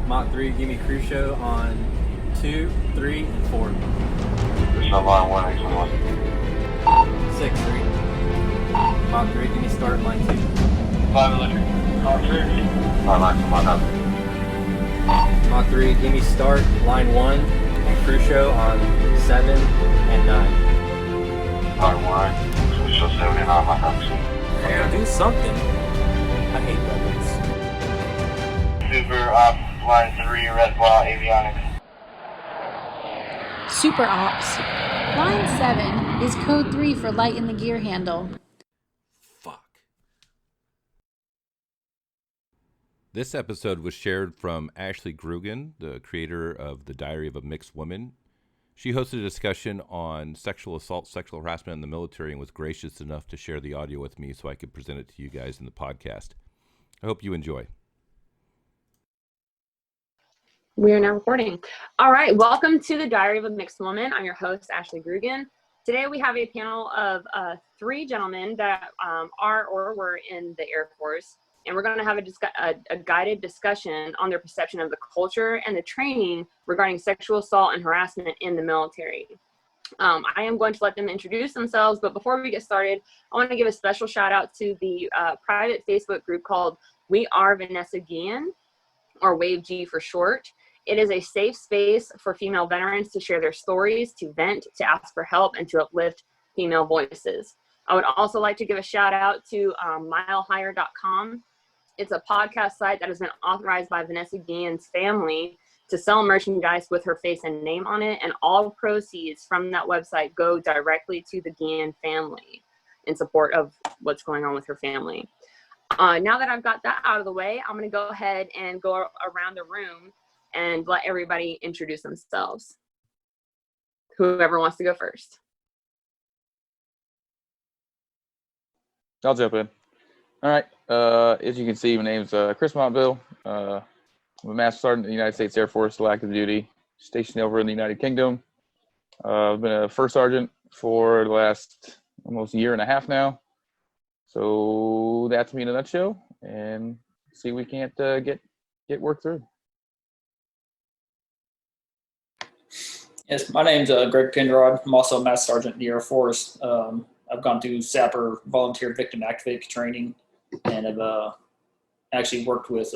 Mach 3, give me crew show on 2, 3, and 4. Line 1, actually 1. 6, 3. Mach 3, give me start line 2. 5 electric. Mach 3. 5 line 2, Mach 9. Mach 3, give me start line 1 and crew show on 7 and 9. Line 1, crew show 7 and 9, Mach 9. Yeah, do something. I hate weapons. Super Ops, line 3, Reservoir Avionics. Super Ops. Line 7 is code 3 for light in the gear handle. Fuck. This episode was shared from Ashley Grugin, the creator of The Diary of a Mixed Woman. She hosted a discussion on sexual assault, sexual harassment in the military, and was gracious enough to share the audio with me so I could present it to you guys in the podcast. I hope you enjoy. We are now recording. All right, welcome to The Diary of a Mixed Woman. I'm your host, Ashley Grugin. Today we have a panel of 3 gentlemen that are or were in the Air Force, and we're going to have a guided discussion on their perception of the culture and the training regarding sexual assault and harassment in the military. I am going to let them introduce themselves, but before we get started, I want to give a special shout out to the private Facebook group called We Are Vanessa Guillen, or Wave G for short. It is a safe space for female veterans to share their stories, to vent, to ask for help, and to uplift female voices. I would also like to give a shout out to milehire.com. It's a podcast site that has been authorized by Vanessa Guillen's family to sell merchandise with her face and name on it, and all proceeds from that website go directly to the Guillen family in support of what's going on with her family. Now that I've got that out of the way, I'm going to go ahead and go around the room and let everybody introduce themselves. Whoever wants to go first. I'll jump in. All right. As you can see, my name's Chris Montville. I'm a Master Sergeant in the United States Air Force, active duty, stationed over in the United Kingdom. I've been a first sergeant for the last almost year and a half now. So that's me in a nutshell, and see if we can't get work through. Yes, my name's Greg Penrod. I'm also a Master Sergeant in the Air Force. I've gone through SAPR volunteer victim activate training, and have actually worked with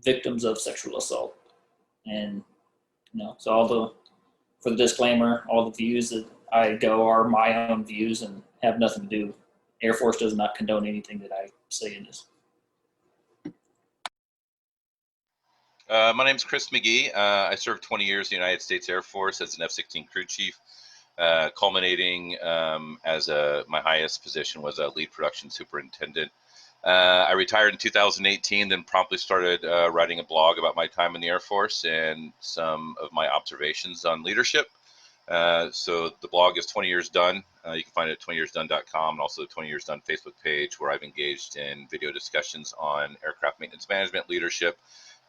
victims of sexual assault. And so for the disclaimer, all the views that I go are my own views and have nothing to do. Air Force does not condone anything that I say in this. My name's Chris McGee. I served 20 years in the United States Air Force as an F-16 crew chief, culminating as my highest position was a lead production superintendent. I retired in 2018, then promptly started writing a blog about my time in the Air Force and some of my observations on leadership. So the blog is 20 Years Done. You can find it at 20yearsdone.com, and also the 20 Years Done Facebook page, where I've engaged in video discussions on aircraft maintenance management leadership.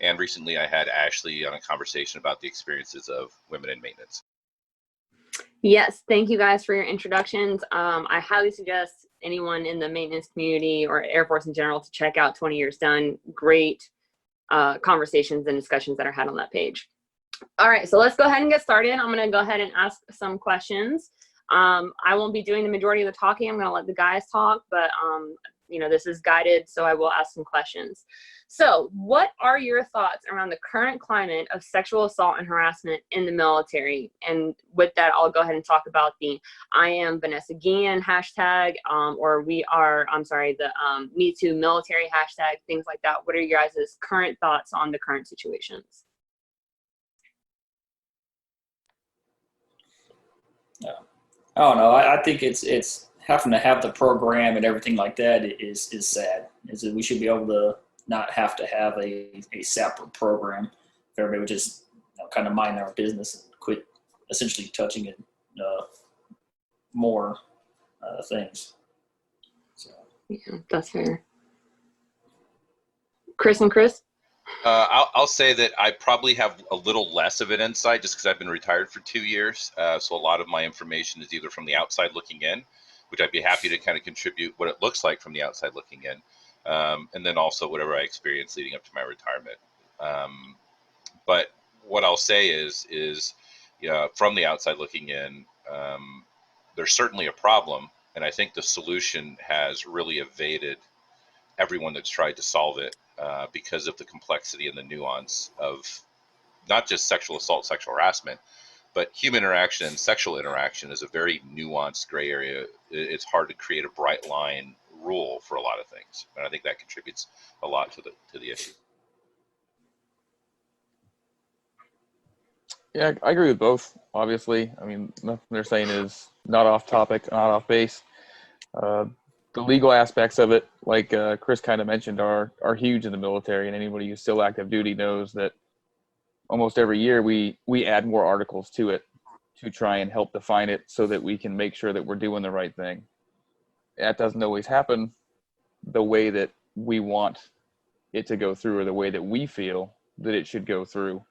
And recently I had Ashley on a conversation about the experiences of women in maintenance. Yes, thank you guys for your introductions. I highly suggest anyone in the maintenance community or Air Force in general to check out 20 Years Done. Great conversations and discussions that are had on that page. All right, so let's go ahead and get started. I'm going to go ahead and ask some questions. I won't be doing the majority of the talking. I'm going to let the guys talk, but this is guided, so I will ask some questions. So what are your thoughts around the current climate of sexual assault and harassment in the military? And with that, I'll go ahead and talk about the I am Vanessa Guillen hashtag, or the Me Too military hashtag, things like that. What are your guys' current thoughts on the current situations? I don't know. I think it's having to have the program and everything like that is sad. Is that we should be able to not have to have a separate program. If everybody would just kind of mind our business and quit essentially touching it more things. So. Yeah, that's fair. Chris and Chris? I'll say that I probably have a little less of an insight just because I've been retired for 2 years. So a lot of my information is either from the outside looking in, which I'd be happy to kind of contribute what it looks like from the outside looking in. And then also whatever I experienced leading up to my retirement. But what I'll say is from the outside looking in, there's certainly a problem, and I think the solution has really evaded everyone that's tried to solve it because of the complexity and the nuance of not just sexual assault, sexual harassment, but human interaction and sexual interaction is a very nuanced gray area. It's hard to create a bright line rule for a lot of things, and I think that contributes a lot to the issue. Yeah, I agree with both. Obviously, I mean, nothing they're saying is not off topic, not off base. The legal aspects of it, like Chris kind of mentioned, are huge in the military, and anybody who's still active duty knows that almost every year we add more articles to it to try and help define it so that we can make sure that we're doing the right thing. That doesn't always happen the way that we want it to go through or the way that we feel that it should go through.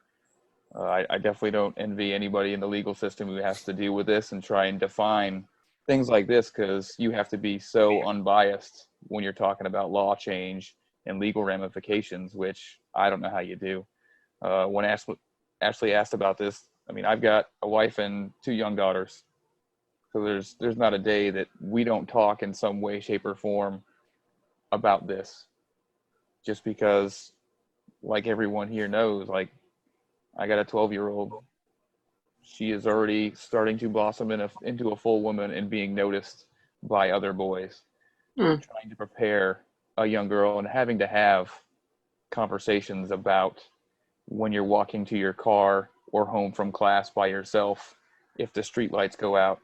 I definitely don't envy anybody in the legal system who has to deal with this and try and define things like this, because you have to be so unbiased when you're talking about law change and legal ramifications, which I don't know how you do. When Ashley asked about this, I mean, I've got a wife and 2 young daughters, so there's not a day that we don't talk in some way, shape, or form about this, just because, like everyone here knows, like, I got a 12-year-old. She is already starting to blossom into a full woman and being noticed by other boys. Trying to prepare a young girl and having to have conversations about when you're walking to your car or home from class by yourself, if the street lights go out,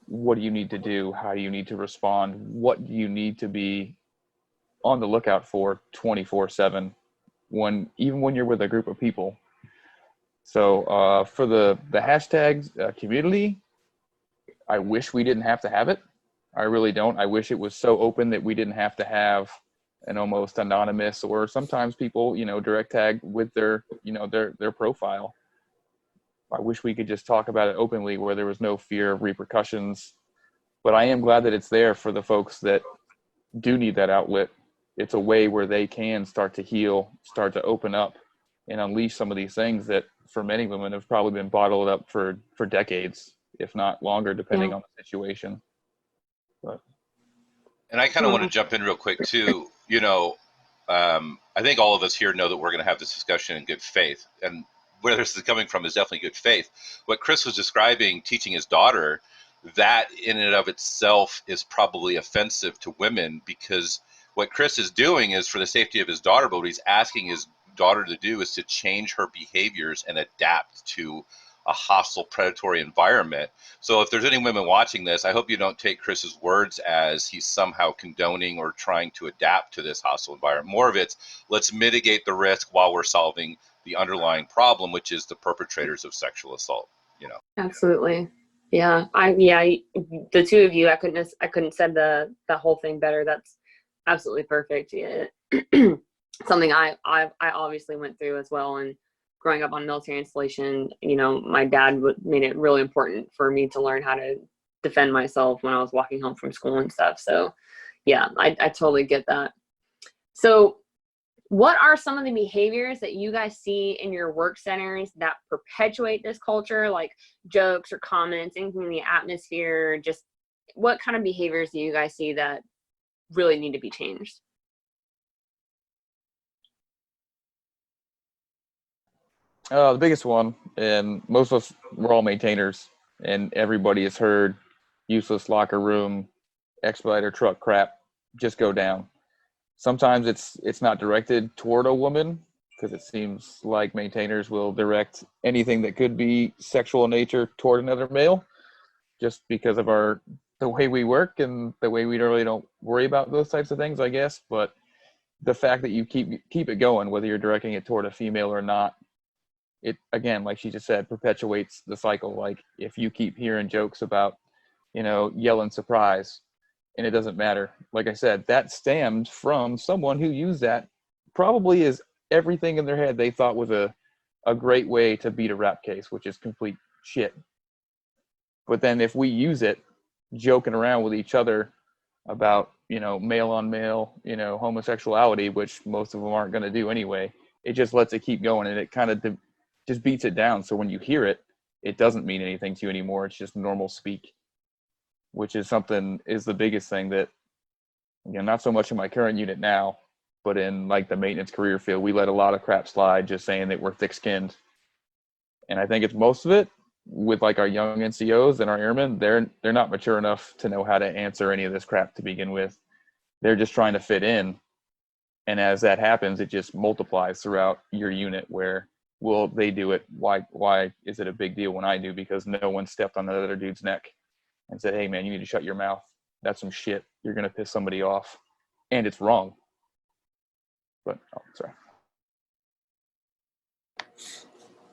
what do you need to do? How do you need to respond? What do you need to be on the lookout for 24/7 even when you're with a group of people? So for the hashtag community, I wish we didn't have to have it. I really don't. I wish it was so open that we didn't have to have an almost anonymous, or sometimes people, direct tag with their profile. I wish we could just talk about it openly where there was no fear of repercussions. But I am glad that it's there for the folks that do need that outlet. It's a way where they can start to heal, start to open up, and unleash some of these things that for many women have probably been bottled up for decades, if not longer, depending on the situation. And I kind of want to jump in real quick too. I think all of us here know that we're going to have this discussion in good faith, and where this is coming from is definitely good faith. What Chris was describing, teaching his daughter, that in and of itself is probably offensive to women, because what Chris is doing is for the safety of his daughter, but what he's asking his daughter to do is to change her behaviors and adapt to a hostile, predatory environment. So if there's any women watching this, I hope you don't take Chris's words as he's somehow condoning or trying to adapt to this hostile environment. More of it's, let's mitigate the risk while we're solving the underlying problem, which is the perpetrators of sexual assault. Absolutely. Yeah. The two of you, I couldn't said the whole thing better. That's absolutely perfect. Yeah. Something I obviously went through as well. And growing up on military installation, my dad made it really important for me to learn how to defend myself when I was walking home from school and stuff. So yeah, I totally get that. So what are some of the behaviors that you guys see in your work centers that perpetuate this culture, like jokes or comments, anything in the atmosphere? Just what kind of behaviors do you guys see that really need to be changed? The biggest one, and most of us, we're all maintainers, and everybody has heard useless locker room, expediter truck crap just go down. Sometimes it's not directed toward a woman, because it seems like maintainers will direct anything that could be sexual in nature toward another male, just because of the way we work and the way we really don't worry about those types of things, I guess. But the fact that you keep it going, whether you're directing it toward a female or not, it, again, like she just said, perpetuates the cycle. Like if you keep hearing jokes about, yelling surprise, and it doesn't matter. Like I said, that stemmed from someone who used that probably as everything in their head they thought was a great way to beat a rap case, which is complete shit. But then if we use it joking around with each other about, male on male, homosexuality, which most of them aren't going to do anyway, it just lets it keep going, and it kind of just beats it down. So when you hear it, it doesn't mean anything to you anymore. It's just normal speak, which is the biggest thing that, again, not so much in my current unit now, but in like the maintenance career field, we let a lot of crap slide just saying that we're thick-skinned. And I think it's most of it with like our young NCOs and our airmen, they're not mature enough to know how to answer any of this crap to begin with. They're just trying to fit in. And as that happens, it just multiplies throughout your unit where, well, they do it. Why is it a big deal when I do? Because no one stepped on the other dude's neck and said, hey man, you need to shut your mouth. That's some shit. You're going to piss somebody off. And it's wrong. But, sorry.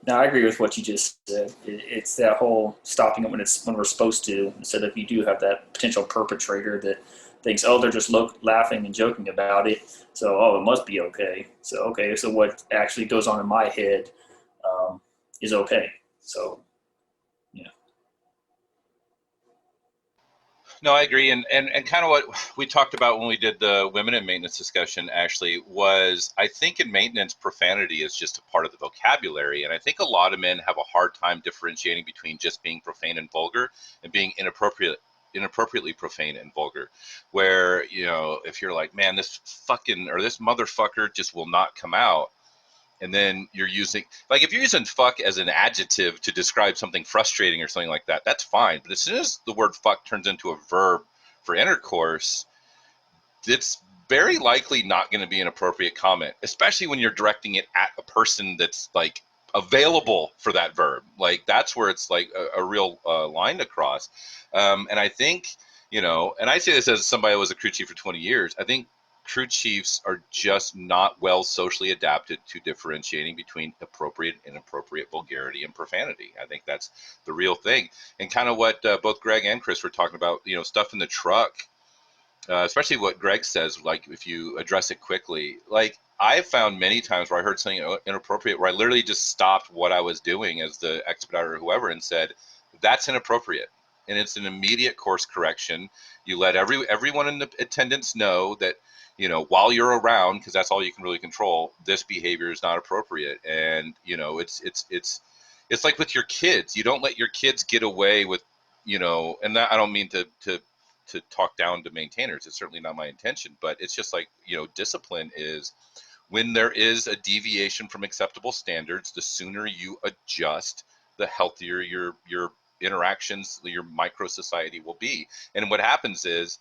No, I agree with what you just said. It's that whole stopping it when we're supposed to, instead of you do have that potential perpetrator that thinks, oh, they're just laughing and joking about it, so it must be okay. So what actually goes on in my head is okay. So yeah. No, I agree, and kind of what we talked about when we did the women in maintenance discussion, Ashley, was I think in maintenance profanity is just a part of the vocabulary, and I think a lot of men have a hard time differentiating between just being profane and vulgar and being inappropriately profane and vulgar, where, you know, if you're like, man, this fucking or this motherfucker just will not come out, and then you're using, like, if you're using fuck as an adjective to describe something frustrating or something like that, that's fine. But as soon as the word fuck turns into a verb for intercourse, it's very likely not going to be an appropriate comment, especially when you're directing it at a person that's like available for that verb. Like, that's where it's like a real line to cross. And I think, you know, and I say this as somebody who was a crew chief for 20 years, I think crew chiefs are just not well socially adapted to differentiating between appropriate and inappropriate vulgarity and profanity. I think that's the real thing. And kind of what both Greg and Chris were talking about, you know, stuff in the truck, especially what Greg says, like if you address it quickly. Like, I've found many times where I heard something inappropriate where I literally just stopped what I was doing as the expediter or whoever and said, that's inappropriate. And it's an immediate course correction. You let everyone in the attendance know that, you know, while you're around, because that's all you can really control, this behavior is not appropriate. And, you know, it's like with your kids. You don't let your kids get away with, you know, and that, I don't mean to talk down to maintainers. It's certainly not my intention, but it's just like, you know, discipline is when there is a deviation from acceptable standards, the sooner you adjust, the healthier your interactions, your micro society will be. And what happens is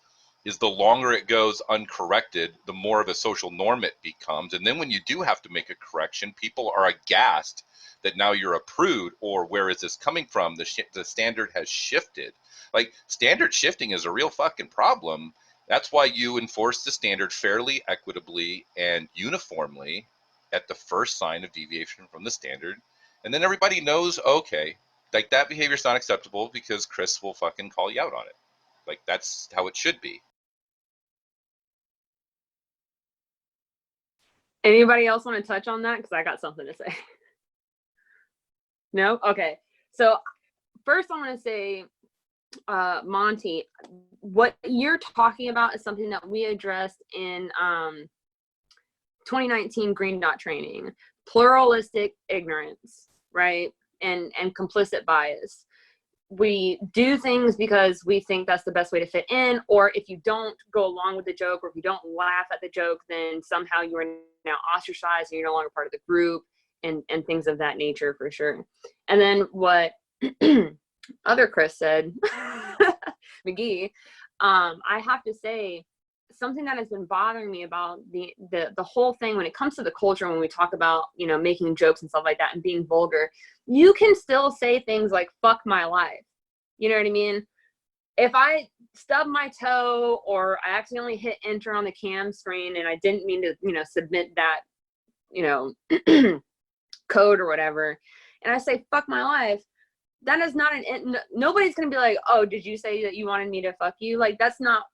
the longer it goes uncorrected, the more of a social norm it becomes. And then when you do have to make a correction, people are aghast that now you're a prude, or where is this coming from? The standard has shifted. Like, standard shifting is a real fucking problem. That's why you enforce the standard fairly, equitably, and uniformly at the first sign of deviation from the standard. And then everybody knows, okay, like, that behavior is not acceptable because Chris will fucking call you out on it. Like, that's how it should be. Anybody else want to touch on that? Because I got something to say. No? Okay. So first I want to say, Monty, what you're talking about is something that we addressed in 2019 Green Dot training. Pluralistic ignorance, right? And complicit bias. We do things because we think that's the best way to fit in, or if you don't go along with the joke, or if you don't laugh at the joke, then somehow you are now ostracized and you're no longer part of the group, and things of that nature, for sure. And then what other Chris said, McGee, I have to say, something that has been bothering me about the whole thing when it comes to the culture, when we talk about, you know, making jokes and stuff like that and being vulgar, you can still say things like fuck my life. You know what I mean? If I stub my toe or I accidentally hit enter on the cam screen and I didn't mean to, you know, submit that, you know, code or whatever, and I say fuck my life, that is not nobody's going to be like, oh, did you say that you wanted me to fuck you? Like, that's not,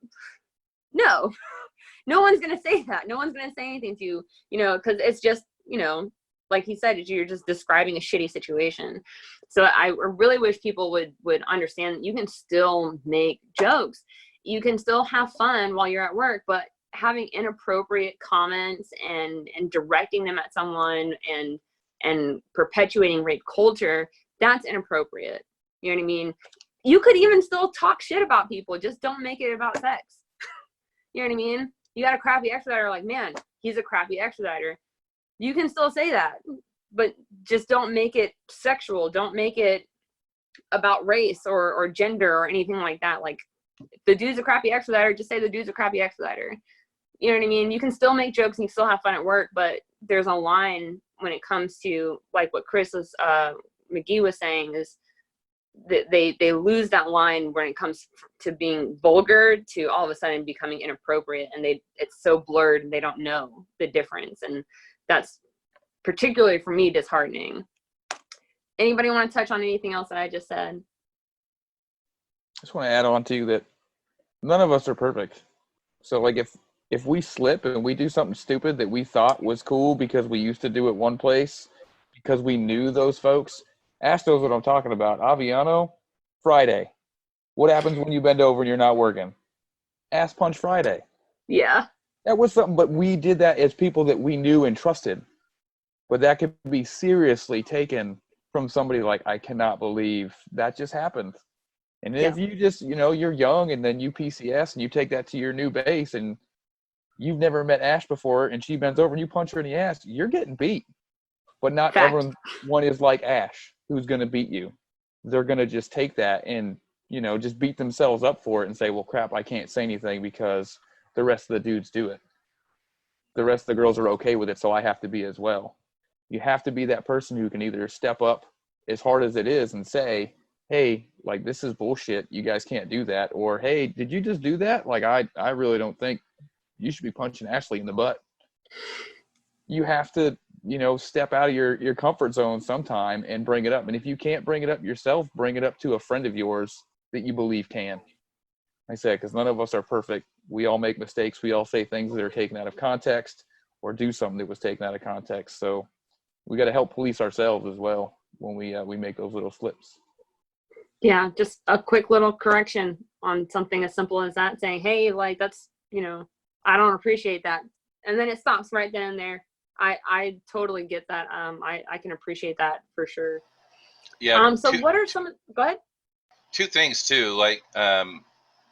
no, no one's going to say that. No one's going to say anything to you, you know, because it's just, you know, like he said, you're just describing a shitty situation. So I really wish people would understand that you can still make jokes. You can still have fun while you're at work, but having inappropriate comments and directing them at someone and perpetuating rape culture, that's inappropriate. You know what I mean? You could even still talk shit about people, just don't make it about sex. You know what I mean? You got a crappy expediter, like, man, he's a crappy expediter. You can still say that, but just don't make it sexual. Don't make it about race or gender or anything like that. Like, if the dude's a crappy expediter, just say the dude's a crappy expediter. You know what I mean? You can still make jokes and you still have fun at work, but there's a line when it comes to, like what McGee was saying, is that they lose that line when it comes to being vulgar to all of a sudden becoming inappropriate, and it's so blurred and they don't know the difference, and that's particularly for me disheartening. Anybody want to touch on anything else that I just said? I just want to add on to that none of us are perfect. So like if we slip and we do something stupid that we thought was cool because we used to do it one place, because we knew those folks, Ash knows what I'm talking about. Aviano, Friday. What happens when you bend over and you're not working? Ass punch Friday. Yeah. That was something, but we did that as people that we knew and trusted. But that could be seriously taken from somebody like, I cannot believe that just happened. And if you just, you're young and then you PCS and you take that to your new base and you've never met Ash before and she bends over and you punch her in the ass, you're getting beat. But not Fact. everyone is like Ash, who's going to beat you. They're going to just take that and, just beat themselves up for it and say, well, crap, I can't say anything because the rest of the dudes do it. The rest of the girls are okay with it, so I have to be as well. You have to be that person who can either step up as hard as it is and say, hey, like, this is bullshit. You guys can't do that. Or, hey, did you just do that? Like, I really don't think you should be punching Ashley in the butt. You have to, step out of your comfort zone sometime and bring it up. And if you can't bring it up yourself, bring it up to a friend of yours that you believe can. Like I said, because none of us are perfect. We all make mistakes. We all say things that are taken out of context or do something that was taken out of context. So we got to help police ourselves as well when we make those little slips. Yeah, just a quick little correction on something as simple as that, saying, hey, like, that's, I don't appreciate that. And then it stops right then and there. I totally get that. I can appreciate that for sure. Yeah. So what are some, go ahead. Two things too. Like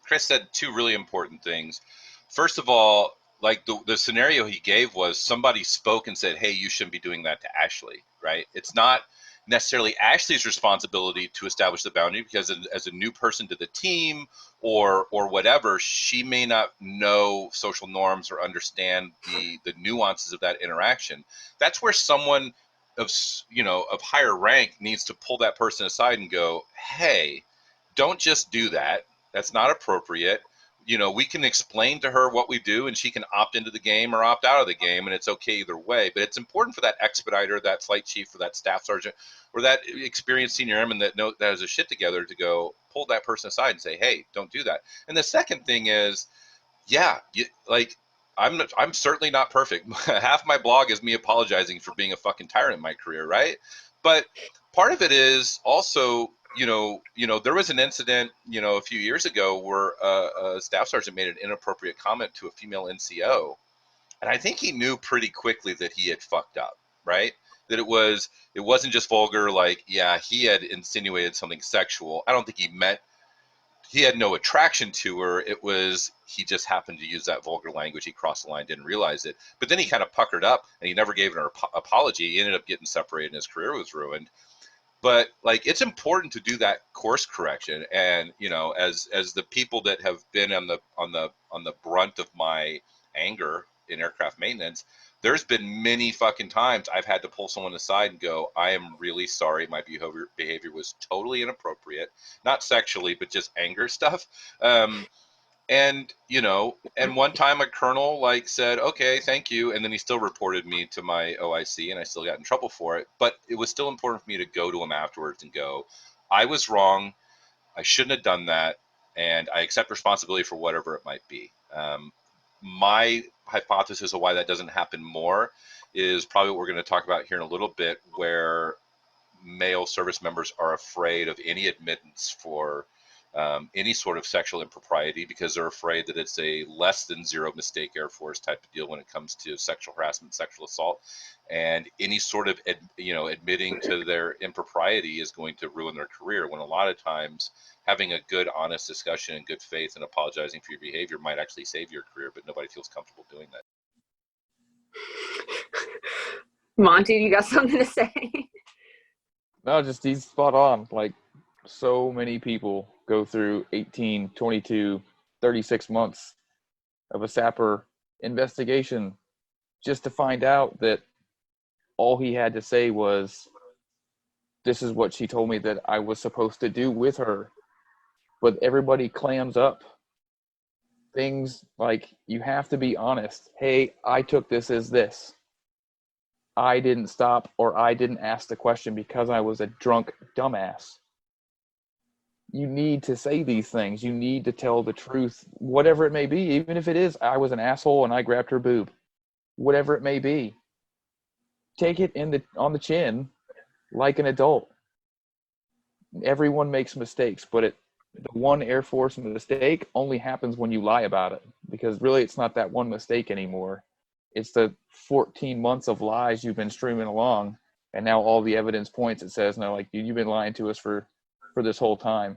Chris said, two really important things. First of all, like the scenario he gave was somebody spoke and said, hey, you shouldn't be doing that to Ashley, right? It's not necessarily Ashley's responsibility to establish the boundary, because as a new person to the team or whatever, she may not know social norms or understand the nuances of that interaction. That's where someone of higher rank needs to pull that person aside and go, hey, don't just do that. That's not appropriate. We can explain to her what we do and she can opt into the game or opt out of the game, and it's okay either way. But it's important for that expediter, that flight chief, or that staff sergeant, or that experienced senior airman that has his shit together to go pull that person aside and say, hey, don't do that. And the second thing is, I'm certainly not perfect. Half my blog is me apologizing for being a fucking tyrant in my career, right? But part of it is also, there was an incident, a few years ago where a staff sergeant made an inappropriate comment to a female NCO. And I think he knew pretty quickly that he had fucked up, right? That it wasn't just vulgar, like, yeah, he had insinuated something sexual. I don't think he had no attraction to her. It was, he just happened to use that vulgar language. He crossed the line, didn't realize it. But then he kind of puckered up and he never gave her an apology. He ended up getting separated and his career was ruined. But like, it's important to do that course correction. And, as the people that have been on the brunt of my anger in aircraft maintenance, there's been many fucking times I've had to pull someone aside and go, I am really sorry. My behavior was totally inappropriate, not sexually, but just anger stuff. And one time a colonel said, okay, thank you. And then he still reported me to my OIC and I still got in trouble for it. But it was still important for me to go to him afterwards and go, I was wrong. I shouldn't have done that. And I accept responsibility for whatever it might be. My hypothesis of why that doesn't happen more is probably what we're going to talk about here in a little bit, where male service members are afraid of any admittance for any sort of sexual impropriety because they're afraid that it's a less than zero mistake Air Force type of deal when it comes to sexual harassment, sexual assault, and any sort of admitting to their impropriety is going to ruin their career. When a lot of times having a good, honest discussion in good faith and apologizing for your behavior might actually save your career, but nobody feels comfortable doing that. Monty, you got something to say? No, just he's spot on. Like, so many people go through 18, 22, 36 months of a sapper investigation just to find out that all he had to say was, this is what she told me that I was supposed to do with her. But everybody clams up. Things like, you have to be honest. Hey, I took this as this. I didn't stop, or I didn't ask the question because I was a drunk dumbass. You need to say these things. You need to tell the truth, whatever it may be, even if it is, I was an asshole and I grabbed her boob. Whatever it may be. Take it on the chin like an adult. Everyone makes mistakes, but the one Air Force mistake only happens when you lie about it, because really it's not that one mistake anymore. It's the 14 months of lies you've been streaming along, and now all the evidence points, it says, no, like, dude, you've been lying to us for this whole time.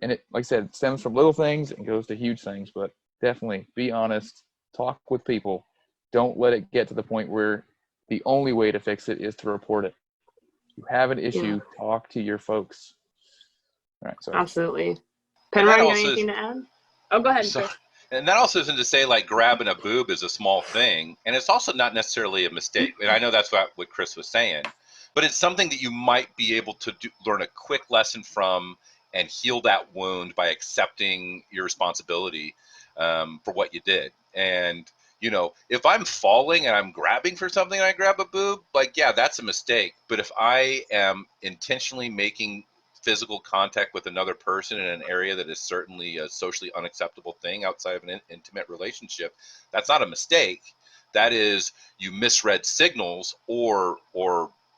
And it, like I said, stems from little things and goes to huge things, but definitely be honest, talk with people. Don't let it get to the point where the only way to fix it is to report it. You have an issue, talk to your folks. All right, so Absolutely. Penrod, you got anything to add? Oh, go ahead, Chris. And that also isn't to say like grabbing a boob is a small thing. And it's also not necessarily a mistake. And I know that's what Chris was saying, but it's something that you might be able to learn a quick lesson from and heal that wound by accepting your responsibility for what you did. And, you know, if I'm falling and I'm grabbing for something and I grab a boob, like, yeah, that's a mistake. But if I am intentionally making physical contact with another person in an area that is certainly a socially unacceptable thing outside of an intimate relationship, that's not a mistake. That is, you misread signals, or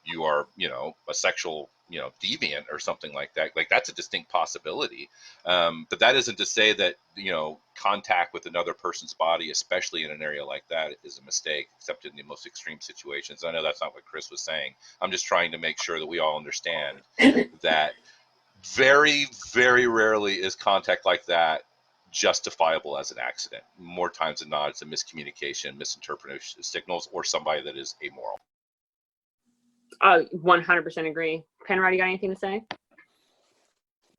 you are, you know, a sexual, you know, deviant or something like that. Like, that's a distinct possibility. But that isn't to say that, you know, contact with another person's body, especially in an area like that, is a mistake, except in the most extreme situations. I know that's not what Chris was saying. I'm just trying to make sure that we all understand that very, very rarely is contact like that justifiable as an accident. More times than not, it's a miscommunication, misinterpretation of signals, or somebody that is amoral. 100% agree. Penrod, you got anything to say?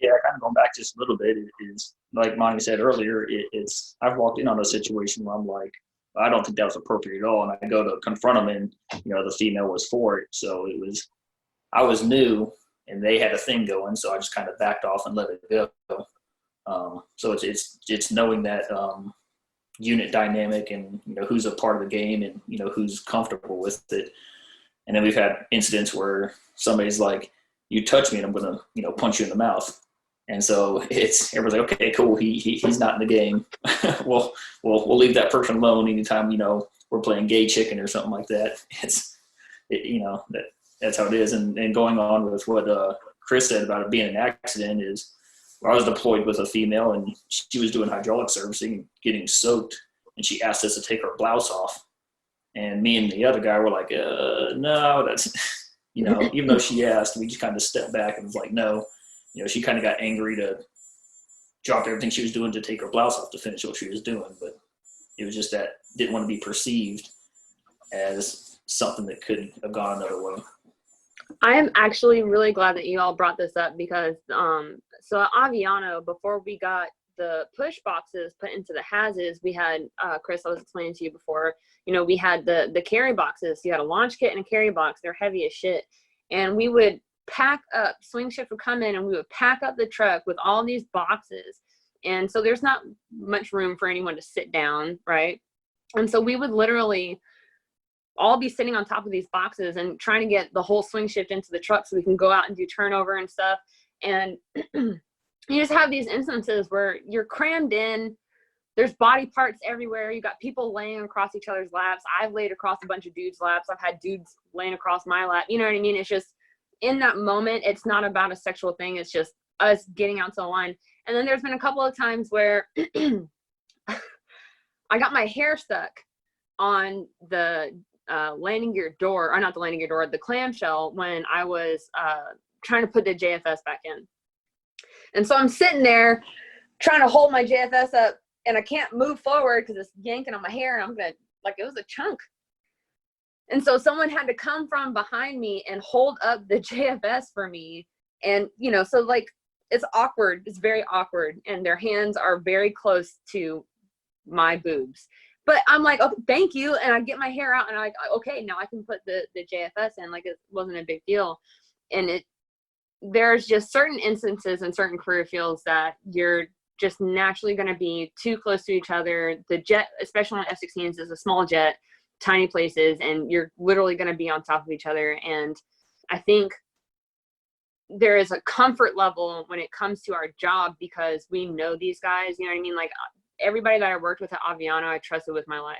Yeah, kind of going back just a little bit, it is like Monty said earlier, it's I've walked in on a situation where I'm like, I don't think that was appropriate at all, and I go to confront them, and you know, the female was for it, so I was new, and they had a thing going, so I just kind of backed off and let it go. So it's knowing that unit dynamic, and you know, who's a part of the game, and you know, who's comfortable with it. And then we've had incidents where somebody's like, "You touch me, and I'm gonna, you know, punch you in the mouth." And so everyone's like, "Okay, cool. He's not in the game. we'll leave that person alone anytime, you know, we're playing gay chicken or something like that." You know, that's how it is. And going on with what Chris said about it being an accident is, I was deployed with a female, and she was doing hydraulic servicing, getting soaked, and she asked us to take her blouse off. And me and the other guy were like, no, that's, you know, even though she asked, we just kind of stepped back and was like, no. You know, she kind of got angry to drop everything she was doing to take her blouse off to finish what she was doing. But it was just that didn't want to be perceived as something that could have gone another way. I am actually really glad that you all brought this up, because so at Aviano, before we got the push boxes put into the HAZs, we had, Chris, I was explaining to you before, you know, we had the carry boxes. You had a launch kit and a carry box. They're heavy as shit. And we would pack up, swing shift would come in, and we would pack up the truck with all these boxes. And so there's not much room for anyone to sit down, right? And so we would literally all be sitting on top of these boxes and trying to get the whole swing shift into the truck so we can go out and do turnover and stuff. And you just have these instances where you're crammed in, there's body parts everywhere, you got people laying across each other's laps. I've laid across a bunch of dudes' laps. I've had dudes laying across my lap. You know what I mean? It's just, in that moment, it's not about a sexual thing. It's just us getting out to the line. And then there's been a couple of times where I got my hair stuck on the landing gear door, or not the landing gear door, the clamshell, when I was trying to put the JFS back in. And so I'm sitting there trying to hold my JFS up, and I can't move forward because it's yanking on my hair, and I'm gonna, like, it was a chunk. And so someone had to come from behind me and hold up the JFS for me. And, you know, so like, it's awkward. It's very awkward. And their hands are very close to my boobs. But I'm like, oh, thank you. And I get my hair out, and I'm like, okay, now I can put the JFS in. Like, it wasn't a big deal. And there's just certain instances in certain career fields that you're just naturally going to be too close to each other. The jet, especially on F-16s, is a small jet, tiny places, and you're literally going to be on top of each other. And I think there is a comfort level when it comes to our job because we know these guys, you know what I mean? Like, everybody that I worked with at Aviano, I trusted with my life.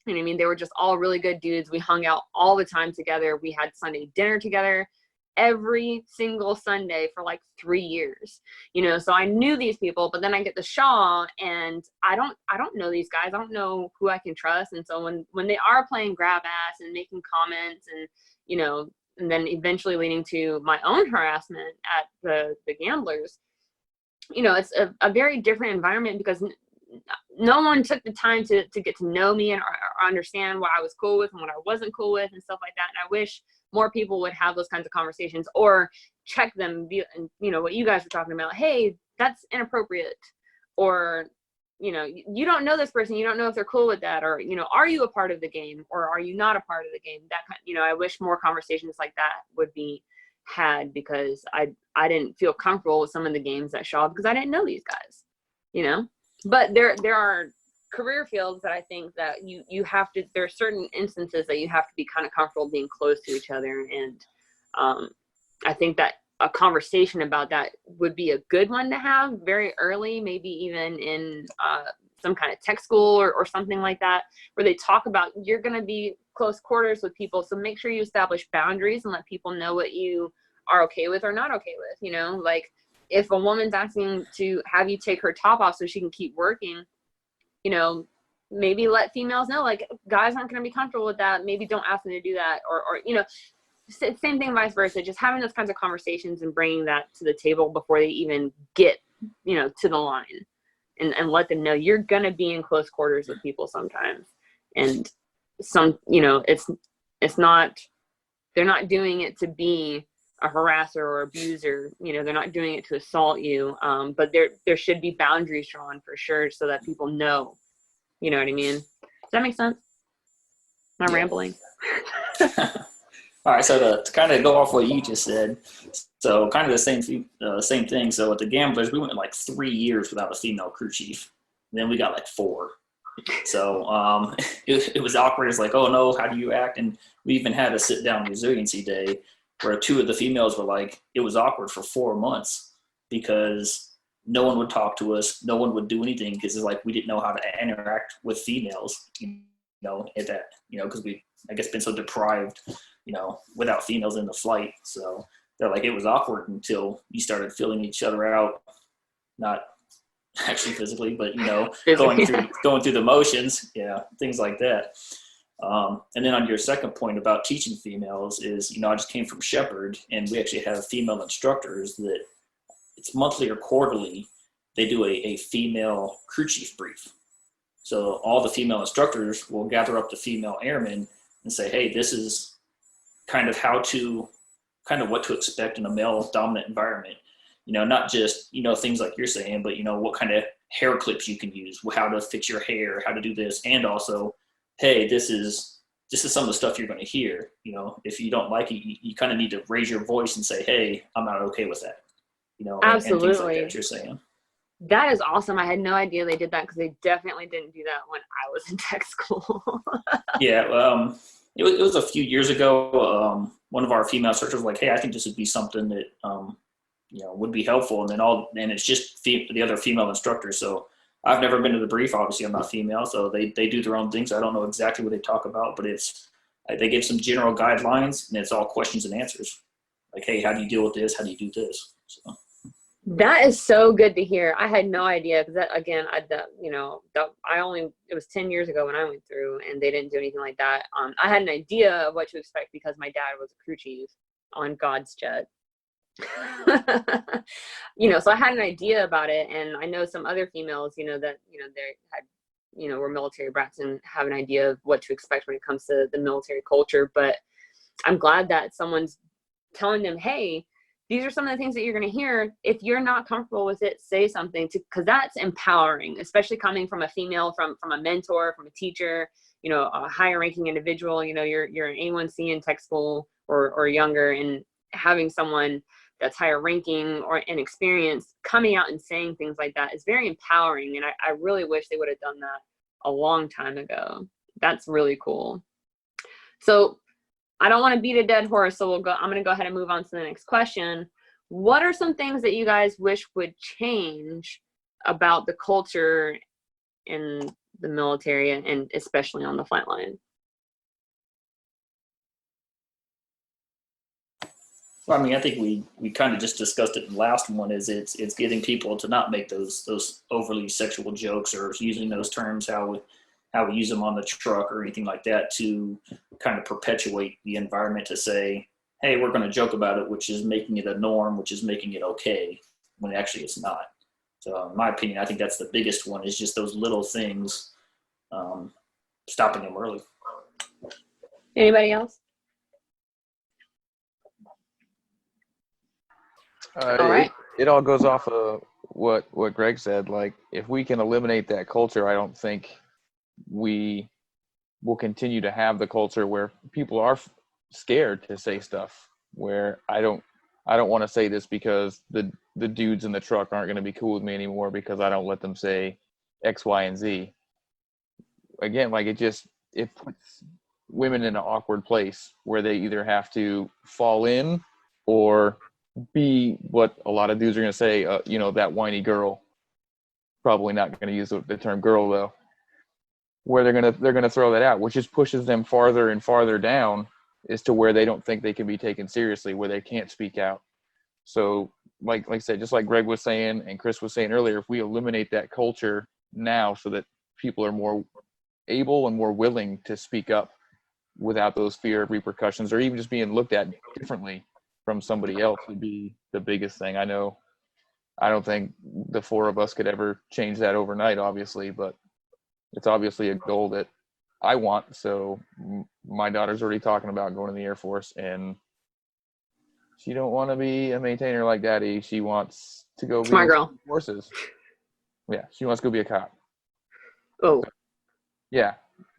You know what I mean? They were just all really good dudes. We hung out all the time together. We had Sunday dinner together every single Sunday for like 3 years, you know? So I knew these people, but then I get the Shaw, and I don't know these guys. I don't know who I can trust. And so when they are playing grab ass and making comments, and, you know, and then eventually leading to my own harassment at the Gamblers, you know, it's a very different environment because no one took the time to get to know me and or understand what I was cool with and what I wasn't cool with and stuff like that. And I wish more people would have those kinds of conversations or check them, and, you know, what you guys were talking about. Hey, that's inappropriate. Or, you know, you don't know this person. You don't know if they're cool with that. Or, you know, are you a part of the game or are you not a part of the game? That kind, you know, I wish more conversations like that would be had because I didn't feel comfortable with some of the games that Shaw because I didn't know these guys, you know. But there are career fields that I think that you have to, there are certain instances that you have to be kind of comfortable being close to each other. And I think that a conversation about that would be a good one to have very early, maybe even in some kind of tech school or something like that, where they talk about you're going to be close quarters with people. So make sure you establish boundaries and let people know what you are okay with or not okay with, you know, like if a woman's asking to have you take her top off so she can keep working, you know, maybe let females know, like, guys aren't going to be comfortable with that. Maybe don't ask them to do that. Or you know, same thing, vice versa. Just having those kinds of conversations and bringing that to the table before they even get, you know, to the line, and let them know you're going to be in close quarters with people sometimes. And some, you know, it's not, they're not doing it to be a harasser or abuser, you know, they're not doing it to assault you. But there should be boundaries drawn for sure so that people know, you know what I mean? Does that make sense? Am I rambling? All right, so to kind of go off what you just said, so kind of the same thing. So at the Gamblers, we went like 3 years without a female crew chief. And then we got like 4. So it was awkward. It's like, oh no, how do you act? And we even had a sit down resiliency day where 2 of the females were like, it was awkward for 4 months because no one would talk to us. No one would do anything because it's like we didn't know how to interact with females, you know, at that, you know, because we, I guess, been so deprived, you know, without females in the flight. So they're like, it was awkward until you started filling each other out, not actually physically, but, you know, going through the motions, yeah, things like that. And then on your second point about teaching females is, you know, I just came from Shepherd, and we actually have female instructors that it's monthly or quarterly. They do a female crew chief brief. So all the female instructors will gather up the female airmen and say, hey, this is kind of what to expect in a male dominant environment. You know, not just, you know, things like you're saying, but, you know, what kind of hair clips you can use, how to fix your hair, how to do this. And also, hey, this is some of the stuff you're going to hear. You know, if you don't like it, you kind of need to raise your voice and say, hey, I'm not okay with that. You know, absolutely. And things like that you're saying. That is awesome. I had no idea they did that because they definitely didn't do that when I was in tech school. Yeah, it was a few years ago. One of our female instructors was like, hey, I think this would be something that, you know, would be helpful. And it's just the other female instructors. So I've never been to the brief. Obviously, I'm not female, so they do their own things. I don't know exactly what they talk about, but they give some general guidelines, and it's all questions and answers. Like, hey, how do you deal with this? How do you do this? So. That is so good to hear. I had no idea because that again, it was 10 years ago when I went through, and they didn't do anything like that. I had an idea of what to expect because my dad was a crew chief on God's jet. So I had an idea about it, and I know some other females, that they had, were military brats and have an idea of what to expect when it comes to the military culture. But I'm glad that someone's telling them, hey, these are some of the things that you're going to hear. If you're not comfortable with it, say something, because that's empowering, especially coming from a female, from a mentor, from a teacher, a higher ranking individual. You're an A1C in tech school or younger, and having someone that's higher ranking or an experience coming out and saying things like that is very empowering. And I really wish they would have done that a long time ago. That's really cool. So I don't want to beat a dead horse, so I'm going to go ahead and move on to the next question. What are some things that you guys wish would change about the culture in the military, and especially on the flight line? Well, I mean, I think we kind of just discussed it in the last one. Is it's getting people to not make those overly sexual jokes or using those terms how we use them on the truck or anything like that, to kind of perpetuate the environment to say, hey, we're going to joke about it, which is making it a norm, which is making it okay, when actually it's not. So in my opinion, I think that's the biggest one, is just those little things, stopping them early. Anybody else? All right. It all goes off of what Greg said. Like, if we can eliminate that culture, I don't think we will continue to have the culture where people are scared to say stuff. Where I don't want to say this because the dudes in the truck aren't going to be cool with me anymore because I don't let them say X, Y, and Z. Again, like, it puts women in an awkward place where they either have to fall in or be what a lot of dudes are going to say, that whiny girl. Probably not going to use the term girl though. Where they're gonna throw that out, which just pushes them farther and farther down, as to where they don't think they can be taken seriously, where they can't speak out. So, like I said, just like Greg was saying and Chris was saying earlier, if we eliminate that culture now, so that people are more able and more willing to speak up without those fear of repercussions, or even just being looked at differently from somebody else, would be the biggest thing. I don't think the four of us could ever change that overnight, obviously, but it's obviously a goal that I want. So my daughter's already talking about going to the Air Force, and she don't want to be a maintainer like Daddy. She wants to go Smart be girl. Forces. Yeah, she wants to go be a cop. Oh. So, yeah,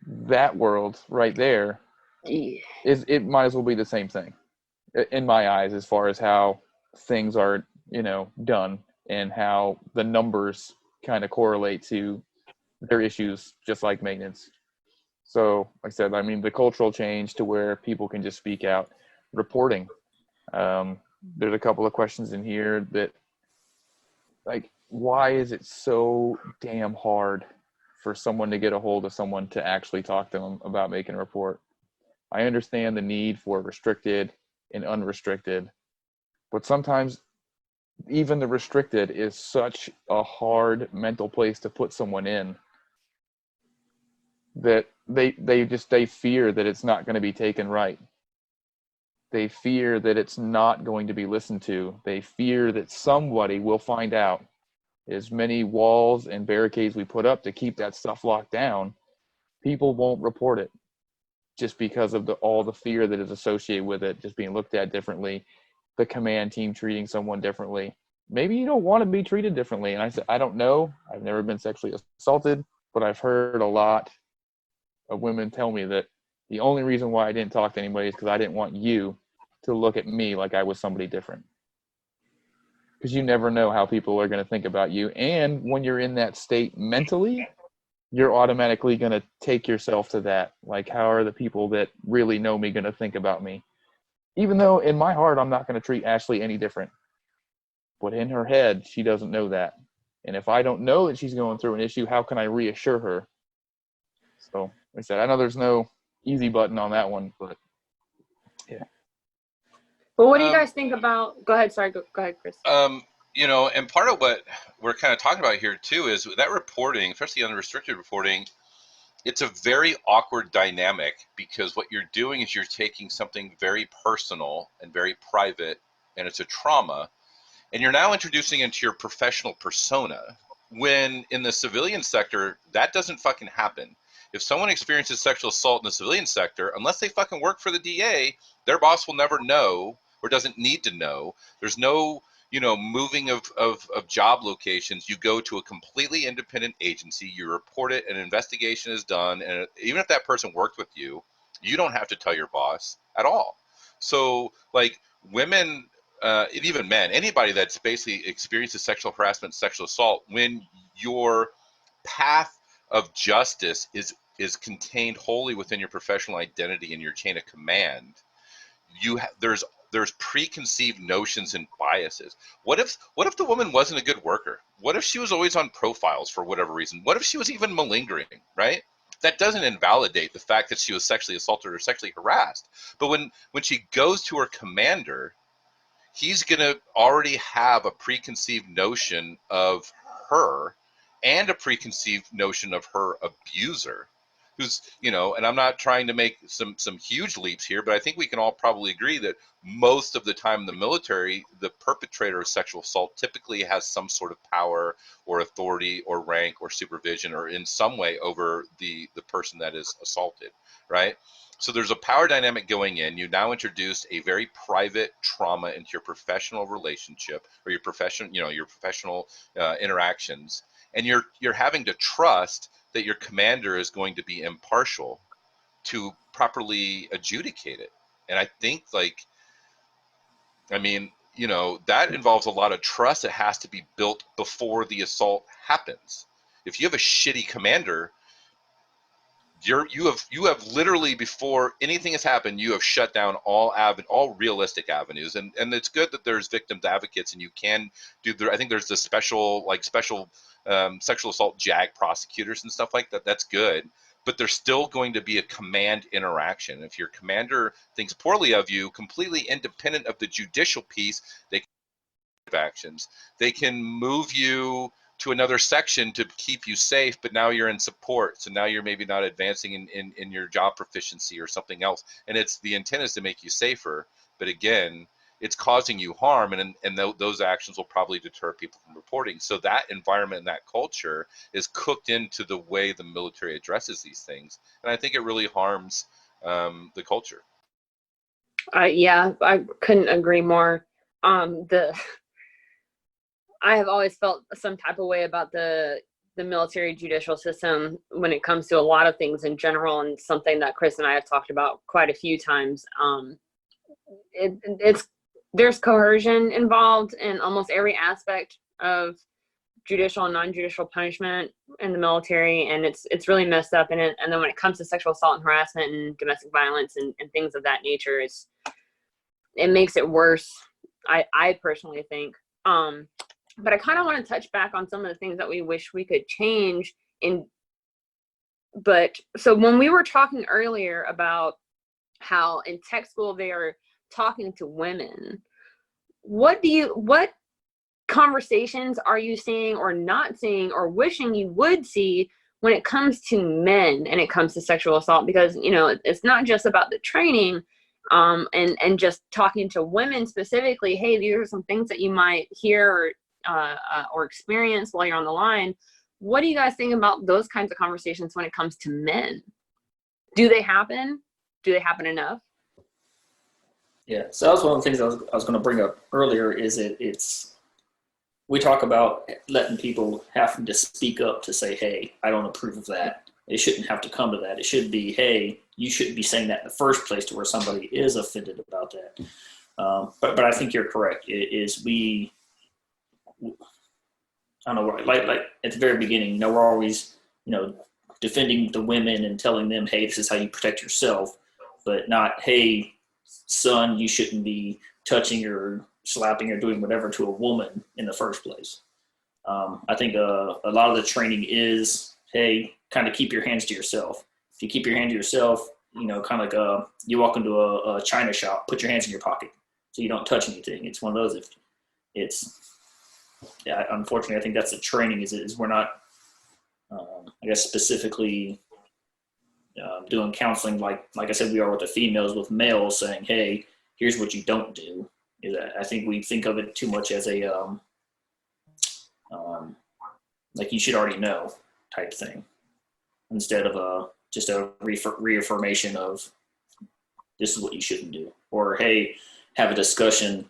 that world right there it might as well be the same thing in my eyes, as far as how things are, done, and how the numbers kind of correlate to their issues, just like maintenance. So, like I said, I mean, the cultural change to where people can just speak out. Reporting. There's a couple of questions in here that, like, why is it so damn hard for someone to get a hold of someone to actually talk to them about making a report? I understand the need for restricted and unrestricted, but sometimes even the restricted is such a hard mental place to put someone in, that they fear that it's not going to be taken right. They fear that it's not going to be listened to. They fear that somebody will find out. As many walls and barricades we put up to keep that stuff locked down, people won't report it, just because of all the fear that is associated with it, just being looked at differently, the command team treating someone differently. Maybe you don't want to be treated differently. And I said, I don't know. I've never been sexually assaulted, but I've heard a lot of women tell me that the only reason why I didn't talk to anybody is because I didn't want you to look at me like I was somebody different. Because you never know how people are going to think about you. And when you're in that state mentally, you're automatically going to take yourself to that. Like, how are the people that really know me going to think about me? Even though in my heart, I'm not going to treat Ashley any different. But in her head, she doesn't know that. And if I don't know that she's going through an issue, how can I reassure her? So, like I said, I know there's no easy button on that one, but yeah. Well, what do you guys think about? Go ahead. Sorry. Go ahead, Chris. You know, and part of what we're kind of talking about here too is that reporting, especially unrestricted reporting, it's a very awkward dynamic because what you're doing is you're taking something very personal and very private, and it's a trauma, and you're now introducing it into your professional persona. When in the civilian sector, that doesn't fucking happen. If someone experiences sexual assault in the civilian sector, unless they fucking work for the DA, their boss will never know or doesn't need to know. There's no, you know, moving of job locations. You go to a completely independent agency, you report it, an investigation is done, and even if that person worked with you, you don't have to tell your boss at all. So, like, women, and even men, anybody that's basically experiences sexual harassment, sexual assault, when your path of justice is contained wholly within your professional identity and your chain of command, there's preconceived notions and biases. What if the woman wasn't a good worker? What if she was always on profiles for whatever reason? What if she was even malingering, right? That doesn't invalidate the fact that she was sexually assaulted or sexually harassed. But when she goes to her commander, he's going to already have a preconceived notion of her and a preconceived notion of her abuser, who's, you know, and I'm not trying to make some huge leaps here, but I think we can all probably agree that most of the time in the military, the perpetrator of sexual assault typically has some sort of power or authority or rank or supervision or in some way over the person that is assaulted, right? So there's a power dynamic going in. You now introduce a very private trauma into your professional relationship or your professional interactions, and you're having to trust that your commander is going to be impartial to properly adjudicate it. And I think, like, I mean, you know, that involves a lot of trust that has to be built before the assault happens. If you have a shitty commander, you have literally, before anything has happened, you have shut down all realistic avenues, and it's good that there's victims advocates, and you can do I think there's the special sexual assault JAG prosecutors and stuff like that. That's good, but there's still going to be a command interaction. If your commander thinks poorly of you, completely independent of the judicial piece, they can actions. They can move you to another section to keep you safe, but now you're in support, so now you're maybe not advancing in your job proficiency or something else, and it's the intent is to make you safer, but again, it's causing you harm, and those actions will probably deter people from reporting. So that environment and that culture is cooked into the way the military addresses these things, and I think it really harms the culture. Yeah, I couldn't agree more. I have always felt some type of way about the military judicial system when it comes to a lot of things in general, and something that Chris and I have talked about quite a few times. There's coercion involved in almost every aspect of judicial and non-judicial punishment in the military, and it's really messed up in it. And then when it comes to sexual assault and harassment and domestic violence and things of that nature, it makes it worse, I personally think. But I kind of want to touch back on some of the things that we wish we could change so when we were talking earlier about how in tech school they are talking to women, what conversations are you seeing or not seeing or wishing you would see when it comes to men and it comes to sexual assault? Because, you know, it's not just about the training, and just talking to women specifically. Hey, these are some things that you might hear or experience while you're on the line. What do you guys think about those kinds of conversations when it comes to men? Do they happen? Do they happen enough? Yeah, so that was one of the things I was going to bring up earlier. Is we talk about letting people having to speak up to say, hey, I don't approve of that. It shouldn't have to come to that. It should be, hey, you shouldn't be saying that in the first place, to where somebody is offended about that. But I think you're correct. I don't know, like at the very beginning, you know, we're always, you know, defending the women and telling them, hey, this is how you protect yourself, but not, hey, son, you shouldn't be touching or slapping or doing whatever to a woman in the first place. I think a lot of the training is, hey, kind of keep your hands to yourself. If you keep your hand to yourself, you know, kind of like you walk into a china shop, put your hands in your pocket so you don't touch anything. It's one of those. yeah, unfortunately, I think that's the training is we're not, I guess, specifically doing counseling like I said we are with the females, with males saying, hey, here's what you don't do. I think we think of it too much as a like you should already know type thing, instead of just a reaffirmation of this is what you shouldn't do, or hey, have a discussion.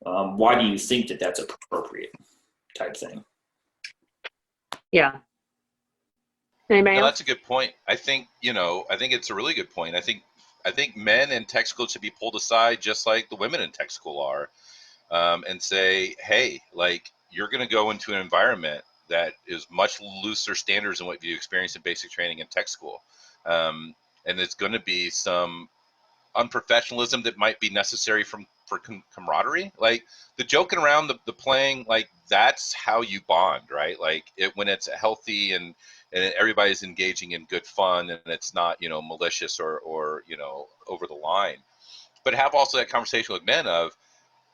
Why do you think that that's appropriate type thing? Yeah. Anybody No, else? that's a good point. I think it's a really good point. I think men in tech school should be pulled aside just like the women in tech school are, and say, hey, like, you're going to go into an environment that is much looser standards than what you experience in basic training in tech school. And there's going to be some unprofessionalism that might be necessary for camaraderie, like the joking around, the playing, like that's how you bond, right? Like when it's healthy and everybody's engaging in good fun and it's not malicious or over the line. But have also that conversation with men of,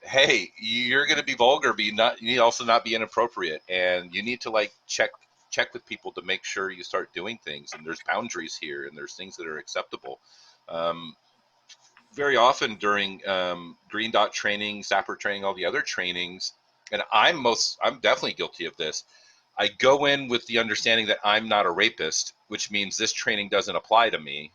hey, you're going to be vulgar, but you need also not be inappropriate, and you need to like check with people to make sure you start doing things, and there's boundaries here, and there's things that are acceptable. Very often during Green Dot training, Sapper training, all the other trainings, and I'm definitely guilty of this. I go in with the understanding that I'm not a rapist, which means this training doesn't apply to me,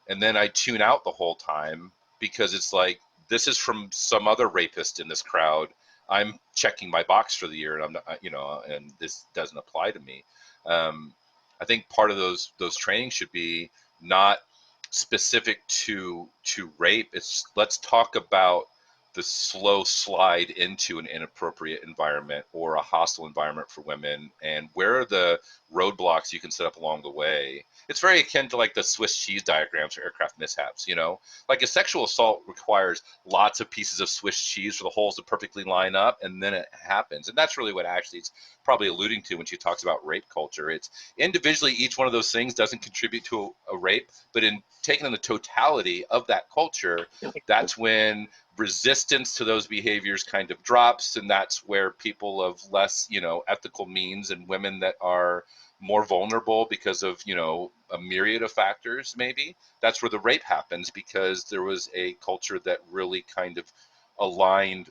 and then I tune out the whole time because it's like, this is from some other rapist in this crowd. I'm checking my box for the year, and I'm not, and this doesn't apply to me. I think part of those trainings should be not specific to rape. It's, let's talk about the slow slide into an inappropriate environment or a hostile environment for women, and where are the roadblocks you can set up along the way. It's very akin to like the Swiss cheese diagrams for aircraft mishaps, like a sexual assault requires lots of pieces of Swiss cheese for the holes to perfectly line up, and then it happens. And that's really what Ashley's probably alluding to when she talks about rape culture. It's individually, each one of those things doesn't contribute to a rape, but in taking in the totality of that culture, that's when resistance to those behaviors kind of drops, and that's where people of less ethical means, and women that are more vulnerable because of a myriad of factors, maybe that's where the rape happens, because there was a culture that really kind of aligned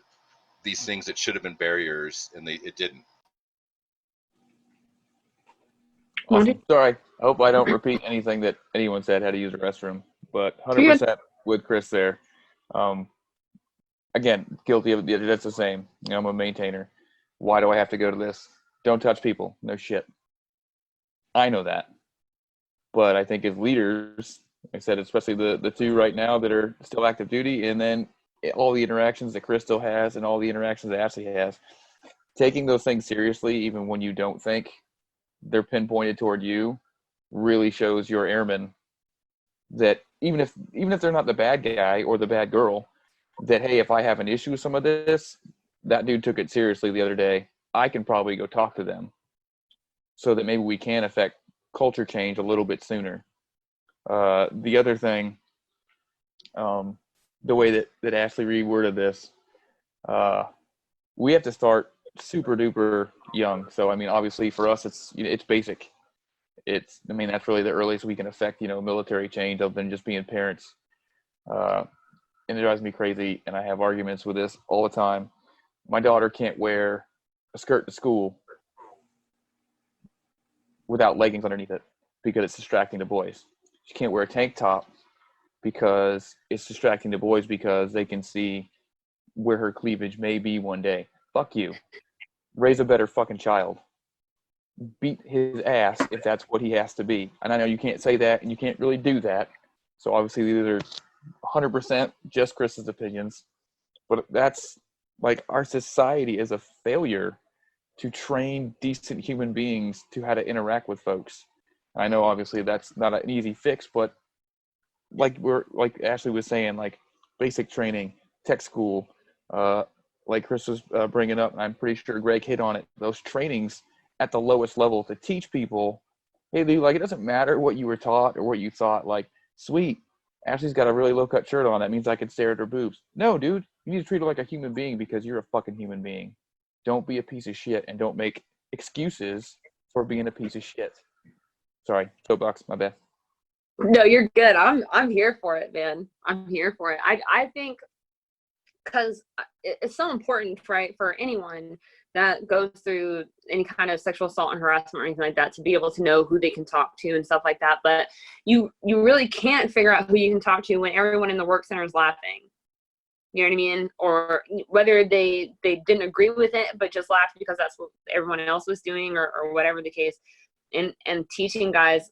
these things that should have been barriers, and it didn't. Awesome. Sorry, I hope I don't repeat anything that anyone said, how to use a restroom, but 100% with Chris there. Again, guilty of it. That's the same. I'm a maintainer. Why do I have to go to this? Don't touch people. No shit. I know that. But I think as leaders, like I said, especially the two right now that are still active duty, and then all the interactions that Chris still has and all the interactions that Ashley has, taking those things seriously, even when you don't think they're pinpointed toward you, really shows your airmen that even if they're not the bad guy or the bad girl, that, hey, if I have an issue with some of this, that dude took it seriously the other day, I can probably go talk to them, so that maybe we can affect culture change a little bit sooner. The other thing, the way that Ashley reworded this, we have to start super duper young. So, I mean, obviously for us, it's basic. That's really the earliest we can affect, military change, other than just being parents. And it drives me crazy, and I have arguments with this all the time. My daughter can't wear a skirt to school without leggings underneath it because it's distracting to boys. She can't wear a tank top because it's distracting to boys because they can see where her cleavage may be one day. Fuck you. Raise a better fucking child. Beat his ass if that's what he has to be. And I know you can't say that, and you can't really do that. So obviously these are 100% just Chris's opinions. But that's like, our society is a failure to train decent human beings to how to interact with folks. I know obviously that's not an easy fix, but like Ashley was saying, like basic training, tech school, like Chris was bringing up, and I'm pretty sure Greg hit on it, those trainings at the lowest level to teach people, hey, dude, like, it doesn't matter what you were taught or what you thought. Like, sweet, Ashley's got a really low cut shirt on. That means I can stare at her boobs. No, dude, you need to treat her like a human being because you're a fucking human being. don't be a piece of shit and don't make excuses for being a piece of shit. Sorry, soapbox, my bad. No, you're good. I'm here for it, man. I'm here for it. I think because it's so important, right, for anyone that goes through any kind of sexual assault and harassment or anything like that to be able to know who they can talk to and stuff like that. But you really can't figure out who you can talk to when everyone in the work center is laughing. You know what I mean? Or whether they didn't agree with it, but just laughed because that's what everyone else was doing, or whatever the case. And teaching guys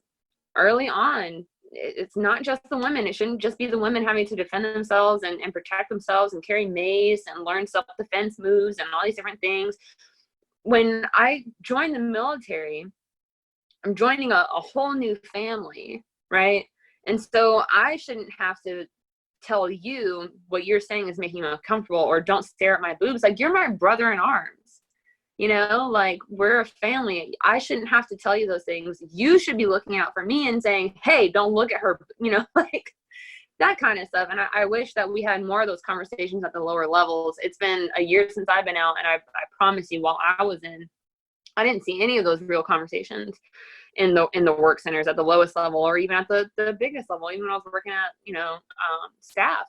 early on, it's not just the women. It shouldn't just be the women having to defend themselves and protect themselves and carry mace and learn self-defense moves and all these different things. When I joined the military, I'm joining a whole new family, right? And so I shouldn't have to tell you what you're saying is making me uncomfortable, or don't stare at my boobs. Like, you're my brother in arms, you know, like, we're a family. I shouldn't have to tell you those things. You should be looking out for me and saying, hey, don't look at her, you know, like that kind of stuff. And I wish that we had more of those conversations at the lower levels. It's been a year since I've been out, and I promise you, while I was in, I didn't see any of those real conversations in the work centers at the lowest level, or even at the biggest level. Even when I was working at, you know, staff,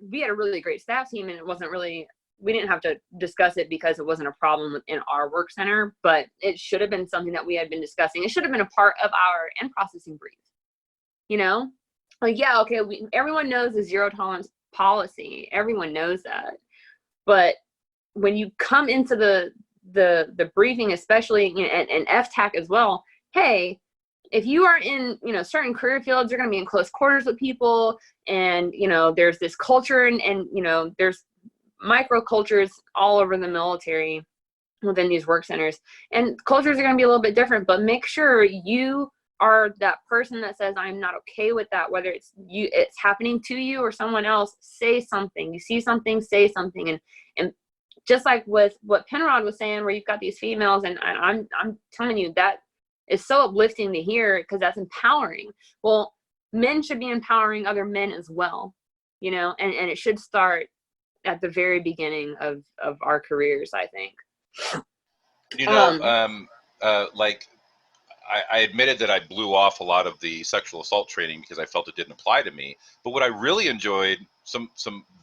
we had a really great staff team, and it wasn't really, we didn't have to discuss it because it wasn't a problem in our work center, but it should have been something that we had been discussing. It should have been a part of our end processing brief, you know, like, yeah, okay, everyone knows the zero tolerance policy. Everyone knows that. But when you come into the briefing, especially, you know, and FTAC as well, hey, if you are in, you know, certain career fields, you're going to be in close quarters with people, and, you know, there's this culture, and you know, there's micro cultures all over the military within these work centers, and cultures are going to be a little bit different, but make sure you are that person that says, I'm not okay with that, whether it's happening to you or someone else. Say something. You see something, say something. And just like with what Penrod was saying, where you've got these females, and I'm telling you, that is so uplifting to hear, because that's empowering. Well, men should be empowering other men as well, you know, and it should start at the very beginning of our careers, I think. You know, like, I admitted that I blew off a lot of the sexual assault training because I felt it didn't apply to me. But what I really enjoyed, some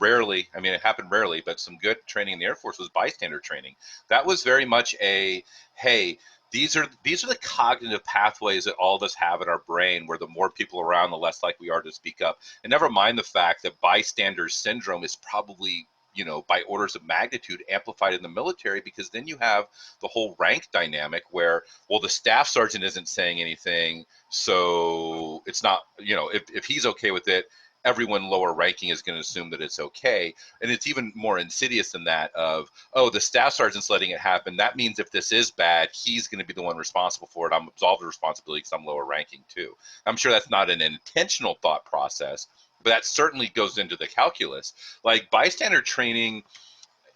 rarely, I mean, it happened rarely, but some good training in the Air Force was bystander training. That was very much a, hey, these are the cognitive pathways that all of us have in our brain, where the more people around, the less likely we are to speak up. And never mind the fact that bystander syndrome is probably, you know, by orders of magnitude amplified in the military, because then you have the whole rank dynamic where, well, the staff sergeant isn't saying anything, so it's not, you know, if he's okay with it, everyone lower ranking is going to assume that it's okay. And it's even more insidious than that of, oh, the staff sergeant's letting it happen. That means if this is bad, he's going to be the one responsible for it. I'm absolved of responsibility because I'm lower ranking too. I'm sure that's not an intentional thought process, but that certainly goes into the calculus. Like bystander training,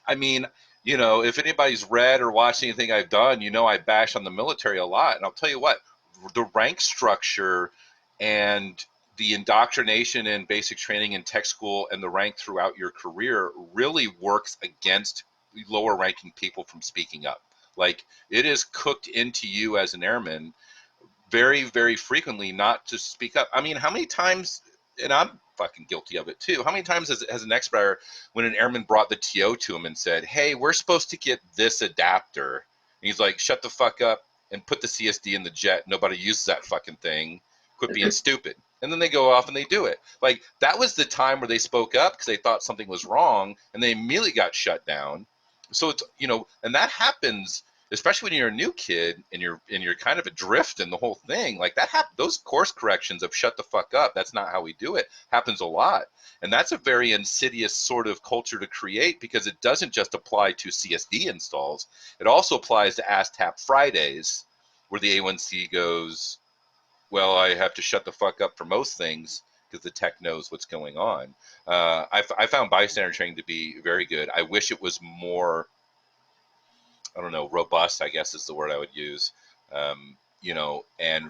I mean, you know, if anybody's read or watched anything I've done, you know, I bash on the military a lot. And I'll tell you what, the rank structure and the indoctrination in basic training in tech school and the rank throughout your career really works against lower ranking people from speaking up. Like, it is cooked into you as an airman very, very frequently not to speak up. I mean, how many times, and I'm fucking guilty of it too, how many times has an expediter, when an airman brought the TO to him and said, hey, we're supposed to get this adapter, and he's like, shut the fuck up and put the CSD in the jet. Nobody uses that fucking thing. Quit being stupid. And then they go off and they do it. Like, that was the time where they spoke up because they thought something was wrong, and they immediately got shut down. So it's, you know, and that happens, especially when you're a new kid and you're kind of adrift in the whole thing. Like, that those course corrections of shut the fuck up, that's not how we do it, happens a lot. And that's a very insidious sort of culture to create, because it doesn't just apply to CSD installs. It also applies to ASTAP Fridays, where the A1C goes, well, I have to shut the fuck up for most things because the tech knows what's going on. I found bystander training to be very good. I wish it was more, I don't know, robust, I guess is the word I would use, you know, and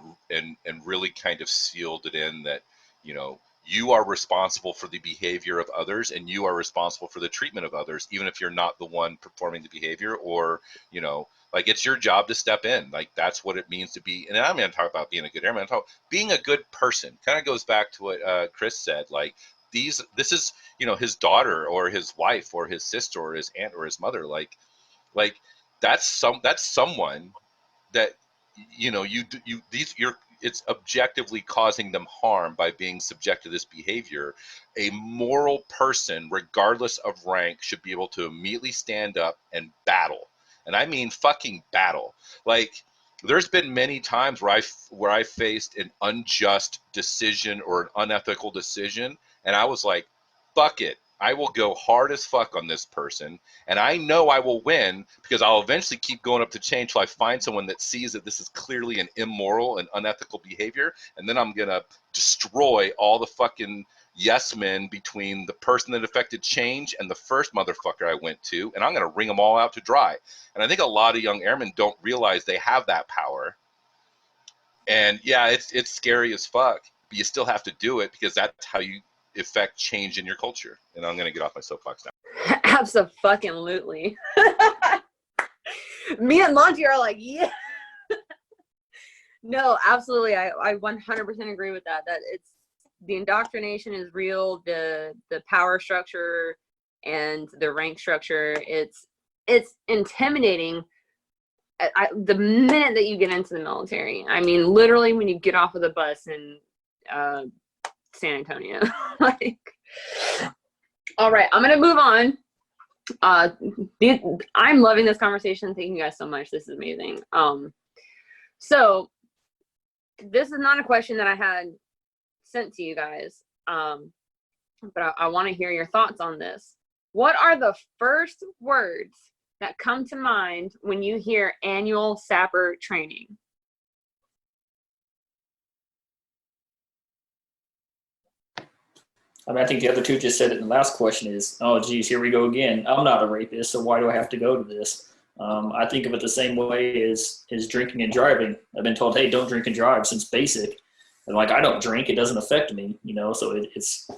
really kind of sealed it in that, you know, you are responsible for the behavior of others, and you are responsible for the treatment of others, even if you're not the one performing the behavior, or, you know, like, it's your job to step in. Like, that's what it means to be. And I'm going to talk about being a good airman. Being a good person kind of goes back to what Chris said. Like, this is, you know, his daughter or his wife or his sister or his aunt or his mother. Like that's someone that, you know, it's objectively causing them harm by being subject to this behavior. A moral person, regardless of rank, should be able to immediately stand up and battle. And I mean fucking battle. Like, there's been many times where I faced an unjust decision or an unethical decision, and I was like, fuck it. I will go hard as fuck on this person, and I know I will win, because I'll eventually keep going up the chain till I find someone that sees that this is clearly an immoral and unethical behavior, and then I'm gonna destroy all the fucking yes men between the person that affected change and the first motherfucker I went to, and I'm gonna wring them all out to dry. And I think a lot of young airmen don't realize they have that power. And yeah, it's scary as fuck, but you still have to do it, because that's how you affect change in your culture. And I'm gonna get off my soapbox now. Absolutely. Me and Monty are like, yeah. No, absolutely. I 100% agree with that. That it's, the indoctrination is real. The power structure and the rank structure, it's intimidating. The minute that you get into the military, I mean, literally when you get off of the bus in San Antonio. Like, all right, I'm gonna move on. I'm loving this conversation. Thank you guys so much. This is amazing. So this is not a question that I had sent to you guys, but I want to hear your thoughts on this. What are the first words that come to mind when you hear annual sapper training? I mean, I think the other two just said it in the last question is, oh, geez, here we go again. I'm not a rapist, so why do I have to go to this? I think of it the same way as drinking and driving. I've been told, hey, don't drink and drive since basic. And like, I don't drink, it doesn't affect me, you know? So it's,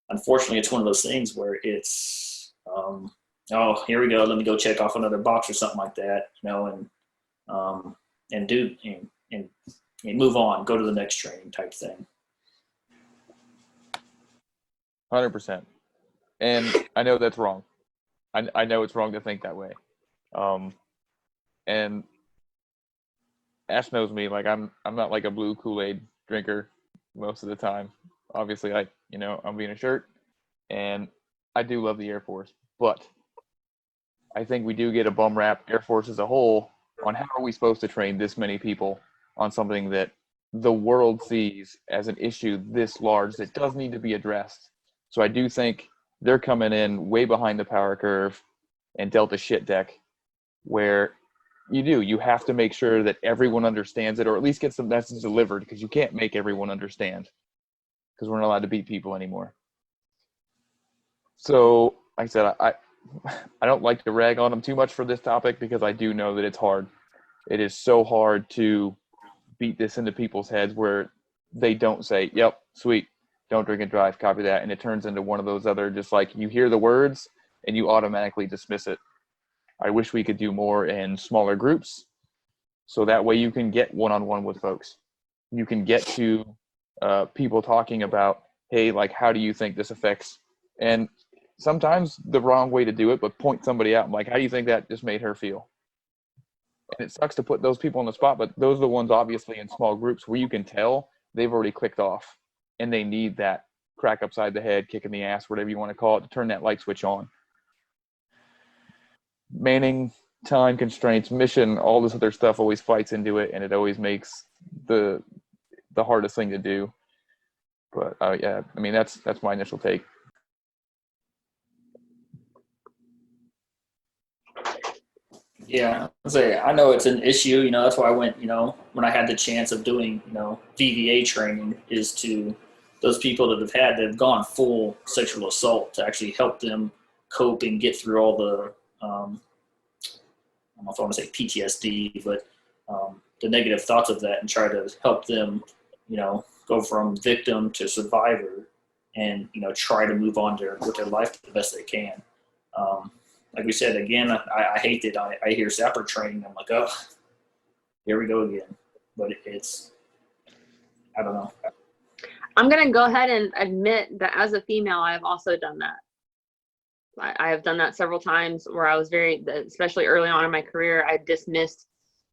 unfortunately, it's one of those things where it's, oh, here we go. Let me go check off another box or something like that, you know, and move on, go to the next training type thing. 100%. And I know that's wrong. I know it's wrong to think that way. And Ash knows me. Like, I'm not like a blue Kool-Aid drinker most of the time. Obviously, I'm being a shirt, and I do love the Air Force, but I think we do get a bum rap, Air Force as a whole, on how are we supposed to train this many people on something that the world sees as an issue this large that does need to be addressed. So I do think they're coming in way behind the power curve and dealt a shit deck, where you have to make sure that everyone understands it, or at least gets the message delivered, because you can't make everyone understand, because we're not allowed to beat people anymore. So like I said, I don't like to rag on them too much for this topic, because I do know that it's hard. It is so hard to beat this into people's heads where they don't say, yep, sweet, don't drink and drive, copy that. And it turns into one of those other, just like, you hear the words and you automatically dismiss it. I wish we could do more in smaller groups, so that way you can get one-on-one with folks. You can get to people talking about, hey, like, how do you think this affects? And sometimes the wrong way to do it, but point somebody out, like, how do you think that just made her feel? And it sucks to put those people on the spot, but those are the ones obviously in small groups where you can tell they've already clicked off, and they need that crack upside the head, kick in the ass, whatever you want to call it, to turn that light switch on. Manning, time constraints, mission, all this other stuff always fights into it, and it always makes the hardest thing to do. But yeah, I mean, that's my initial take. Yeah, I know it's an issue, you know, that's why I went, you know, when I had the chance of doing, you know, VVA training, is to those people that have gone full sexual assault, to actually help them cope and get through all the, I don't know if I want to say PTSD, but the negative thoughts of that, and try to help them go from victim to survivor, and try to move on with their life the best they can. Like we said, again, I hate that I hear sapper training. I'm like, oh, here we go again. But I don't know. I'm going to go ahead and admit that as a female, I have also done that. I have done that several times where I was especially early on in my career, I dismissed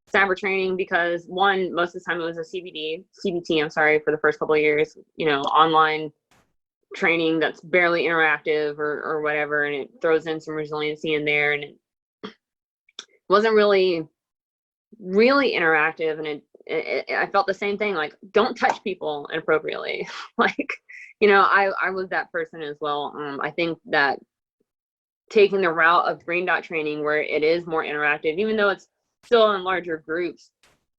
sapper training because, one, most of the time it was a CBT, I'm sorry, for the first couple of years, online training that's barely interactive or whatever, and it throws in some resiliency in there, and it wasn't really interactive, and I felt the same thing, like, don't touch people inappropriately. Like, I was that person as well. I think that taking the route of green dot training, where it is more interactive, even though it's still in larger groups,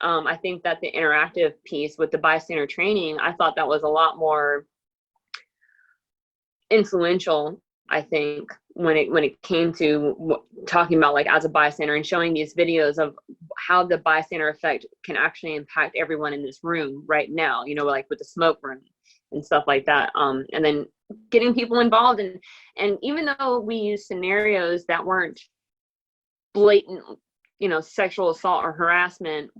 I think that the interactive piece with the bystander training, I thought that was a lot more influential, I think, when it came to talking about, like, as a bystander and showing these videos of how the bystander effect can actually impact everyone in this room right now, like with the smoke room and stuff like that. And then getting people involved, and even though we use scenarios that weren't blatant, sexual assault or harassment,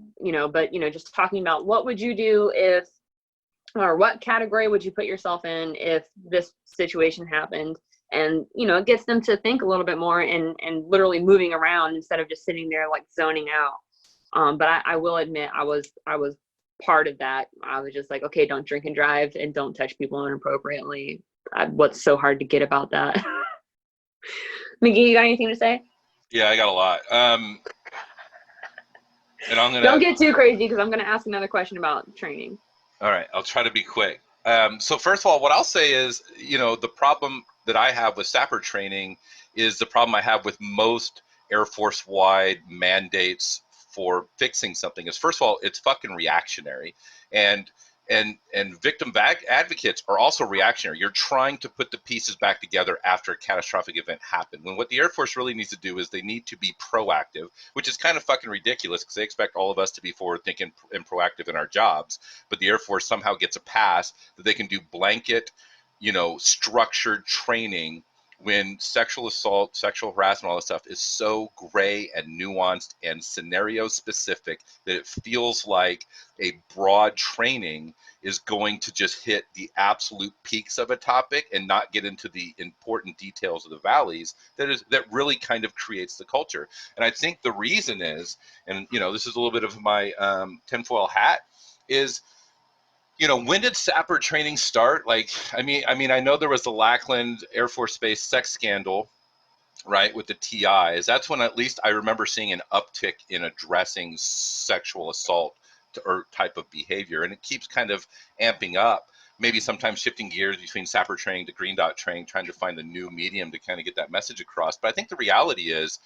but, just talking about what would you do if, or what category would you put yourself in if this situation happened? And, it gets them to think a little bit more and literally moving around instead of just sitting there like zoning out. But I will admit I was part of that. I was just like, okay, don't drink and drive and don't touch people inappropriately. What's so hard to get about that? McGee, you got anything to say? Yeah, I got a lot. And I'm gonna don't get too crazy, because I'm gonna ask another question about training. All right, I'll try to be quick. So first of all, what I'll say is, the problem that I have with sapper training is the problem I have with most Air Force-wide mandates for fixing something is, first of all, it's fucking reactionary, and victim advocates are also reactionary. You're trying to put the pieces back together after a catastrophic event happened, when what the Air Force really needs to do is they need to be proactive, which is kind of fucking ridiculous because they expect all of us to be forward thinking and proactive in our jobs, but the Air Force somehow gets a pass that they can do blanket, structured training when sexual assault, sexual harassment, all this stuff is so gray and nuanced and scenario specific that it feels like a broad training is going to just hit the absolute peaks of a topic and not get into the important details of the valleys that really kind of creates the culture. And I think the reason is, and this is a little bit of my tinfoil hat, is when did sapper training start? Like, I mean, I know there was the Lackland Air Force Base sex scandal, right, with the TIs. That's when at least I remember seeing an uptick in addressing sexual assault or type of behavior, and it keeps kind of amping up. Maybe sometimes shifting gears between sapper training to green dot training, trying to find the new medium to kind of get that message across. But I think the reality is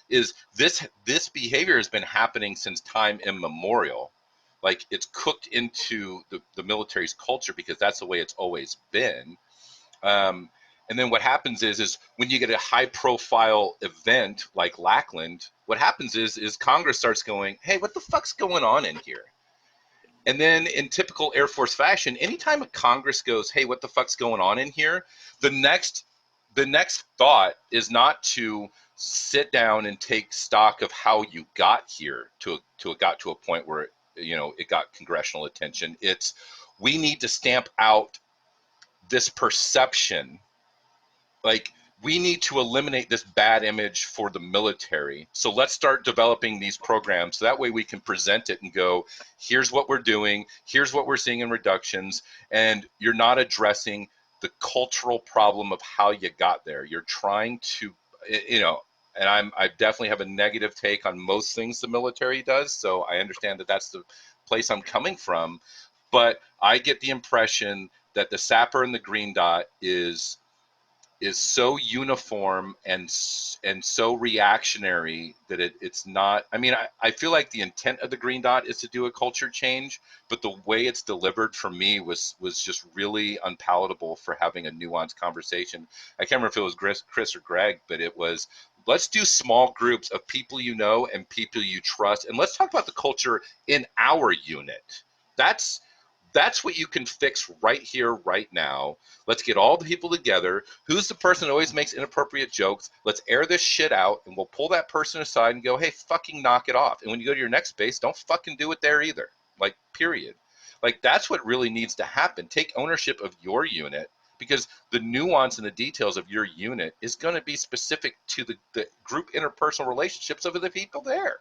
this behavior has been happening since time immemorial. Like, it's cooked into the military's culture because that's the way it's always been. And then what happens is when you get a high profile event like Lackland, what happens is Congress starts going, hey, what the fuck's going on in here? And then in typical Air Force fashion, anytime a Congress goes, hey, what the fuck's going on in here? The next thought is not to sit down and take stock of how you got here to a point where it got congressional attention. It's, we need to stamp out this perception. Like, we need to eliminate this bad image for the military. So let's start developing these programs. So that way we can present it and go, here's what we're doing. Here's what we're seeing in reductions. And you're not addressing the cultural problem of how you got there. You're trying to, and I definitely have a negative take on most things the military does. So I understand that that's the place I'm coming from. But I get the impression that the sapper and the green dot is so uniform and so reactionary that it's not. I mean, I feel like the intent of the green dot is to do a culture change, but the way it's delivered for me was just really unpalatable for having a nuanced conversation. I can't remember if it was Chris or Greg, but it was, let's do small groups of people you know and people you trust, and let's talk about the culture in our unit. That's That's what you can fix right here, right now. Let's get all the people together. Who's the person that always makes inappropriate jokes? Let's air this shit out, and we'll pull that person aside and go, hey, fucking knock it off. And when you go to your next base, don't fucking do it there either. Like, period. Like, that's what really needs to happen. Take ownership of your unit, because the nuance and the details of your unit is going to be specific to the group interpersonal relationships of the people there.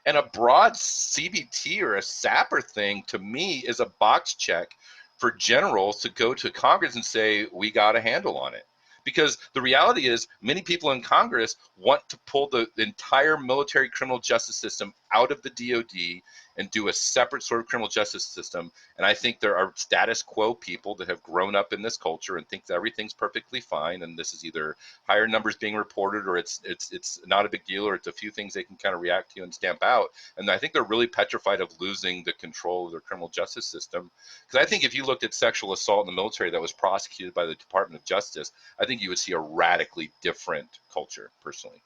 And a broad CBT or a SAPR thing, to me, is a box check for generals to go to Congress and say, we got a handle on it. Because the reality is, many people in Congress want to pull the entire military criminal justice system out of the DOD and do a separate sort of criminal justice system. And I think there are status quo people that have grown up in this culture and think that everything's perfectly fine. And this is either higher numbers being reported, or it's not a big deal, or it's a few things they can kind of react to and stamp out. And I think they're really petrified of losing the control of their criminal justice system. Because I think if you looked at sexual assault in the military that was prosecuted by the Department of Justice, I think you would see a radically different culture, personally.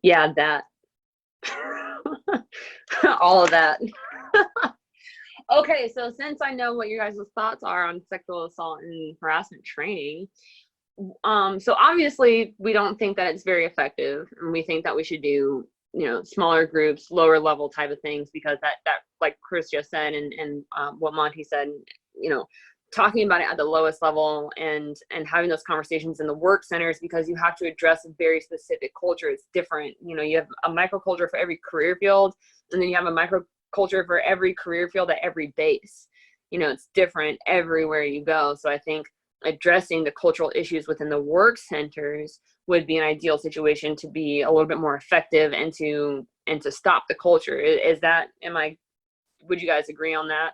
Yeah, that. All of that. Okay, so since I know what your guys' thoughts are on sexual assault and harassment training, so obviously we don't think that it's very effective, and we think that we should do, smaller groups, lower level type of things, because that like Chris just said, and what Monty said, talking about it at the lowest level and having those conversations in the work centers, because you have to address a very specific culture. It's different. You have a microculture for every career field, and then you have a microculture for every career field at every base. It's different everywhere you go. So I think addressing the cultural issues within the work centers would be an ideal situation to be a little bit more effective and to stop the culture. Would you guys agree on that?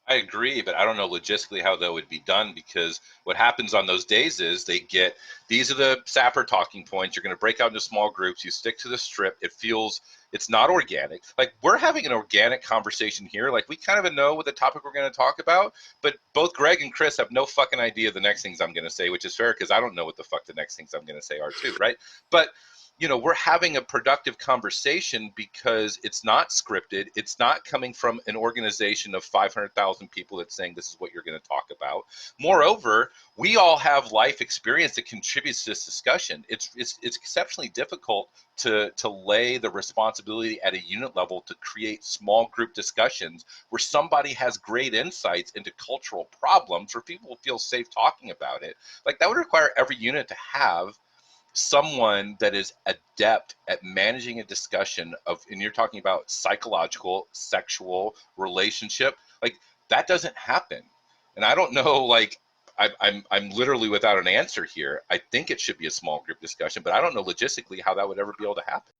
I agree, but I don't know logistically how that would be done, because what happens on those days is these are the SAPR talking points. You're going to break out into small groups. You stick to the strip. It's not organic. Like, we're having an organic conversation here. Like, we kind of know what the topic we're going to talk about, but both Greg and Chris have no fucking idea the next things I'm going to say, which is fair, because I don't know what the fuck the next things I'm going to say are too, right? But we're having a productive conversation because it's not scripted. It's not coming from an organization of 500,000 people that's saying this is what you're going to talk about. Moreover, we all have life experience that contributes to this discussion. It's exceptionally difficult to lay the responsibility at a unit level to create small group discussions where somebody has great insights into cultural problems, where people will feel safe talking about it. Like, that would require every unit to have someone that is adept at managing a discussion and you're talking about psychological, sexual relationship. Like, that doesn't happen. And I don't know, like, I'm literally without an answer here. I think it should be a small group discussion, but I don't know logistically how that would ever be able to happen.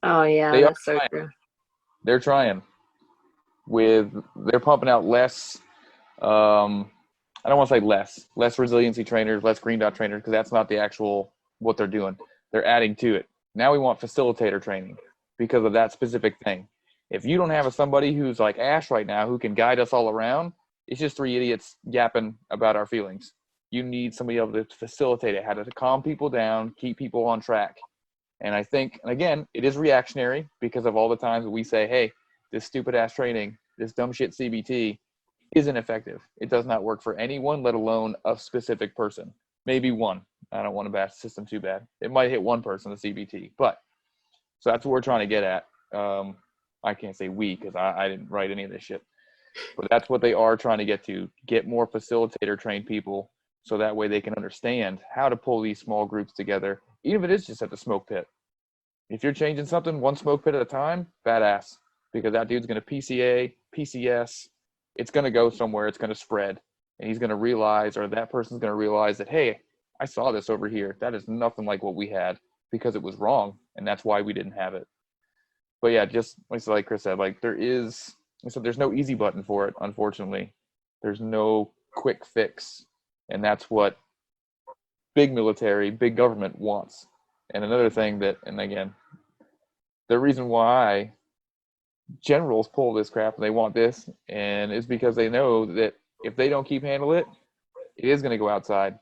Oh yeah, that's so true. They're trying. They're pumping out less, I don't want to say less resiliency trainers, less green dot trainers, because that's not the actual what they're doing. They're adding to it. Now we want facilitator training because of that specific thing. If you don't have somebody who's like Ash right now who can guide us all around, it's just three idiots yapping about our feelings. You need somebody able to facilitate it, how to calm people down, keep people on track. And I think, and again, it is reactionary because of all the times that we say, hey, this stupid ass training, this dumb shit CBT isn't effective. It does not work for anyone, let alone a specific person. Maybe one. I don't want to bash the system too bad. It might hit one person, the CBT. But, so that's what we're trying to get at. I can't say we because I didn't write any of this shit. But that's what they are trying to get more facilitator trained people, so that way they can understand how to pull these small groups together, even if it is just at the smoke pit. If you're changing something one smoke pit at a time, badass, because that dude's going to PCA, PCS, it's going to go somewhere, it's going to spread, and he's going to realize, or that person's going to realize that, hey, I saw this over here. That is nothing like what we had, because it was wrong, and that's why we didn't have it. But yeah, just like Chris said, like there's no easy button for it, unfortunately. There's no quick fix, and that's what big military, big government wants. And another thing that, and again, the reason why generals pull this crap and they want this, and is because they know that if they don't keep handling it, it is going to go outside.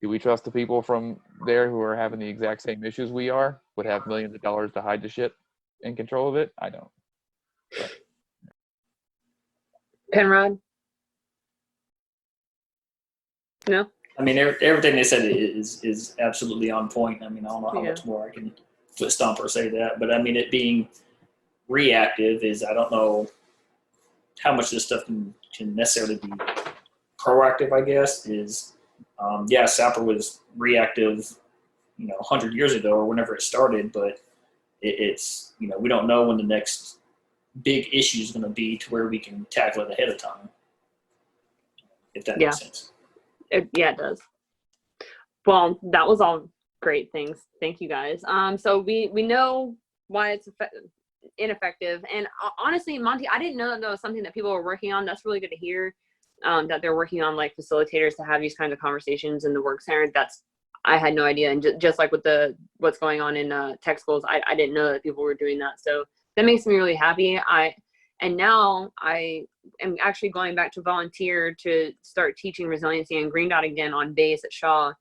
Do we trust the people from there who are having the exact same issues we are, would have millions of dollars to hide the shit and control of it? I don't. But. Penrod? No? I mean, everything they said is absolutely on point. I mean, I don't know how Yeah. much more I can foot stomp or say that, but I mean, it being reactive is, I don't know how much this stuff can necessarily be proactive, I guess, is, yeah, Sapper was reactive, 100 years ago or whenever it started, but it's, we don't know when the next big issue is going to be to where we can tackle it ahead of time, if that makes sense. Yeah, it does. Well, that was all great things. Thank you guys. So we know why it's ineffective. And honestly, Monty, I didn't know that was something that people were working on. That's really good to hear, that they're working on like facilitators to have these kinds of conversations in the work center. I had no idea. And just like with what's going on in tech schools, I didn't know that people were doing that. So that makes me really happy. And now I am actually going back to volunteer to start teaching resiliency and Green Dot again on base at Shaw.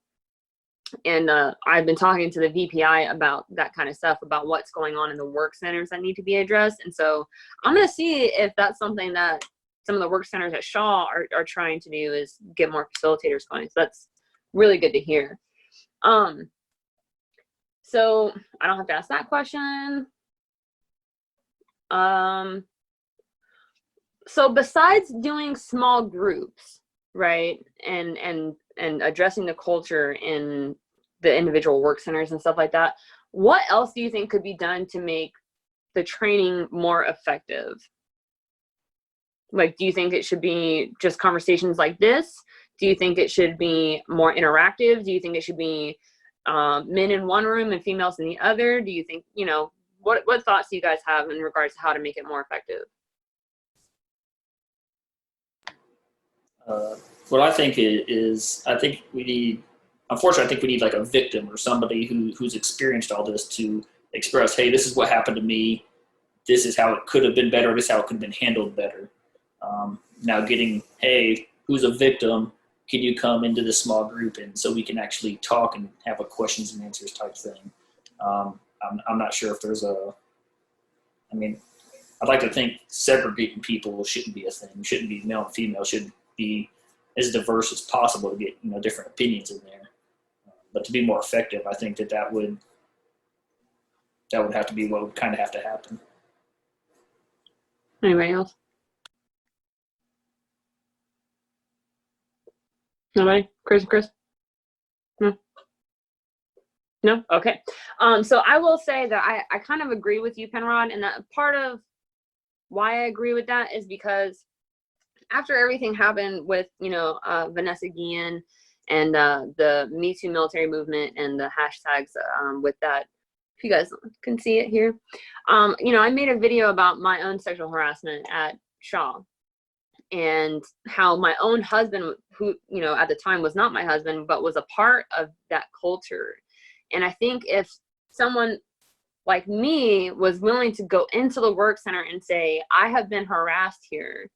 And I've been talking to the VPI about that kind of stuff, about what's going on in the work centers that need to be addressed. And so I'm going to see if that's something that some of the work centers at Shaw are trying to do, is get more facilitators going. So that's really good to hear. So I don't have to ask that question. So besides doing small groups, right, and addressing the culture in the individual work centers and stuff like that, what else do you think could be done to make the training more effective? Like, do you think it should be just conversations like this? Do you think it should be more interactive? Do you think it should be men in one room and females in the other? Do you think, what thoughts do you guys have in regards to how to make it more effective? What I think is, I think we need like a victim or somebody who's experienced all this to express, hey, this is what happened to me. This is how it could have been better. This is how it could have been handled better. Now getting, hey, who's a victim? Can you come into this small group? And so we can actually talk and have a questions and answers type thing. I'm not sure if there's I'd like to think segregating people shouldn't be a thing. Shouldn't be male and female. Should be as diverse as possible to get different opinions in there. But to be more effective, I think that would have to be what would kind of have to happen. Anybody else? Nobody? Chris? No? Okay. So I will say that I kind of agree with you, Penrod, and that part of why I agree with that is because after everything happened with, Vanessa Guillen and the Me Too military movement and the hashtags with that, if you guys can see it here, I made a video about my own sexual harassment at Shaw and how my own husband, who, at the time was not my husband, but was a part of that culture. And I think if someone like me was willing to go into the work center and say, I have been harassed here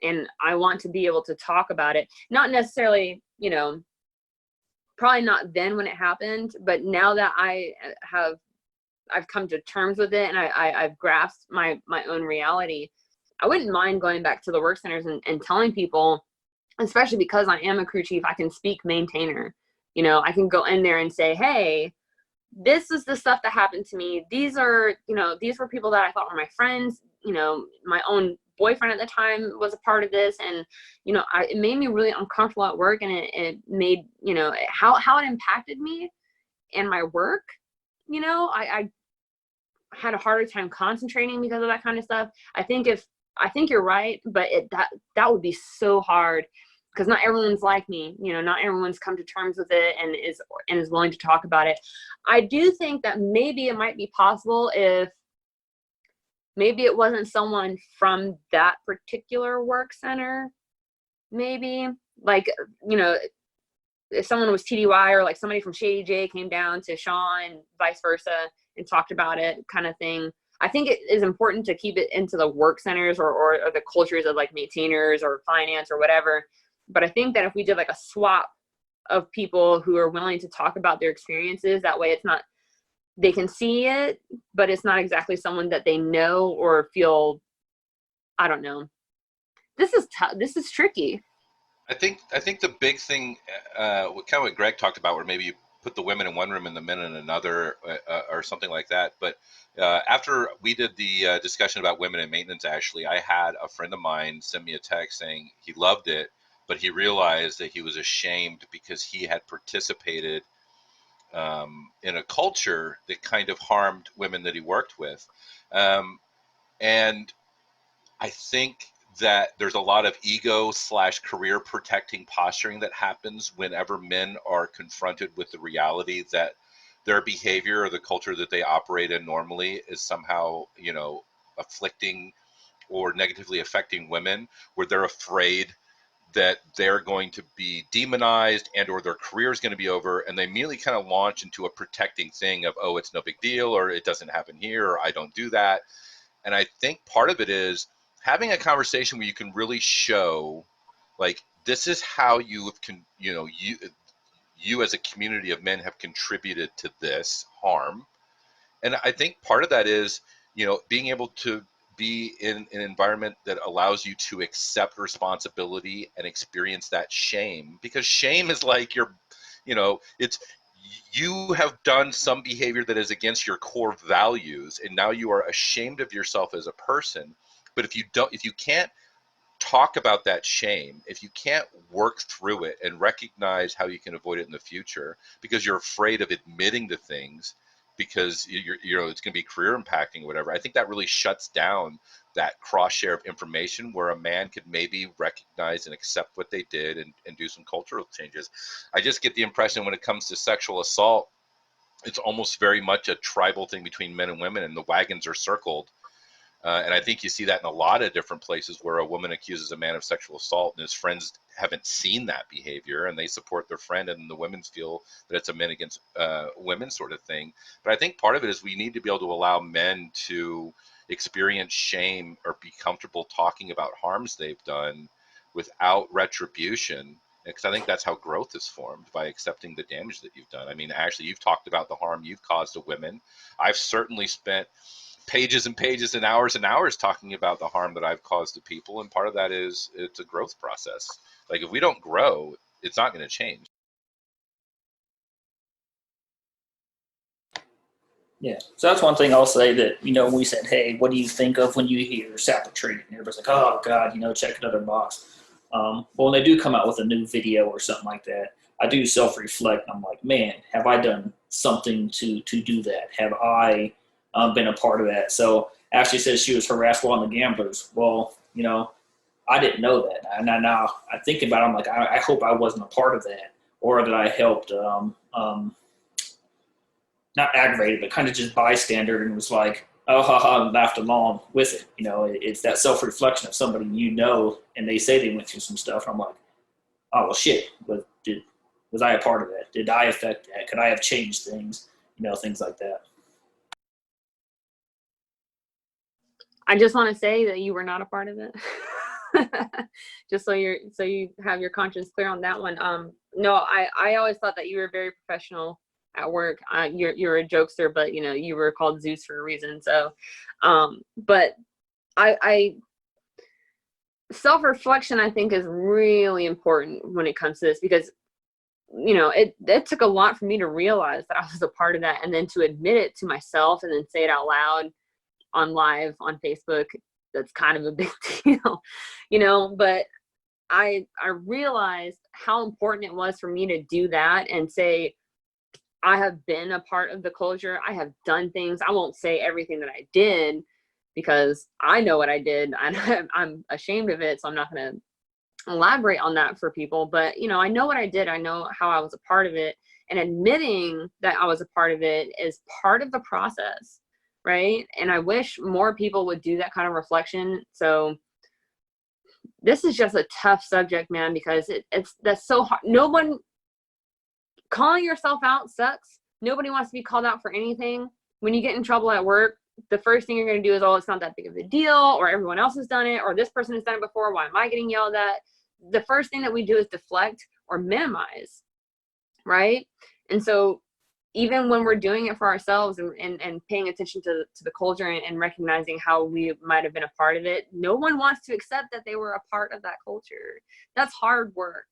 and I want to be able to talk about it, not necessarily, probably not then when it happened, but now that I've come to terms with it and I've grasped my own reality, I wouldn't mind going back to the work centers and telling people, especially because I am a crew chief, I can speak maintainer. I can go in there and say, hey, this is the stuff that happened to me. These are, these were people that I thought were my friends. My own boyfriend at the time was a part of this. And, it made me really uncomfortable at work. And it made, how it impacted me and my work. I had a harder time concentrating because of that kind of stuff. I think you're right, but that would be so hard because not everyone's like me. Not everyone's come to terms with it and is willing to talk about it. I do think that maybe it might be possible if maybe it wasn't someone from that particular work center, maybe like, if someone was TDY or like somebody from Shady J came down to Shaw and vice versa and talked about it kind of thing. I think it is important to keep it into the work centers or the cultures of like maintainers or finance or whatever. But I think that if we did like a swap of people who are willing to talk about their experiences, that way it's not, they can see it, but it's not exactly someone that they know or feel, I don't know, this is this is tricky. I think the big thing, kind of what Greg talked about, where maybe you put the women in one room and the men in another, or something like that. But after we did the discussion about women in maintenance, Ashley, I had a friend of mine send me a text saying he loved it, but he realized that he was ashamed because he had participated in a culture that kind of harmed women that he worked with. And I think that there's a lot of ego / career protecting posturing that happens whenever men are confronted with the reality that their behavior or the culture that they operate in normally is somehow, afflicting or negatively affecting women, where they're afraid that they're going to be demonized and or their career is going to be over, and they immediately kind of launch into a protecting thing of, oh, it's no big deal, or it doesn't happen here, or I don't do that. And I think part of it is having a conversation where you can really show, like, this is how you as a community of men have contributed to this harm. And I think part of that is, being able to be in an environment that allows you to accept responsibility and experience that shame, because shame is like it's, you have done some behavior that is against your core values, and now you are ashamed of yourself as a person. But if you can't talk about that shame, if you can't work through it and recognize how you can avoid it in the future because you're afraid of admitting to things because it's going to be career impacting or whatever, I think that really shuts down that cross share of information where a man could maybe recognize and accept what they did and do some cultural changes. I just get the impression when it comes to sexual assault, it's almost very much a tribal thing between men and women, and the wagons are circled. And I think you see that in a lot of different places where a woman accuses a man of sexual assault and his friends haven't seen that behavior and they support their friend, and the women feel that it's a men against women sort of thing. But I think part of it is we need to be able to allow men to experience shame or be comfortable talking about harms they've done without retribution. Because I think that's how growth is formed, by accepting the damage that you've done. I mean, Ashley, you've talked about the harm you've caused to women. I've certainly spent pages and pages and hours talking about the harm that I've caused to people. And part of that is it's a growth process. Like, if we don't grow, it's not going to change. Yeah. So that's one thing I'll say that, when we said, hey, what do you think of when you hear sapper treating? Everybody's like, oh God, check another box. Well, when they do come out with a new video or something like that, I do self-reflect. I'm like, man, have I done something to do that? Have I been a part of that? So Ashley says she was harassed while on the Gamblers. Well, I didn't know that. And now I think about it, I'm like, I hope I wasn't a part of that, or that I helped, not aggravated, but kind of just bystander, and was like, oh, haha, and laughed along with it. It's that self-reflection of somebody, and they say they went through some stuff. And I'm like, oh, well, shit, was I a part of that? Did I affect that? Could I have changed things? Things like that. I just want to say that you were not a part of it. Just so you have your conscience clear on that one. No, I always thought that you were very professional at work. You're a jokester, but you were called Zeus for a reason. So, but I self-reflection, I think, is really important when it comes to this, because it took a lot for me to realize that I was a part of that, and then to admit it to myself and then say it out loud on live on Facebook. That's kind of a big deal, but I realized how important it was for me to do that and say, I have been a part of the culture. I have done things. I won't say everything that I did, because I know what I did and I'm ashamed of it. So I'm not going to elaborate on that for people, but I know what I did. I know how I was a part of it, and admitting that I was a part of it is part of the process. Right. And I wish more people would do that kind of reflection. So this is just a tough subject, man, because that's so hard. Calling yourself out sucks. Nobody wants to be called out for anything. When you get in trouble at work, the first thing you're going to do is, oh, it's not that big of a deal, or everyone else has done it, or this person has done it before. Why am I getting yelled at? The first thing that we do is deflect or minimize. Right. And so even when we're doing it for ourselves and paying attention to the culture and recognizing how we might have been a part of it, no one wants to accept that they were a part of that culture. That's hard work.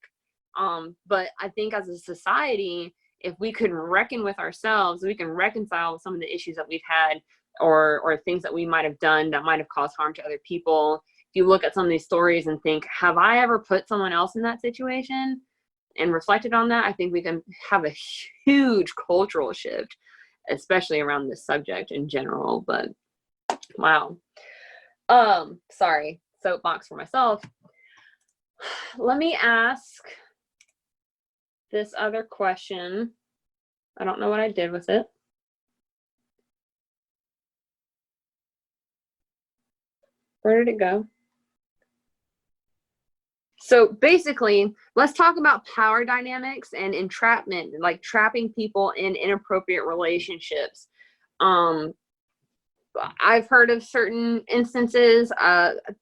But I think as a society, if we could reckon with ourselves, we can reconcile some of the issues that we've had or things that we might have done that might have caused harm to other people. If you look at some of these stories and think, have I ever put someone else in that situation? And reflected on that, I think we can have a huge cultural shift, especially around this subject in general. But wow. Sorry, soapbox for myself. Let me ask this other question. I don't know what I did with it. Where did it go? So basically, let's talk about power dynamics and entrapment, like trapping people in inappropriate relationships. I've heard of certain instances,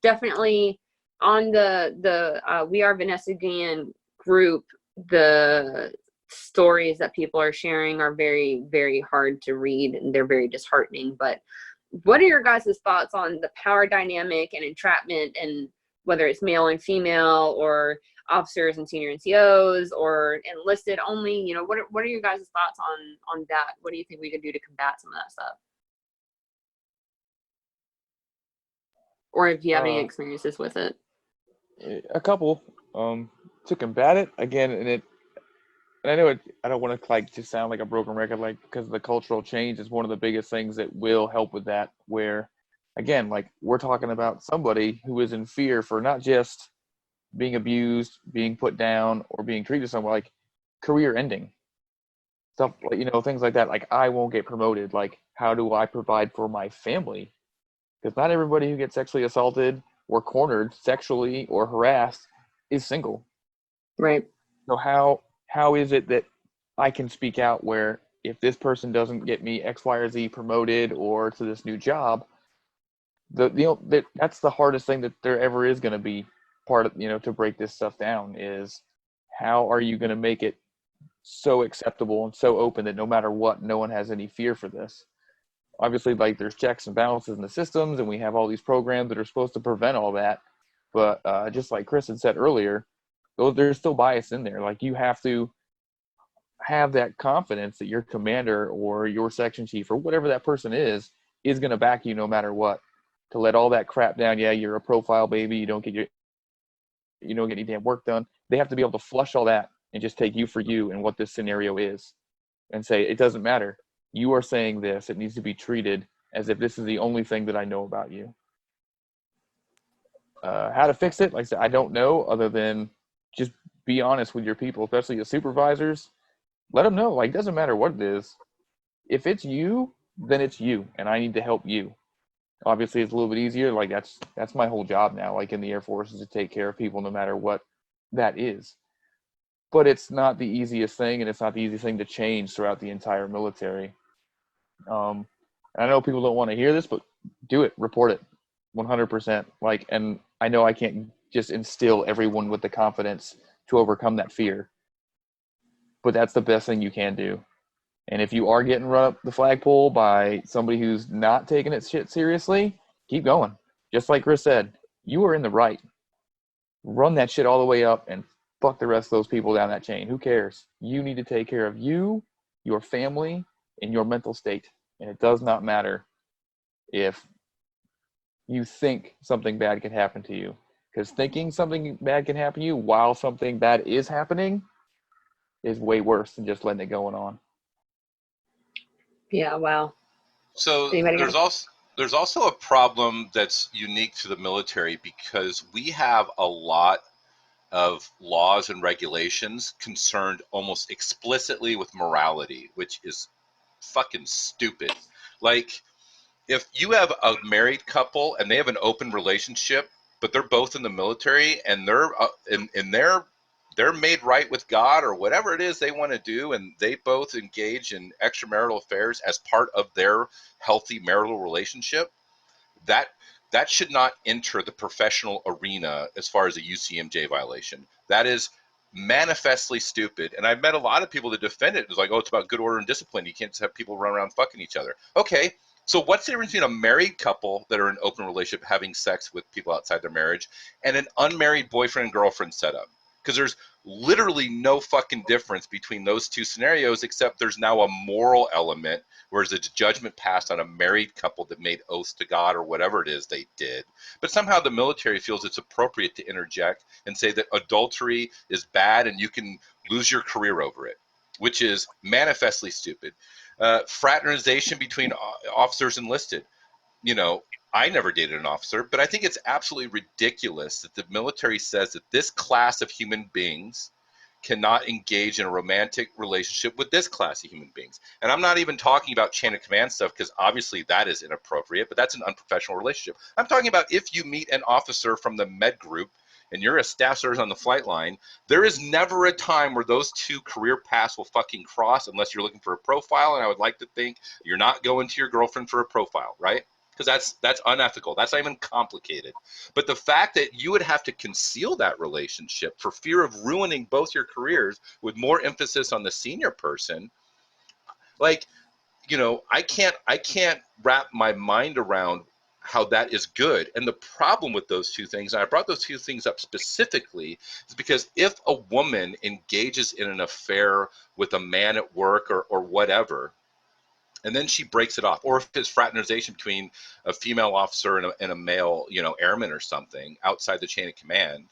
definitely on the We Are Vanessa Guillen group, the stories that people are sharing are very, very hard to read and they're very disheartening. But what are your guys' thoughts on the power dynamic and entrapment, and whether it's male and female or officers and senior NCOs or enlisted only? You know, what are your guys' thoughts on that? What do you think we could do to combat some of that stuff? Or if you have any experiences with it? A couple. To combat it again, and I know I don't want to like just sound like a broken record, like, because the cultural change is one of the biggest things that will help with that. Where, again, like, we're talking about somebody who is in fear for not just being abused, being put down, or being treated somewhere, like career ending stuff, like, you know, things like that. Like, I won't get promoted. Like, how do I provide for my family? Because not everybody who gets sexually assaulted or cornered sexually or harassed is single. Right. So how is it that I can speak out where if this person doesn't get me X, Y, or Z promoted or to this new job, that's the hardest thing that there ever is going to be part of, you know, to break this stuff down, is how are you going to make it so acceptable and so open that no matter what, no one has any fear for this? Obviously, like, there's checks and balances in the systems, and we have all these programs that are supposed to prevent all that. But just like Chris had said earlier, there's still bias in there. Like, you have to have that confidence that your commander or your section chief or whatever that person is going to back you no matter what. To let all that crap down. Yeah, you're a profile baby. You don't get any damn work done. They have to be able to flush all that and just take you for you and what this scenario is, and say, it doesn't matter. You are saying this. It needs to be treated as if this is the only thing that I know about you. How to fix it? Like I said, I don't know, other than just be honest with your people, especially the supervisors. Let them know, like, it doesn't matter what it is. If it's you, then it's you, and I need to help you. Obviously, it's a little bit easier. Like, that's my whole job now, like in the Air Force, is to take care of people no matter what that is. But it's not the easiest thing, and it's not the easiest thing to change throughout the entire military. And I know people don't want to hear this, but do it. Report it. 100%. Like, and I know I can't just instill everyone with the confidence to overcome that fear, but that's the best thing you can do. And if you are getting run up the flagpole by somebody who's not taking it shit seriously, keep going. Just like Chris said, you are in the right. Run that shit all the way up and fuck the rest of those people down that chain. Who cares? You need to take care of you, your family, and your mental state. And it does not matter if you think something bad can happen to you. Because thinking something bad can happen to you while something bad is happening is way worse than just letting it going on. Yeah, wow. So there's also a problem that's unique to the military, because we have a lot of laws and regulations concerned almost explicitly with morality, which is fucking stupid. Like, if you have a married couple and they have an open relationship, but they're both in the military and they're made right with God or whatever it is they want to do, and they both engage in extramarital affairs as part of their healthy marital relationship, that should not enter the professional arena as far as a UCMJ violation. That is manifestly stupid. And I've met a lot of people that defend it. It's like, oh, it's about good order and discipline. You can't just have people run around fucking each other. Okay, so what's the difference between a married couple that are in an open relationship having sex with people outside their marriage and an unmarried boyfriend and girlfriend setup? Because there's literally no fucking difference between those two scenarios, except there's now a moral element, whereas it's judgment passed on a married couple that made oaths to God or whatever it is they did. But somehow the military feels it's appropriate to interject and say that adultery is bad and you can lose your career over it, which is manifestly stupid. Fraternization between officers enlisted. You know, I never dated an officer, but I think it's absolutely ridiculous that the military says that this class of human beings cannot engage in a romantic relationship with this class of human beings. And I'm not even talking about chain of command stuff, because obviously that is inappropriate, but that's an unprofessional relationship. I'm talking about if you meet an officer from the med group and you're a staff sergeant on the flight line, there is never a time where those two career paths will fucking cross unless you're looking for a profile. And I would like to think you're not going to your girlfriend for a profile, right? Because that's unethical. That's not even complicated. But the fact that you would have to conceal that relationship for fear of ruining both your careers with more emphasis on the senior person, like, you know, I can't wrap my mind around how that is good. And the problem with those two things, and I brought those two things up specifically, is because if a woman engages in an affair with a man at work or whatever, and then she breaks it off, or if it's fraternization between a female officer and a male, you know, airman or something outside the chain of command,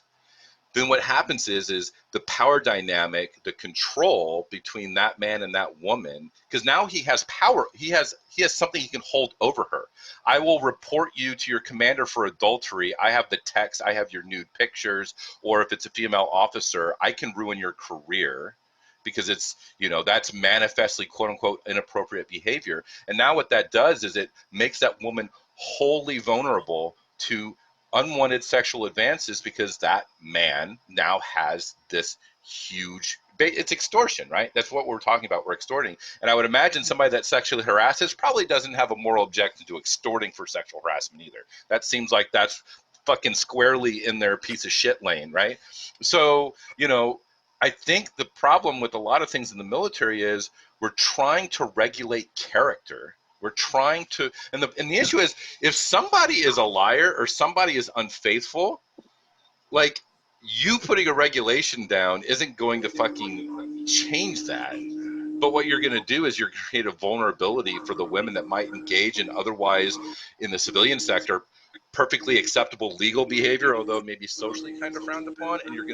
then what happens is the power dynamic, the control between that man and that woman, because now he has power, he has something he can hold over her. I will report you to your commander for adultery. I have the text, I have your nude pictures, or if it's a female officer, I can ruin your career, because it's, you know, that's manifestly quote unquote inappropriate behavior. And now what that does is it makes that woman wholly vulnerable to unwanted sexual advances, because that man now has this huge, it's extortion, right? That's what we're talking about. We're extorting. And I would imagine somebody that sexually harasses probably doesn't have a moral objection to extorting for sexual harassment either. That seems like that's fucking squarely in their piece of shit lane, right? So, you know, I think the problem with a lot of things in the military is we're trying to regulate character. We're trying to, and the issue is, if somebody is a liar or somebody is unfaithful, like, you putting a regulation down isn't going to fucking change that. But what you're going to do is you're going to create a vulnerability for the women that might engage in otherwise, in the civilian sector, perfectly acceptable legal behavior, although maybe socially kind of frowned upon, and you're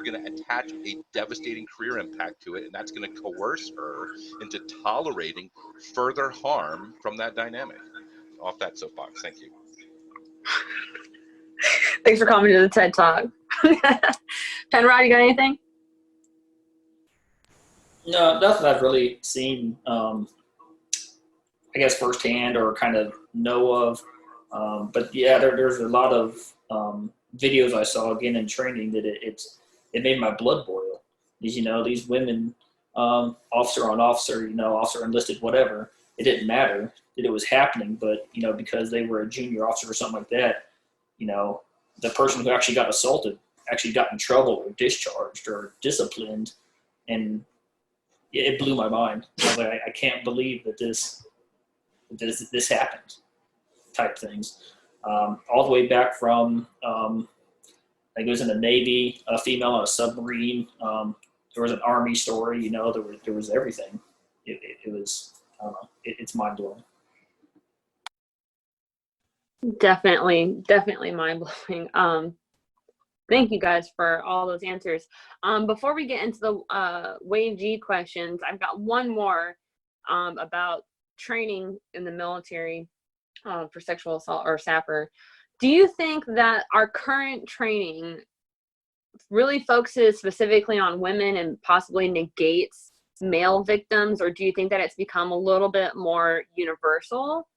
gonna attach a devastating career impact to it, and that's going to coerce her into tolerating further harm from that dynamic. Off that soapbox. Thank you. Thanks for coming to the TED Talk. Penrod, you got anything? No, nothing I've really seen, I guess, firsthand or kind of know of. But yeah, there's a lot of videos I saw again in training that it made my blood boil. These women, officer on officer, officer enlisted, whatever, it didn't matter that it was happening, but because they were a junior officer or something like that, the person who actually got assaulted actually got in trouble or discharged or disciplined, and it blew my mind. I was like, I can't believe that this happened. Type things, all the way back from I think it was in the Navy, a female on a submarine. There was an Army story. There was everything. It was, I don't know. It's mind blowing. Definitely mind blowing. Thank you guys for all those answers. Before we get into the Wave G questions, I've got one more about training in the military. For sexual assault or SAPR. Do you think that our current training really focuses specifically on women and possibly negates male victims, or do you think that it's become a little bit more universal?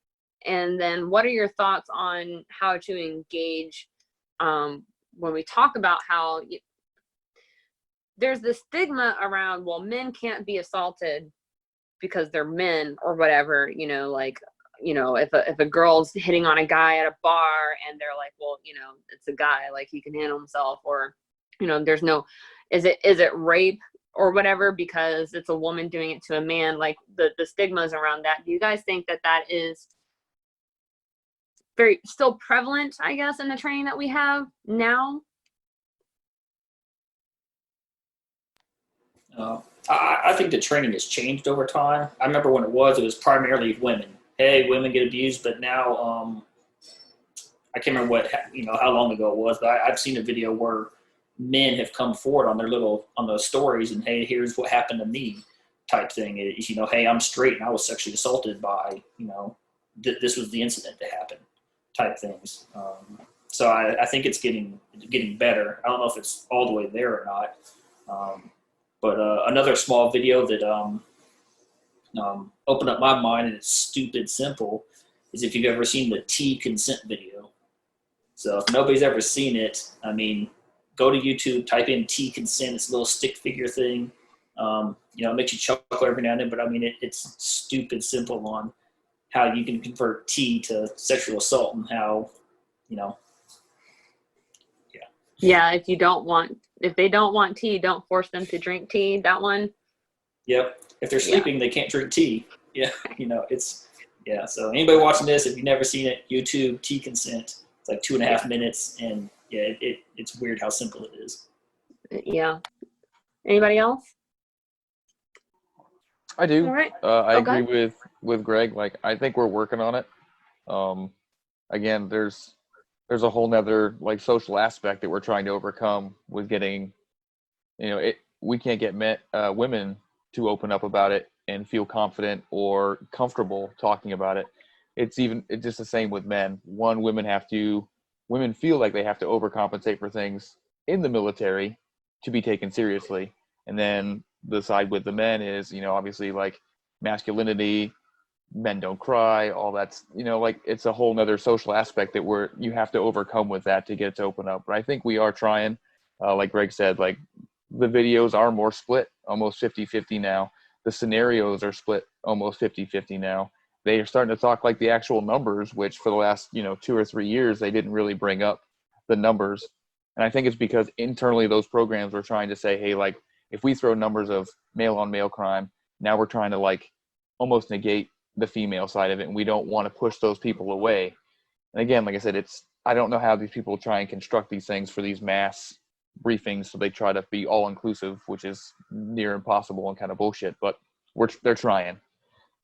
And then what are your thoughts on how to engage when we talk about how there's this stigma around, well, men can't be assaulted because they're men or whatever, if a girl's hitting on a guy at a bar and they're like, well, it's a guy, like he can handle himself, or, there's no, is it rape or whatever because it's a woman doing it to a man? Like the stigmas around that. Do you guys think that is very still prevalent, I guess, in the training that we have now? I think the training has changed over time. I remember when it was primarily women. Hey, women get abused, but now I can't remember how long ago it was, but I've seen a video where men have come forward on those stories and, hey, here's what happened to me type thing. Is, hey, I'm straight and I was sexually assaulted by, this was the incident that happened type things. So I think it's getting better. I don't know if it's all the way there or not. But another small video that opened up my mind, and it's stupid simple, is if you've ever seen the T consent video. So if nobody's ever seen it, I mean, go to YouTube, type in T consent. It's a little stick figure thing. It makes you chuckle every now and then, but I mean, it's stupid simple on how you can convert T to sexual assault and how, Yeah, if they don't want tea, don't force them to drink tea. That one. Yep. If they're sleeping, they can't drink tea. Yeah. So anybody watching this, if you've never seen it, YouTube, Tea consent. It's like 2.5 minutes, and yeah, it's weird how simple it is. Yeah. Anybody else? I do. All right. I agree with Greg. Like, I think we're working on it. Again, there's a whole nother like social aspect that we're trying to overcome with getting, we can't get women to open up about it and feel confident or comfortable talking about it. It's just the same with men. Women feel like they have to overcompensate for things in the military to be taken seriously. And then the side with the men is, obviously like masculinity, men don't cry, all that's, it's a whole nother social aspect that you have to overcome with that to get it to open up. But I think we are trying, like Greg said, like the videos are more split, almost 50-50 now. The scenarios are split almost 50-50 now. They are starting to talk like the actual numbers, which for the last, 2 or 3 years, they didn't really bring up the numbers. And I think it's because internally those programs were trying to say, hey, like if we throw numbers of male on male crime, now we're trying to like almost negate the female side of it. And we don't want to push those people away. And again, like I said, I don't know how these people try and construct these things for these mass briefings. So they try to be all inclusive, which is near impossible and kind of bullshit, but they're trying.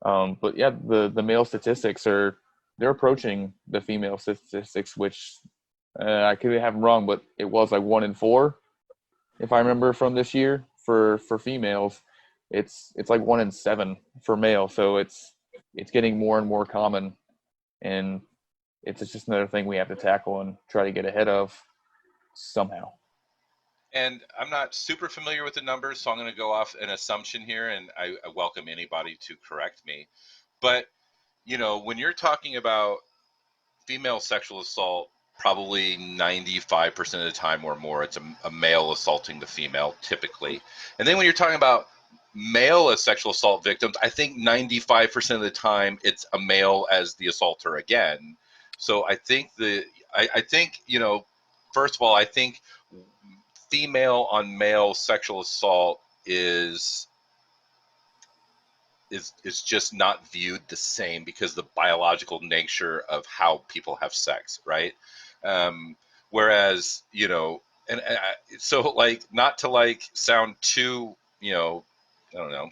But yeah, the male statistics they're approaching the female statistics, which I could have them wrong, but it was like 1 in 4, if I remember from this year for females. It's like 1 in 7 for male. So it's getting more and more common, and it's just another thing we have to tackle and try to get ahead of somehow. And I'm not super familiar with the numbers, so I'm going to go off an assumption here, and I welcome anybody to correct me. But, when you're talking about female sexual assault, probably 95% of the time or more, it's a male assaulting the female, typically. And then when you're talking about male sexual assault victims, I think 95% of the time it's a male as the assaulter again. So I think first of all, I think female on male sexual assault is just not viewed the same because of the biological nature of how people have sex, right? Whereas, so like, not to like sound too, I don't know,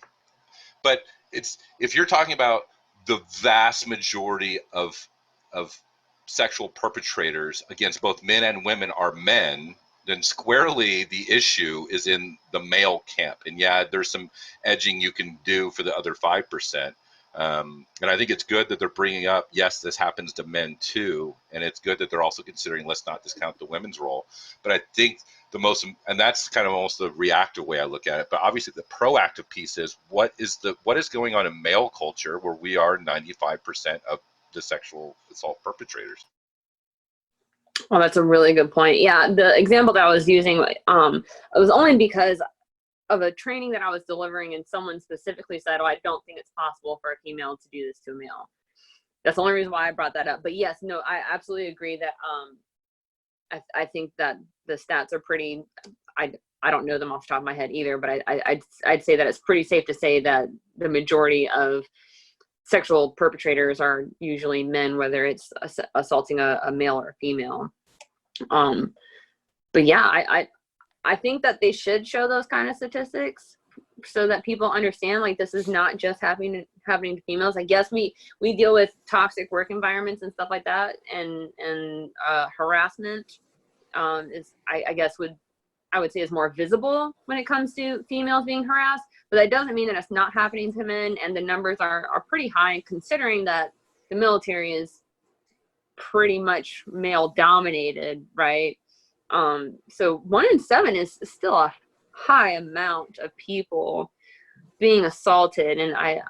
but if you're talking about the vast majority of sexual perpetrators against both men and women are men, then squarely the issue is in the male camp. And yeah, there's some edging you can do for the other 5%. And I think it's good that they're bringing up, yes, this happens to men too. And it's good that they're also considering, let's not discount the women's role. But I think and that's kind of almost the reactive way I look at it. But obviously the proactive piece is what is going on in male culture where we are 95% of the sexual assault perpetrators. Well, that's a really good point. Yeah, the example that I was using, it was only because of a training that I was delivering, and someone specifically said, "Oh, I don't think it's possible for a female to do this to a male." That's the only reason why I brought that up. But yes, no, I absolutely agree that I think that the stats are pretty. I don't know them off the top of my head either, but I'd say that it's pretty safe to say that the majority of sexual perpetrators are usually men, whether it's assaulting a male or a female. But yeah, I think that they should show those kind of statistics so that people understand, like, this is not just happening to females. I guess we deal with toxic work environments and stuff like that, and harassment is, I guess, I would say is more visible when it comes to females being harassed, but that doesn't mean that it's not happening to men, and the numbers are pretty high considering that the military is pretty much male dominated, right? So 1 in 7 is still a high amount of people being assaulted, and I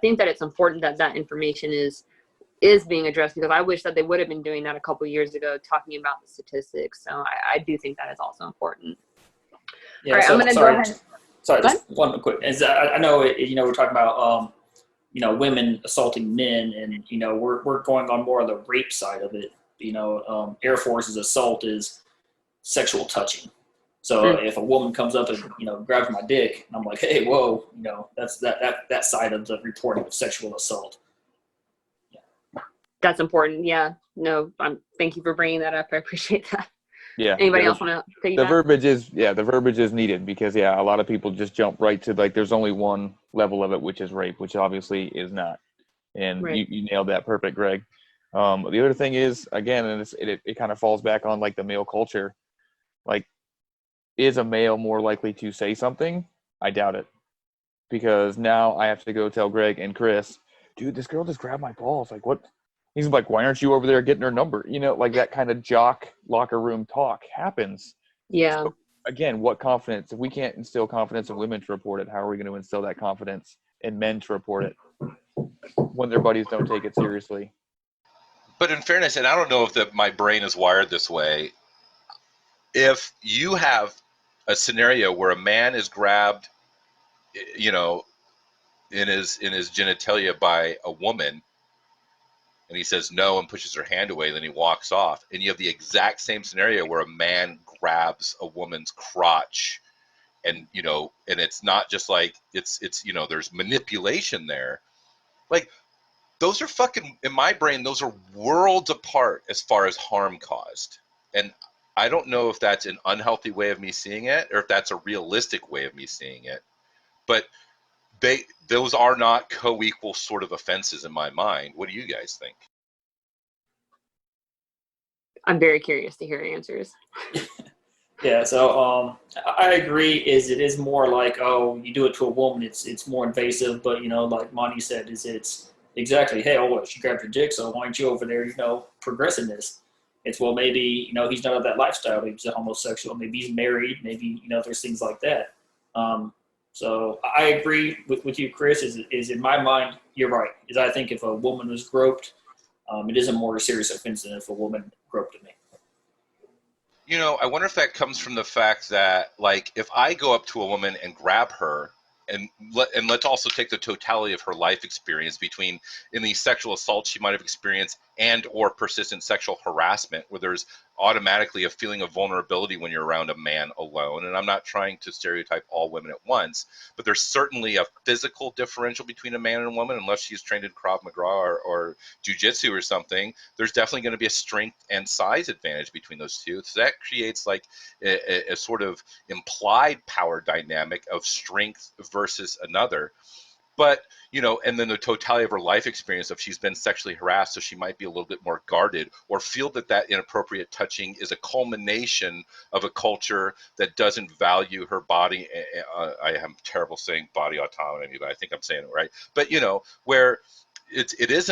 think that it's important that that information is being addressed, because I wish that they would have been doing that a couple of years ago, talking about the statistics. So I do think that is also important. Yeah, all right, I'm gonna go ahead. Sorry, just one quick. I know we're talking about women assaulting men, and we're going on more of the rape side of it. Air Force's assault is sexual touching. So if a woman comes up and grabs my dick, and I'm like, hey, whoa, that's that side of the reporting of sexual assault. That's important. Yeah. No, thank you for bringing that up. I appreciate that. Yeah. Anybody else want to take the that? verbiage is needed, because a lot of people just jump right to, like, there's only one level of it, which is rape, which obviously is not. And Right. you nailed that perfect, Greg. The other thing is, again, and it kind of falls back on, like, the male culture. Like, is a male more likely to say something? I doubt it, because now I have to go tell Greg and Chris, dude, this girl just grabbed my balls. Like, what? He's like, why aren't you over there getting her number? Like, that kind of jock locker room talk happens. Yeah. So, again, what confidence? If we can't instill confidence in women to report it, how are we going to instill that confidence in men to report it when their buddies don't take it seriously? But in fairness, and I don't know if my brain is wired this way, if you have a scenario where a man is grabbed, in his genitalia by a woman, and he says no and pushes her hand away, then he walks off, and you have the exact same scenario where a man grabs a woman's crotch, and and it's not just like it's there's manipulation there. Like, those are fucking, in my brain, those are worlds apart as far as harm caused. And I don't know if that's an unhealthy way of me seeing it, or if that's a realistic way of me seeing it. But those are not co-equal sort of offenses in my mind. What do you guys think? I'm very curious to hear answers. Yeah, so I agree. It is more like, oh, you do it to a woman, it's more invasive. But like Monty said, it's exactly, hey, she grabbed your dick, so why aren't you over there, progressing this? It's, well, maybe he's not of that lifestyle. Maybe he's a homosexual. Maybe he's married. Maybe there's things like that. So I agree with you, Chris. Is in my mind, you're right. Is I think if a woman was groped, it is a more serious offense than if a woman groped me. I wonder if that comes from the fact that, like, if I go up to a woman and grab her, and let's also take the totality of her life experience between any sexual assault she might have experienced and or persistent sexual harassment, where there's automatically a feeling of vulnerability when you're around a man alone. And I'm not trying to stereotype all women at once, but there's certainly a physical differential between a man and a woman, unless she's trained in Krav Maga or jiu-jitsu or something. There's definitely going to be a strength and size advantage between those two. So that creates like a sort of implied power dynamic of strength versus another. But, and then the totality of her life experience, if she's been sexually harassed, so she might be a little bit more guarded, or feel that inappropriate touching is a culmination of a culture that doesn't value her body. I am terrible saying body autonomy, but I think I'm saying it right. But, where it is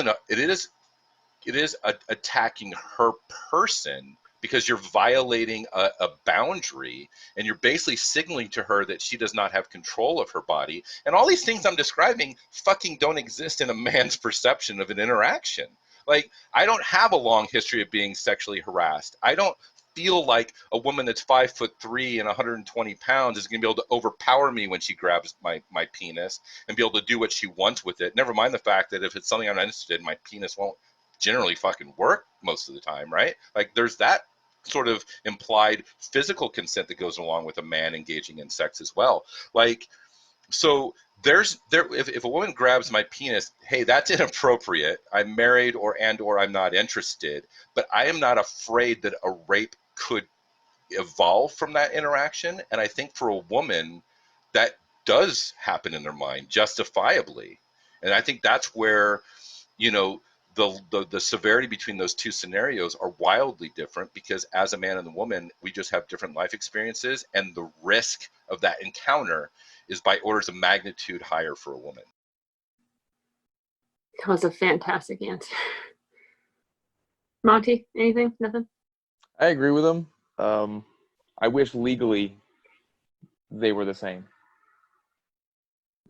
attacking her person, because you're violating a boundary, and you're basically signaling to her that she does not have control of her body. And all these things I'm describing fucking don't exist in a man's perception of an interaction. Like, I don't have a long history of being sexually harassed. I don't feel like a woman that's 5'3" and 120 pounds is going to be able to overpower me when she grabs my penis and be able to do what she wants with it. Never mind the fact that if it's something I'm not interested in, my penis won't generally fucking work most of the time, right? Like, there's that sort of implied physical consent that goes along with a man engaging in sex as well. Like, so if a woman grabs my penis, hey, that's inappropriate. I'm married or I'm not interested, but I am not afraid that a rape could evolve from that interaction. And I think for a woman, that does happen in their mind justifiably. And I think that's where, you know, the severity between those two scenarios are wildly different, because as a man and a woman, we just have different life experiences, and the risk of that encounter is by orders of magnitude higher for a woman. That was a fantastic answer. Monty, anything? Nothing? I agree with him. I wish legally they were the same.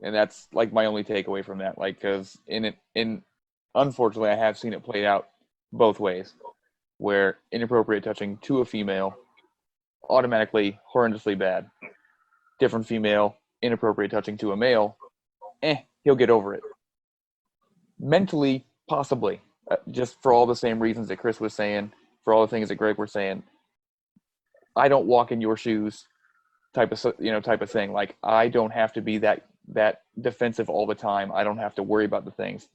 And that's like my only takeaway from that. Like, because unfortunately, I have seen it played out both ways, where inappropriate touching to a female, automatically horrendously bad. Different female, inappropriate touching to a male, he'll get over it. Mentally, possibly, just for all the same reasons that Chris was saying, for all the things that Greg were saying. I don't walk in your shoes, type of thing. Like, I don't have to be that defensive all the time. I don't have to worry about the things,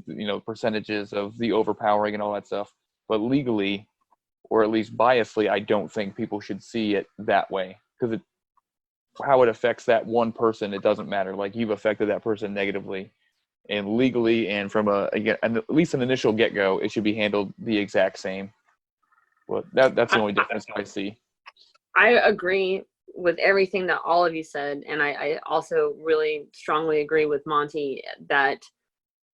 percentages of the overpowering and all that stuff. But legally, or at least biasly, I don't think people should see it that way, because how it affects that one person, it doesn't matter. Like, you've affected that person negatively, and legally, and from at least an initial get-go, it should be handled the exact same. Well, that's the only difference I see. I agree with everything that all of you said, and I also really strongly agree with Monty that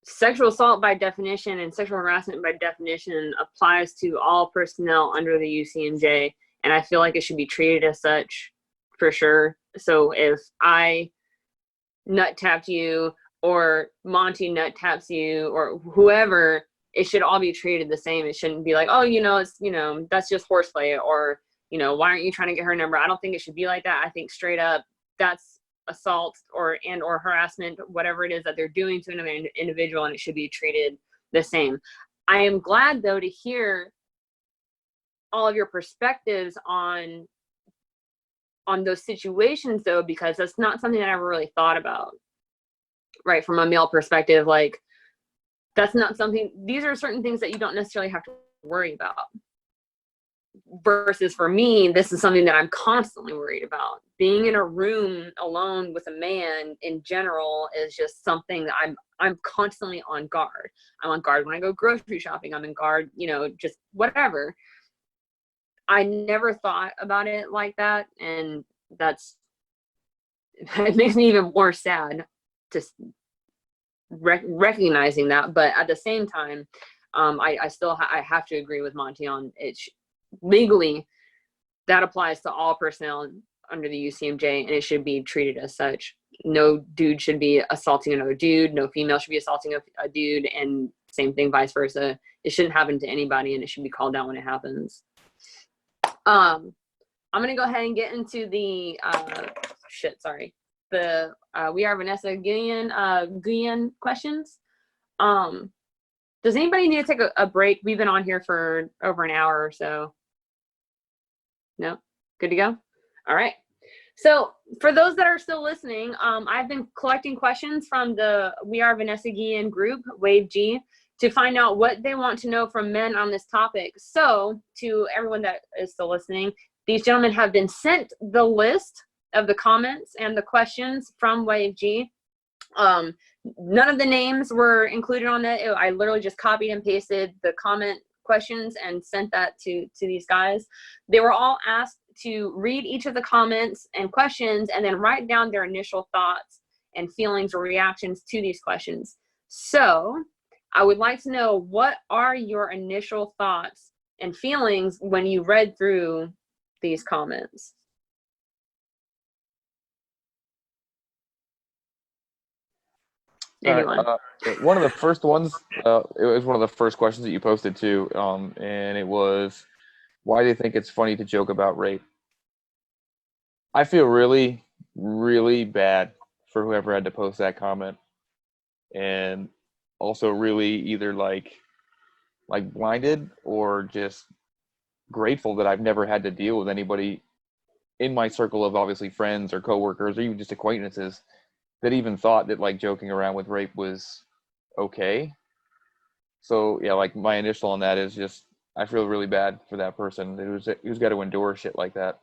sexual assault by definition and sexual harassment by definition applies to all personnel under the UCMJ, and I feel like it should be treated as such for sure. So if I nut tapped you, or Monty nut taps you, or whoever, it should all be treated the same. It shouldn't be like, oh, it's, that's just horseplay, or, why aren't you trying to get her number? I don't think it should be like that. I think straight up, that's assault or harassment, whatever it is that they're doing to an individual, and it should be treated the same. I am glad, though, to hear all of your perspectives on those situations, though, because that's not something that I ever really thought about, right? From a male perspective, like, that's not something, these are certain things that you don't necessarily have to worry about. Versus for me, this is something that I'm constantly worried about. Being in a room alone with a man in general is just something that I'm constantly on guard. I'm on guard when I go grocery shopping. I'm on guard, just whatever. I never thought about it like that, and it makes me even more sad just recognizing that. But at the same time, I still I have to agree with Monty on it. Legally, that applies to all personnel under the UCMJ, and it should be treated as such. No dude should be assaulting another dude. No female should be assaulting a dude, and same thing, vice versa. It shouldn't happen to anybody, and it should be called out when it happens. I'm gonna go ahead and get into the We Are Vanessa Guyan questions. Does anybody need to take a break? We've been on here for over an hour or so. No? Good to go? All right. So for those that are still listening, I've been collecting questions from the We Are Vanessa Guyan group, Wave G, to find out what they want to know from men on this topic. So to everyone that is still listening, these gentlemen have been sent the list of the comments and the questions from Wave G. None of the names were included on that. I literally just copied and pasted the comment questions and sent that to these guys. They were all asked to read each of the comments and questions and then write down their initial thoughts and feelings or reactions to these questions. So I would like to know, what are your initial thoughts and feelings when you read through these comments? Anyone? One of the first ones, it was one of the first questions that you posted too, and it was, why do you think it's funny to joke about rape? I feel really, really bad for whoever had to post that comment, and also really either like blinded or just grateful that I've never had to deal with anybody in my circle of obviously friends or coworkers or even just acquaintances that even thought that like joking around with rape was okay. So yeah, like my initial on that is just I feel really bad for that person who's got to endure shit like that.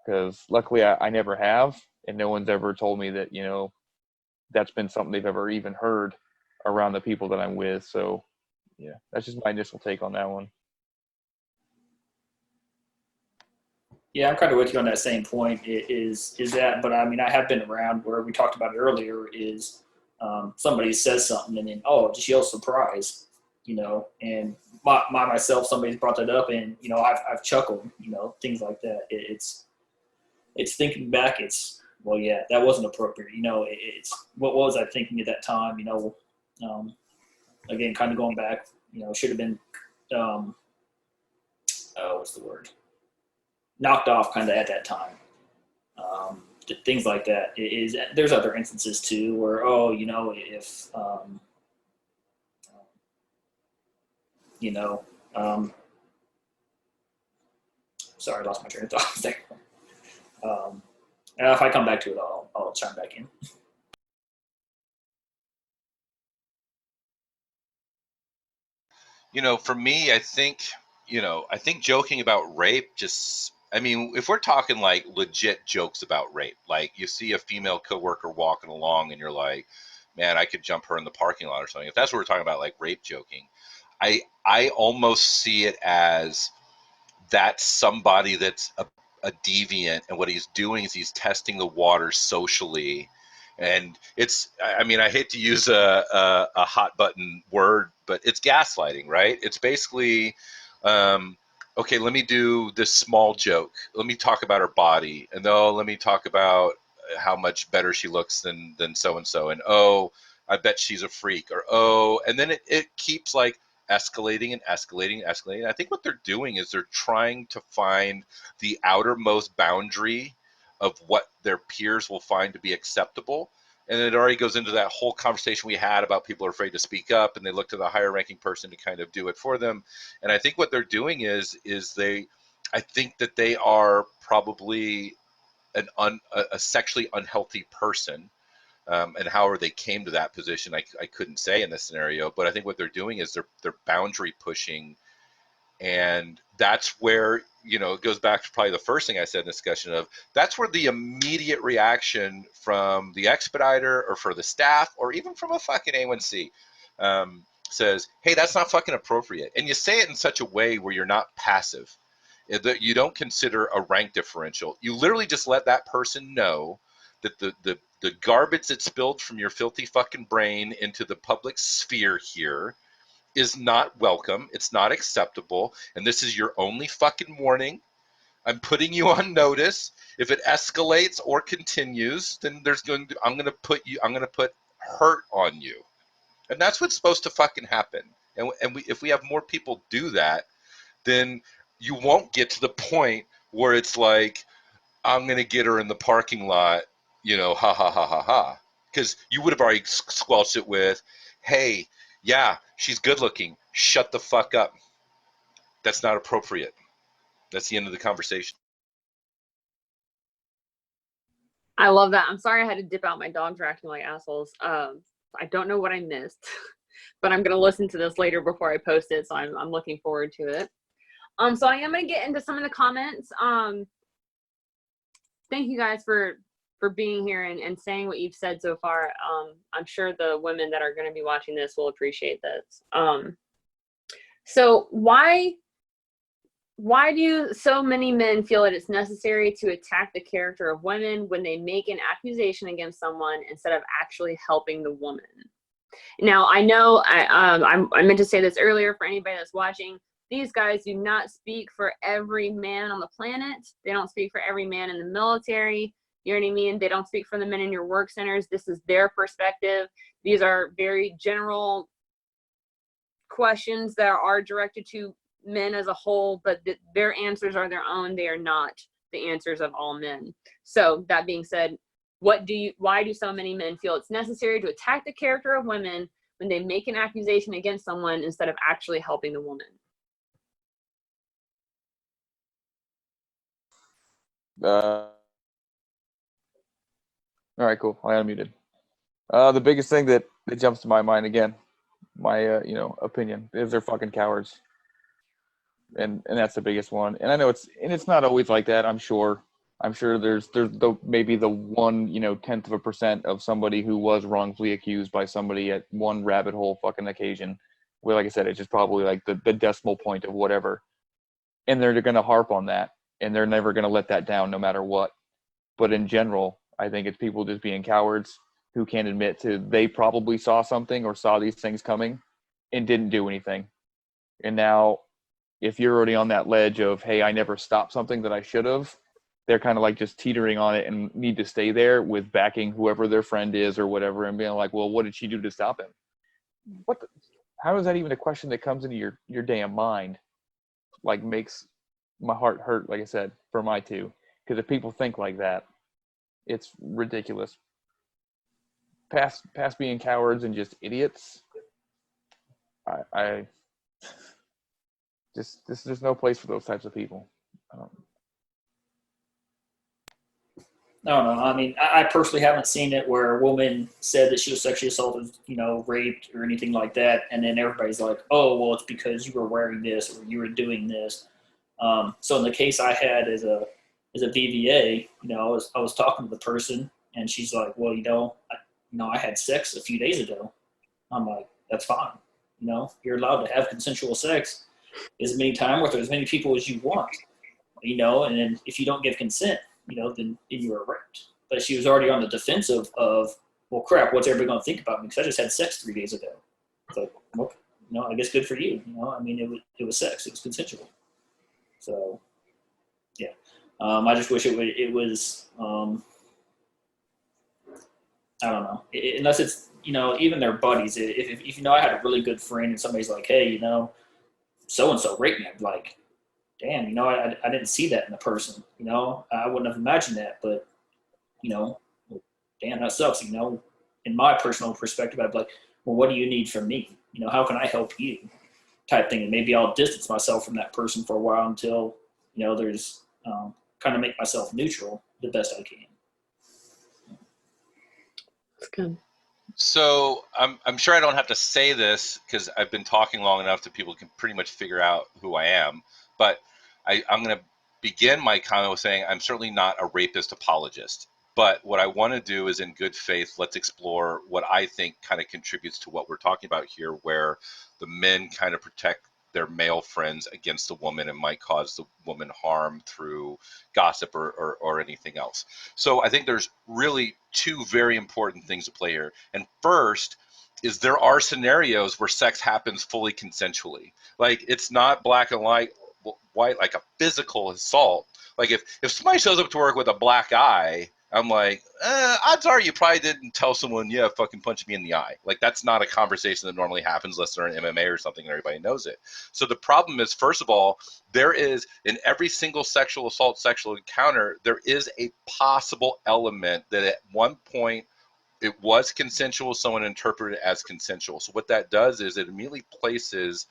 Because luckily I never have, and no one's ever told me that, you know, that's been something they've ever even heard around the people that I'm with. So yeah, that's just my initial take on that one. Yeah, I'm kind of with you on that same point. Is that? But I mean, I have been around where we talked about it earlier. Is somebody says something and then just yell surprise, you know, and myself, somebody's brought that up, and you know, I've chuckled, you know, things like that. It's thinking back. It's well, yeah, that wasn't appropriate. You know, it's what was I thinking at that time? You know, again, kind of going back. You know, should have been what's the word? Knocked off kind of at that time. Things like that. There's other instances too where you know, if you know, sorry, I lost my train of thought there. If I come back to it, I'll chime back in. You know, for me, I think joking about rape I mean, if we're talking like legit jokes about rape, like you see a female coworker walking along and you're like, man, I could jump her in the parking lot or something. If that's what we're talking about, like rape joking, I almost see it as that's somebody that's a deviant, and what he's doing is he's testing the waters socially. And I mean, I hate to use a hot button word, but it's gaslighting, right? It's basically, okay, let me do this small joke. Let me talk about her body. And let me talk about how much better she looks than so-and-so. And, I bet she's a freak. Or, and then it keeps like escalating and escalating and escalating. I think what they're doing is they're trying to find the outermost boundary of what their peers will find to be acceptable. And it already goes into that whole conversation we had about people are afraid to speak up, and they look to the higher ranking person to kind of do it for them. And I think what they're doing is I think that they are probably a sexually unhealthy person. And however they came to that position, I couldn't say in this scenario, but I think what they're doing is they're boundary pushing. And that's where, you know, it goes back to probably the first thing I said in the discussion of that's where the immediate reaction from the expediter or for the staff or even from a fucking A1C says, hey, that's not fucking appropriate. And you say it in such a way where you're not passive, that you don't consider a rank differential. You literally just let that person know that the garbage that spilled from your filthy fucking brain into the public sphere here is not welcome. It's not acceptable. And this is your only fucking warning. I'm putting you on notice. If it escalates or continues, then I'm going to put hurt on you. And that's what's supposed to fucking happen. And if we have more people do that, then you won't get to the point where it's like, I'm going to get her in the parking lot, you know, ha, ha, ha, ha, ha. Because you would have already squelched it with, hey, yeah, she's good looking. Shut the fuck up. That's not appropriate. That's the end of the conversation. I love that. I'm sorry I had to dip out. My dogs are acting like assholes. I don't know what I missed, but I'm going to listen to this later before I post it, so I'm looking forward to it. So I am going to get into some of the comments. Thank you guys for being here and saying what you've said so far. I'm sure the women that are going to be watching this will appreciate this. So why do so many men feel that it's necessary to attack the character of women when they make an accusation against someone instead of actually helping the woman? Now, I know I meant to say this earlier for anybody that's watching. These guys do not speak for every man on the planet. They don't speak for every man in the military. You know what I mean? They don't speak for the men in your work centers. This is their perspective. These are very general questions that are directed to men as a whole, but their answers are their own. They are not the answers of all men. So that being said, why do so many men feel it's necessary to attack the character of women when they make an accusation against someone instead of actually helping the woman? All right, cool. I unmuted. The biggest thing that jumps to my mind again, my opinion, is they're fucking cowards, and that's the biggest one. And I know it's not always like that. I'm sure there's maybe the 1/10% of somebody who was wrongfully accused by somebody at one rabbit hole fucking occasion, where, like I said, it's just probably like the decimal point of whatever, and they're going to harp on that, and they're never going to let that down no matter what. But in general, I think it's people just being cowards who can't admit to they probably saw something or saw these things coming and didn't do anything. And now, if you're already on that ledge of, hey, I never stopped something that I should have, they're kind of like just teetering on it and need to stay there with backing whoever their friend is or whatever, and being like, well, what did she do to stop him? How is that even a question that comes into your damn mind? Like, makes my heart hurt, like I said, for my two. Because if people think like that, it's ridiculous. Past being cowards and just idiots, I just there's no place for those types of people. I don't know. I mean, I personally haven't seen it where a woman said that she was sexually assaulted, raped or anything like that, and then everybody's like, "Oh, well, it's because you were wearing this or you were doing this." So in the case I had as a VVA, I was talking to the person, and she's like, "Well, I had sex a few days ago." I'm like, "That's fine. You're allowed to have consensual sex as many times with as many people as you want. And then if you don't give consent, then you were raped." But she was already on the defensive of, well, crap, what's everybody going to think about me? Because I just had sex 3 days ago. It's like, okay, I guess good for you. I mean, it was sex. It was consensual. So, yeah. I just wish it was, I don't know, unless it's, even their buddies. If I had a really good friend and somebody's like, hey, so-and-so raped me, I'd be like, damn, I didn't see that in the person, I wouldn't have imagined that, but, well, damn, that sucks, in my personal perspective, I'd be like, well, what do you need from me? How can I help you? Type thing. And maybe I'll distance myself from that person for a while until, there's kind of make myself neutral the best I can. That's good. So I'm sure I don't have to say this because I've been talking long enough that people can pretty much figure out who I am. But I'm going to begin my comment with saying I'm certainly not a rapist apologist. But what I want to do is, in good faith, let's explore what I think kind of contributes to what we're talking about here, where the men kind of protect their male friends against the woman and might cause the woman harm through gossip or anything else. So I think there's really two very important things at play here. And first is there are scenarios where sex happens fully consensually. Like, it's not black and white like a physical assault. Like, if somebody shows up to work with a black eye, I'm like, odds are you probably didn't tell someone, yeah, fucking punch me in the eye. Like, that's not a conversation that normally happens unless they're in MMA or something and everybody knows it. So the problem is, first of all, there is, in every single sexual assault, sexual encounter, there is a possible element that at one point it was consensual, someone interpreted it as consensual. So what that does is it immediately places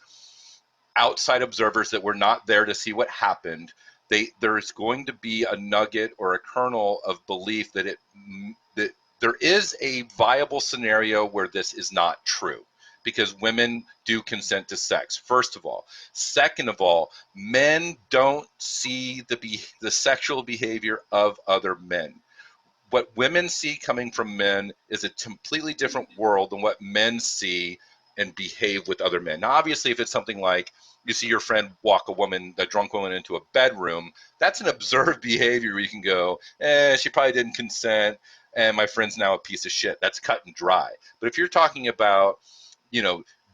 outside observers that were not there to see what happened. There's going to be a nugget or a kernel of belief that there is a viable scenario where this is not true, because women do consent to sex, first of all. Second of all, men don't see the sexual behavior of other men. What women see coming from men is a completely different world than what men see and behave with other men. Now, obviously, if it's something like you see your friend walk a drunk woman into a bedroom, that's an observed behavior where you can go, she probably didn't consent, and my friend's now a piece of shit. That's cut and dry. But if you're talking about,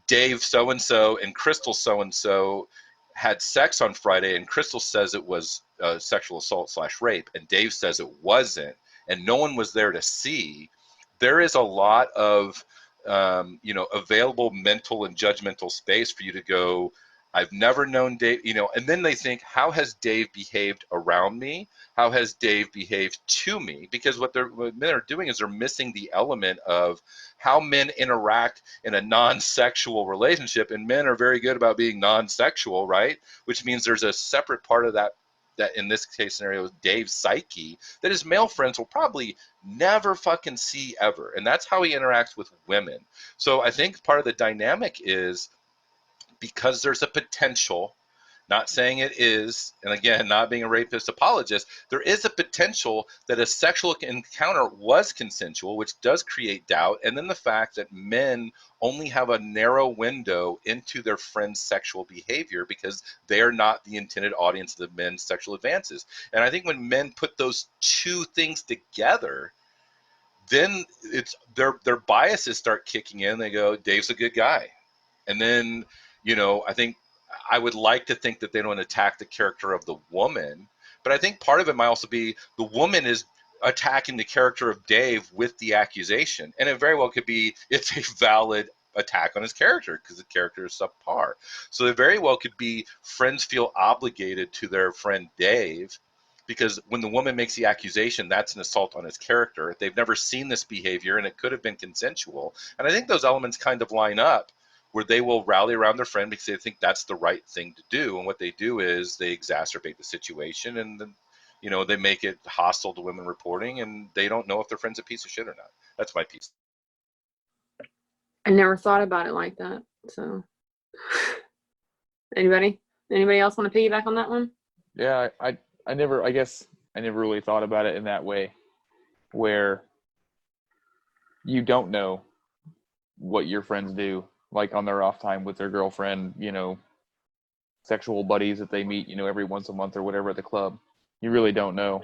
Dave so-and-so and Crystal so-and-so had sex on Friday, and Crystal says it was sexual assault / rape, and Dave says it wasn't, and no one was there to see, there is a lot of available mental and judgmental space for you to go, I've never known Dave, and then they think, how has Dave behaved around me? How has Dave behaved to me? Because what men are doing is they're missing the element of how men interact in a non-sexual relationship, and men are very good about being non-sexual, right? Which means there's a separate part of that that in this case scenario, Dave's psyche, that his male friends will probably never fucking see ever. And that's how he interacts with women. So I think part of the dynamic is because there's a potential, not saying it is, and again, not being a rapist apologist, there is a potential that a sexual encounter was consensual, which does create doubt. And then the fact that men only have a narrow window into their friends' sexual behavior because they are not the intended audience of the men's sexual advances. And I think when men put those two things together, then it's their biases start kicking in. They go, Dave's a good guy. And then, I think I would like to think that they don't attack the character of the woman, but I think part of it might also be the woman is attacking the character of Dave with the accusation. And it very well could be, it's a valid attack on his character because the character is subpar. So it very well could be friends feel obligated to their friend Dave because when the woman makes the accusation, that's an assault on his character. They've never seen this behavior and it could have been consensual. And I think those elements kind of line up where they will rally around their friend because they think that's the right thing to do. And what they do is they exacerbate the situation and then, they make it hostile to women reporting and they don't know if their friend's a piece of shit or not. That's my piece. I never thought about it like that. So anybody else want to piggyback on that one? Yeah, I never really thought about it in that way where you don't know what your friends do, like on their off time with their girlfriend, sexual buddies that they meet, every once a month or whatever at the club. You really don't know.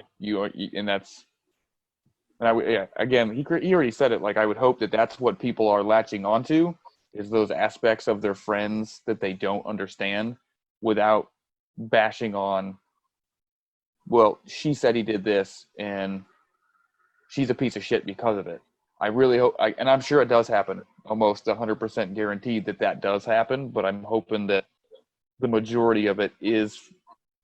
Again, he already said it. Like, I would hope that that's what people are latching onto is those aspects of their friends that they don't understand without bashing on, well, she said he did this and she's a piece of shit because of it. I really hope, and I'm sure it does happen, almost 100% guaranteed that does happen, but I'm hoping that the majority of it is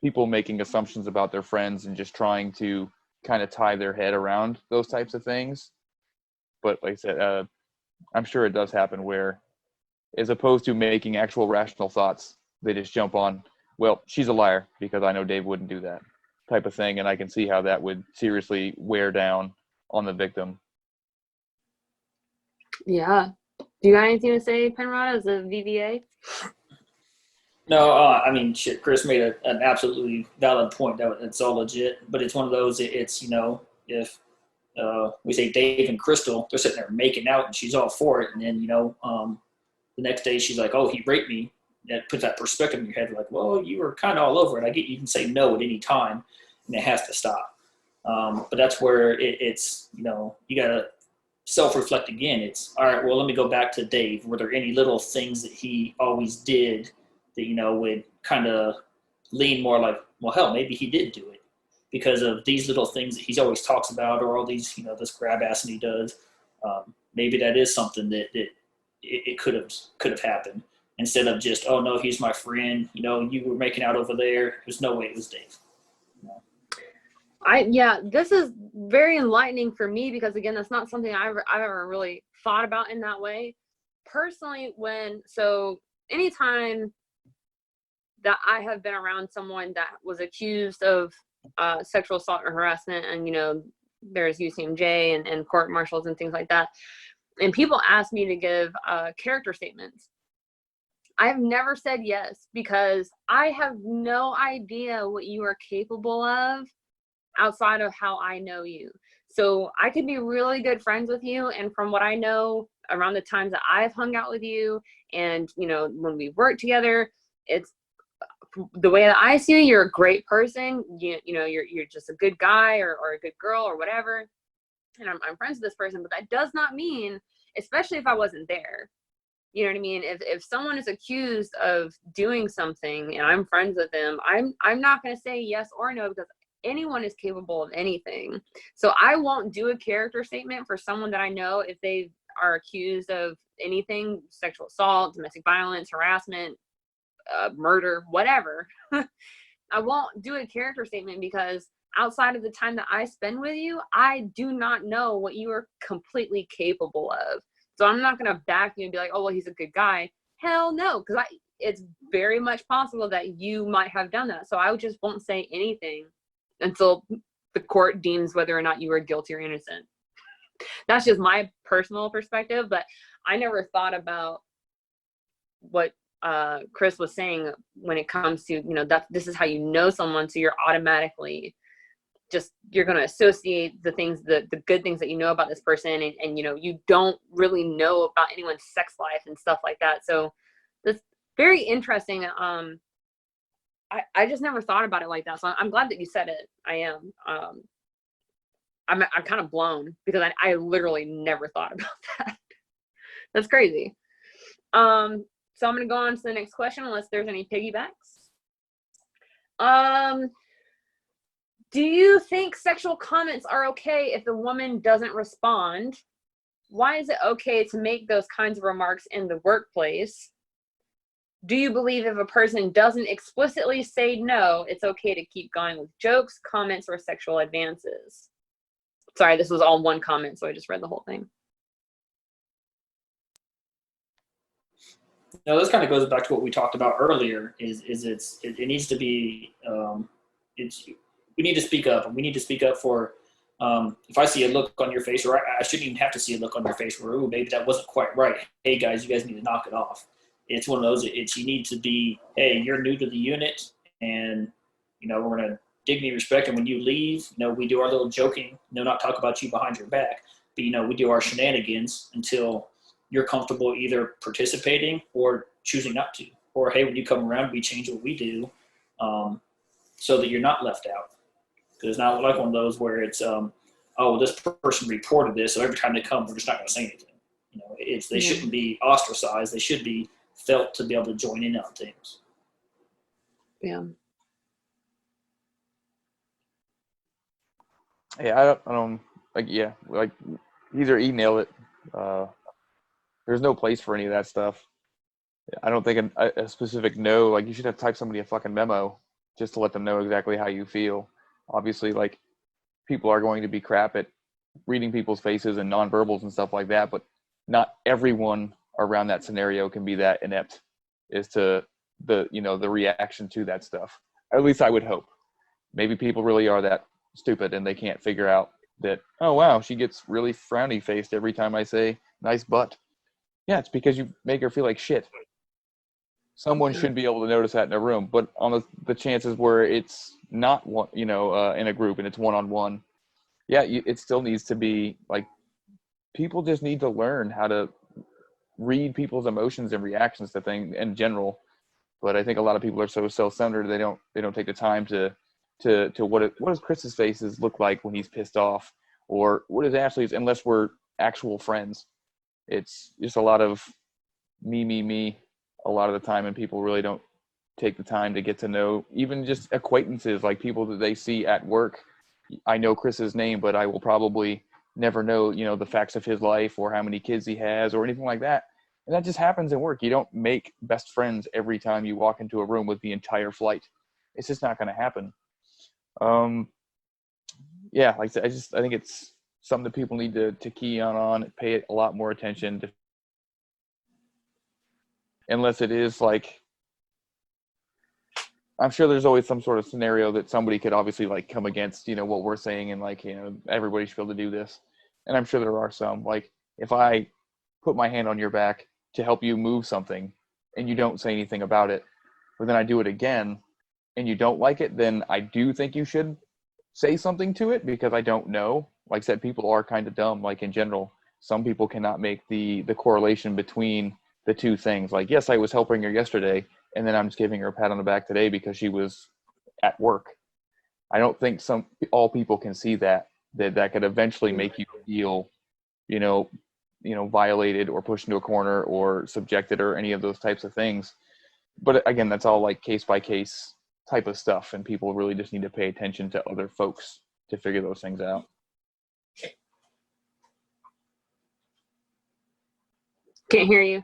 people making assumptions about their friends and just trying to kind of tie their head around those types of things. But like I said, I'm sure it does happen where, as opposed to making actual rational thoughts, they just jump on, well, she's a liar because I know Dave wouldn't do that type of thing. And I can see how that would seriously wear down on the victim. Yeah. Do you got anything to say, Penrod, as a VVA? No, shit, Chris made an absolutely valid point. It's all legit, but it's one of those, it's, if we say Dave and Crystal, they're sitting there making out and she's all for it. And then, the next day she's like, oh, he raped me. That puts that perspective in your head. Like, well, you were kind of all over it. I get you can say no at any time and it has to stop. But that's where it's, you got to self-reflect again. It's, all right, well, let me go back to Dave. Were there any little things that he always did that, would kind of lean more like, well, hell, maybe he did do it because of these little things that he's always talks about, or all these, this grab ass and he does. Maybe that is something that it could have happened instead of just, oh no, he's my friend. You were making out over there. There's no way it was Dave. This is very enlightening for me because again, that's not something I've ever really thought about in that way. Personally, anytime that I have been around someone that was accused of sexual assault or harassment, and there's UCMJ and court martials and things like that, and people ask me to give character statements, I have never said yes because I have no idea what you are capable of outside of how I know you. So I could be really good friends with you, and from what I know around the times that I've hung out with you and when we work together, it's the way that I see you, you're a great person. You're just a good guy or a good girl or whatever, and I'm friends with this person. But that does not mean, especially if I wasn't there, you know what I mean, if someone is accused of doing something and I'm friends with them, I'm not going to say yes or no because anyone is capable of anything. So I won't do a character statement for someone that I know if they are accused of anything, sexual assault, domestic violence, harassment, murder, whatever. I won't do a character statement because outside of the time that I spend with you, I do not know what you are completely capable of. So I'm not going to back you and be like, oh, well, he's a good guy. Hell no. Because it's very much possible that you might have done that. So I just won't say anything until the court deems whether or not you are guilty or innocent. That's just my personal perspective, but I never thought about what Chris was saying when it comes to, that this is how you know someone, so you're automatically you're going to associate the things, the good things that you know about this person, and you don't really know about anyone's sex life and stuff like that. So that's very interesting. I just never thought about it like that. So I'm glad that you said it. I am. I'm kind of blown because I literally never thought about that. That's crazy. So I'm going to go on to the next question unless there's any piggybacks. Do you think sexual comments are okay if the woman doesn't respond? Why is it okay to make those kinds of remarks in the workplace? Do you believe if a person doesn't explicitly say no, it's okay to keep going with jokes, comments, or sexual advances? Sorry, this was all one comment, so I just read the whole thing. No, this kind of goes back to what we talked about earlier. It needs to be we need to speak up, and we need to speak up for. If I see a look on your face, or I shouldn't even have to see a look on your face where, ooh, maybe that wasn't quite right. Hey guys, you guys need to knock it off. It's one of those. You need to be, hey, you're new to the unit, and we're gonna dignity, respect, and when you leave, we do our little joking. Not talk about you behind your back, but we do our shenanigans until you're comfortable either participating or choosing not to. Or hey, when you come around, we change what we do, so that you're not left out. Because it's not like one of those where it's, oh, this person reported this, so every time they come, we're just not going to say anything. They shouldn't be ostracized. They should be felt to be able to join in on things. Yeah. Yeah, I don't he's or he nailed it. There's no place for any of that stuff. I don't think a specific no, like you should have typed somebody a fucking memo just to let them know exactly how you feel. Obviously, like, people are going to be crap at reading people's faces and nonverbals and stuff like that, but not everyone around that scenario can be that inept as to the reaction to that stuff. At least I would hope. Maybe people really are that stupid and they can't figure out that, oh wow, she gets really frowny faced every time I say nice butt. Yeah, it's because you make her feel like shit. Someone should be able to notice that in a room, but on the chances where it's not one, in a group and it's one-on-one, it still needs to be like, people just need to learn how to read people's emotions and reactions to things in general. But I think a lot of people are so self-centered they don't take the time to what does Chris's faces look like when he's pissed off, or what is Ashley's, unless we're actual friends. It's just a lot of me a lot of the time, and people really don't take the time to get to know even just acquaintances, like people that they see at work. I know Chris's name, but I will probably never know, the facts of his life or how many kids he has or anything like that. And that just happens in work. You don't make best friends every time you walk into a room with the entire flight. It's just not going to happen. Like I said, I think it's something that people need to key on, pay it a lot more attention to. Unless it is like, I'm sure there's always some sort of scenario that somebody could obviously like come against, what we're saying, and like, everybody should be able to do this. And I'm sure there are some, like, if I put my hand on your back to help you move something and you don't say anything about it, but then I do it again and you don't like it, then I do think you should say something to it, because I don't know. Like I said, people are kind of dumb, like in general. Some people cannot make the correlation between the two things. Like, yes, I was helping her yesterday, and then I'm just giving her a pat on the back today because she was at work. I don't think all people can see that could eventually make you feel, violated or pushed into a corner or subjected or any of those types of things. But again, that's all like case by case type of stuff, and people really just need to pay attention to other folks to figure those things out. Can't hear you.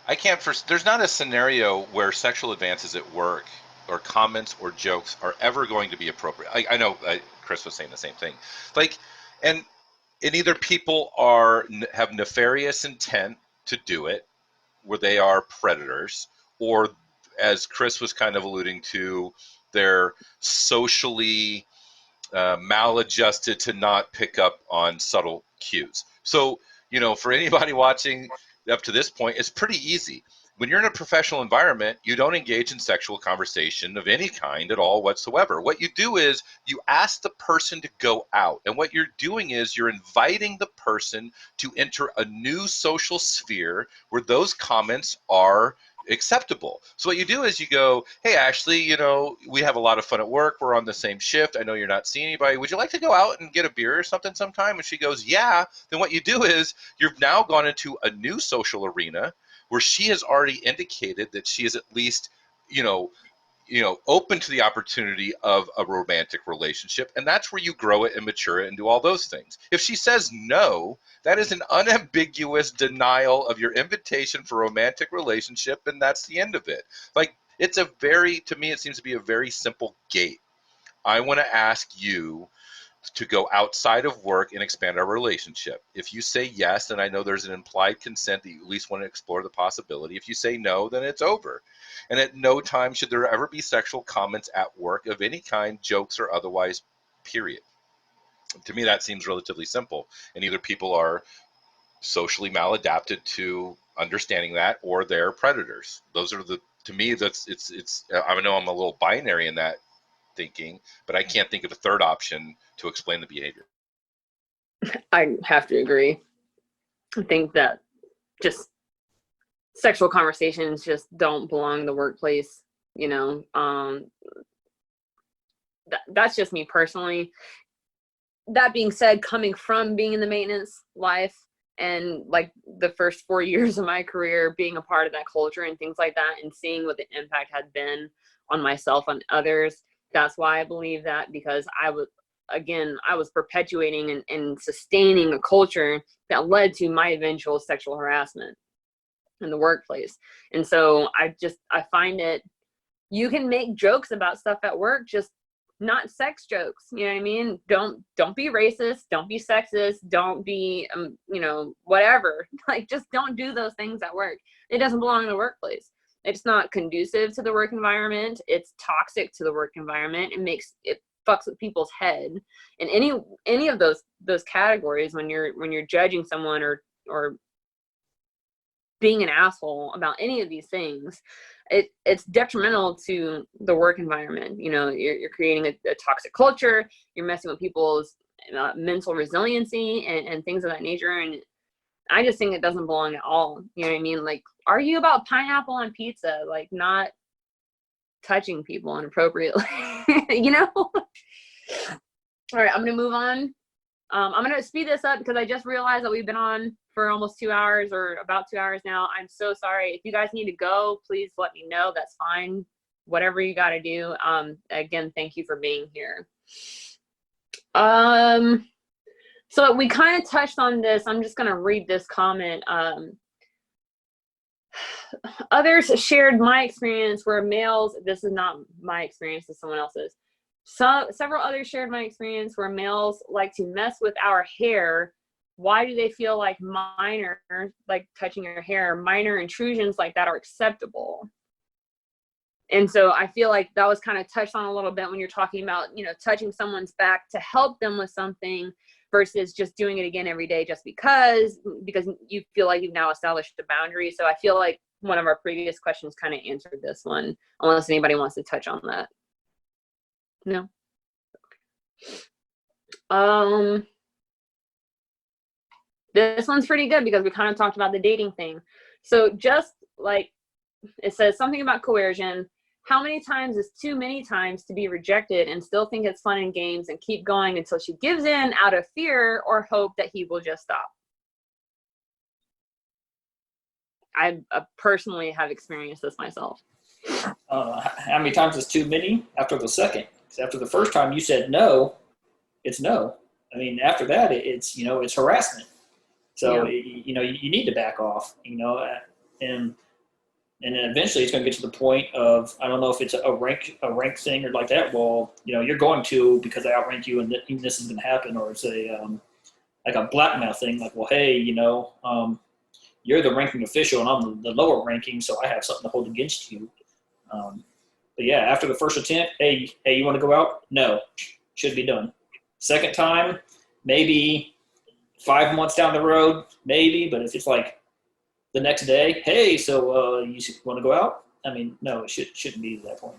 I can't. There's not a scenario where sexual advances at work or comments or jokes are ever going to be appropriate. I know Chris was saying the same thing. Like, and either people have nefarious intent to do it, where they are predators, or as Chris was kind of alluding to, they're socially maladjusted to not pick up on subtle cues. So, for anybody watching up to this point, it's pretty easy. When you're in a professional environment, you don't engage in sexual conversation of any kind at all whatsoever. What you do is you ask the person to go out. And what you're doing is you're inviting the person to enter a new social sphere where those comments are acceptable. So what you do is you go, hey, Ashley, we have a lot of fun at work. We're on the same shift. I know you're not seeing anybody. Would you like to go out and get a beer or something sometime? And she goes, yeah. Then what you do is you've now gone into a new social arena where she has already indicated that she is at least, open to the opportunity of a romantic relationship. And that's where you grow it and mature it and do all those things. If she says no, that is an unambiguous denial of your invitation for a romantic relationship. And that's the end of it. Like, to me, it seems to be a very simple gate. I want to ask you to go outside of work and expand our relationship. If you say yes, then I know there's an implied consent that you at least want to explore the possibility. If you say no, then it's over. And at no time should there ever be sexual comments at work of any kind, jokes or otherwise, period. To me, that seems relatively simple. And either people are socially maladapted to understanding that, or they're predators. Those are to me, I know I'm a little binary in that thinking, but I can't think of a third option to explain the behavior. I have to agree. I think that just sexual conversations just don't belong in the workplace. That's just me personally. That being said, coming from being in the maintenance life and like the first 4 years of my career, being a part of that culture and things like that, and seeing what the impact had been on myself, on others, that's why I believe that, because I was perpetuating and sustaining a culture that led to my eventual sexual harassment in the workplace. And so I find it, you can make jokes about stuff at work, just not sex jokes. You know what I mean? Don't be racist. Don't be sexist. Don't be, whatever. Like, just don't do those things at work. It doesn't belong in the workplace. It's not conducive to the work environment. It's toxic to the work environment. It fucks with people's head. And any of those categories, when you're judging someone or being an asshole about any of these things, it's detrimental to the work environment. You're creating a toxic culture. You're messing with people's mental resiliency and things of that nature. And I just think it doesn't belong at all. You know what I mean? Like, argue about pineapple on pizza, like not touching people inappropriately, All right, I'm going to move on. I'm going to speed this up because I just realized that we've been on for almost 2 hours, or about 2 hours now. I'm so sorry. If you guys need to go, please let me know. That's fine. Whatever you got to do. Again, thank you for being here. So we kind of touched on this. I'm just going to read this comment. Others shared my experience where males, this is not my experience, it's someone else's. Several others shared my experience where males like to mess with our hair. Why do they feel like like touching your hair, minor intrusions like that are acceptable? And so I feel like that was kind of touched on a little bit when you're talking about, touching someone's back to help them with something versus just doing it again every day just because you feel like you've now established a boundary. So I feel like one of our previous questions kind of answered this one, unless anybody wants to touch on that. No? Okay. This one's pretty good because we kind of talked about the dating thing. So just like it says something about coercion. How many times is too many times to be rejected and still think it's fun and games and keep going until she gives in out of fear or hope that he will just stop? I personally have experienced this myself. How many times is too many? After the second. After the first time you said no, it's no. I mean, after that, it's harassment. So, yeah. You need to back off, and then eventually it's going to get to the point of, I don't know if it's a rank thing or like that. Well, you're going to, because I outrank you and this is going to happen, or it's like a blackmail thing. Like, well, hey, you're the ranking official and I'm the lower ranking, so I have something to hold against you. But yeah, after the first attempt, hey, you want to go out? No, should be done. Second time, maybe 5 months down the road, maybe. But if it's like the next day, hey, so you want to go out? I mean, no, it shouldn't be at that point.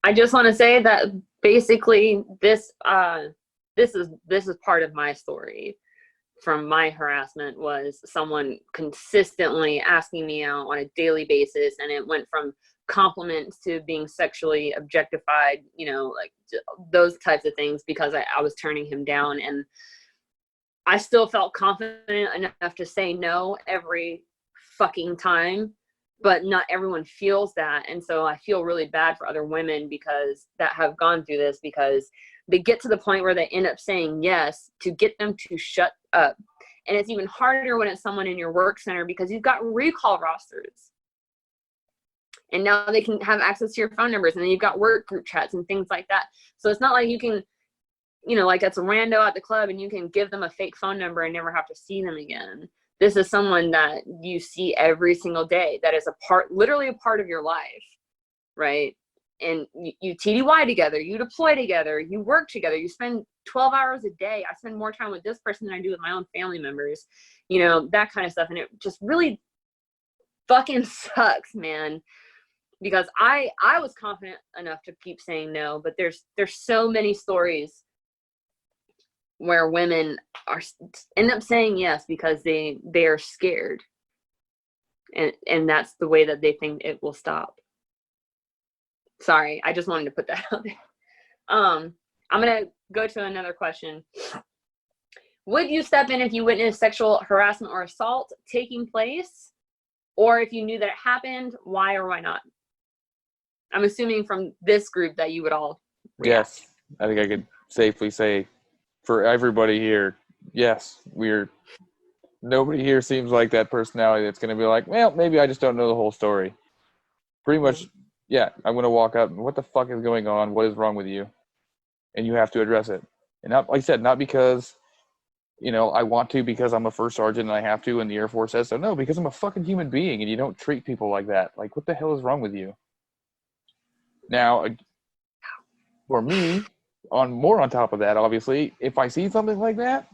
I just want to say that basically this is part of my story from my harassment. Was someone consistently asking me out on a daily basis, and it went from compliments to being sexually objectified, like those types of things, because I was turning him down, and I still felt confident enough to say no every fucking time, but not everyone feels that. And so I feel really bad for other women because that have gone through this, because they get to the point where they end up saying yes to get them to shut up. And it's even harder when it's someone in your work center, because you've got recall rosters. And now they can have access to your phone numbers, and then you've got work group chats and things like that. So it's not like you can, like it's a rando at the club and you can give them a fake phone number and never have to see them again. This is someone that you see every single day, that is literally a part of your life, right? And you TDY together, you deploy together, you work together, you spend 12 hours a day. I spend more time with this person than I do with my own family members, that kind of stuff. And it just really fucking sucks, man. Because I was confident enough to keep saying no, but there's so many stories where women end up saying yes because they are scared, and that's the way that they think it will stop. Sorry, I just wanted to put that out there. I'm gonna go to another question. Would you step in if you witnessed sexual harassment or assault taking place, or if you knew that it happened? Why or why not? I'm assuming from this group that you would all react. Yes, I think I could safely say for everybody here, yes, nobody here seems like that personality that's going to be like, well, maybe I just don't know the whole story. Pretty much, yeah, I'm going to walk up and what the fuck is going on? What is wrong with you? And you have to address it. And not, like I said, not because, I want to, because I'm a first sergeant and I have to and the Air Force says so. No, because I'm a fucking human being and you don't treat people like that. Like, what the hell is wrong with you? Now, for me, on top of that, obviously, if I see something like that,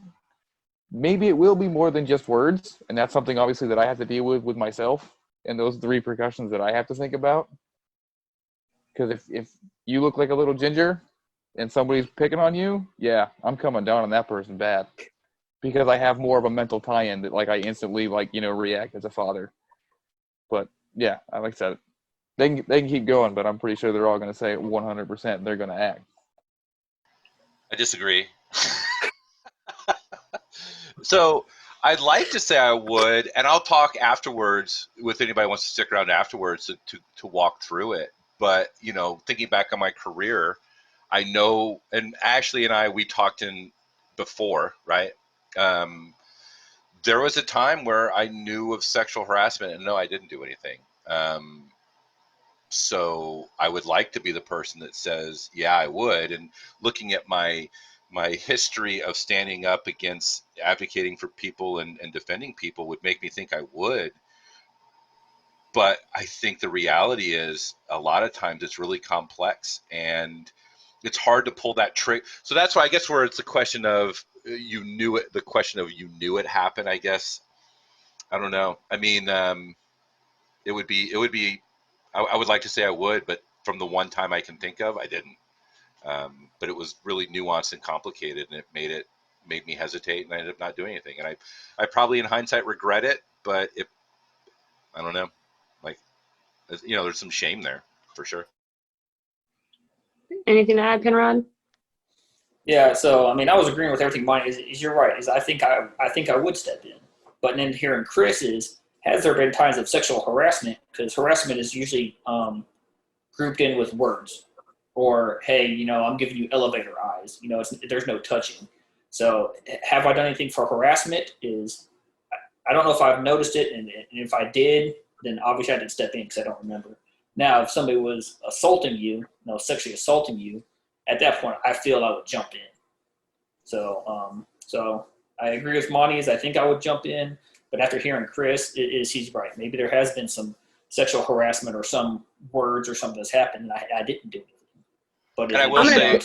maybe it will be more than just words, and that's something obviously that I have to deal with myself, and those are the repercussions that I have to think about. Because if you look like a little ginger and somebody's picking on you, yeah, I'm coming down on that person bad, because I have more of a mental tie-in that I instantly react as a father. But yeah, like I said, they can keep going, but I'm pretty sure they're all going to say 100% they're going to act. I disagree. So I'd like to say I would, and I'll talk afterwards with anybody who wants to stick around afterwards to walk through it. But, thinking back on my career, I know, and Ashley and I, we talked in before, right? There was a time where I knew of sexual harassment and no, I didn't do anything. So I would like to be the person that says, yeah, I would. And looking at my history of standing up against advocating for people and defending people would make me think I would. But I think the reality is a lot of times it's really complex and it's hard to pull that trick. So that's why I guess where it's a question of you knew it happened, I guess. I don't know. I mean, it would be, I would like to say I would, but from the one time I can think of, I didn't. But it was really nuanced and complicated, and it made me hesitate, and I ended up not doing anything. And I probably in hindsight regret it, but I don't know, there's some shame there for sure. Anything to add, Penrod? Yeah, so I was agreeing with everything mine is you're right. I think I would step in. But then hearing Chris has there been times of sexual harassment? Because harassment is usually grouped in with words. Or, hey, I'm giving you elevator eyes. There's no touching. So have I done anything for harassment? I don't know if I've noticed it. And if I did, then obviously I didn't step in because I don't remember. Now, if somebody was assaulting you, sexually assaulting you, at that point, I feel I would jump in. So I agree with Monty. I think I would jump in. But after hearing Chris, he's right. Maybe there has been some sexual harassment or some words or something that's happened, and I didn't do anything. But And I will say,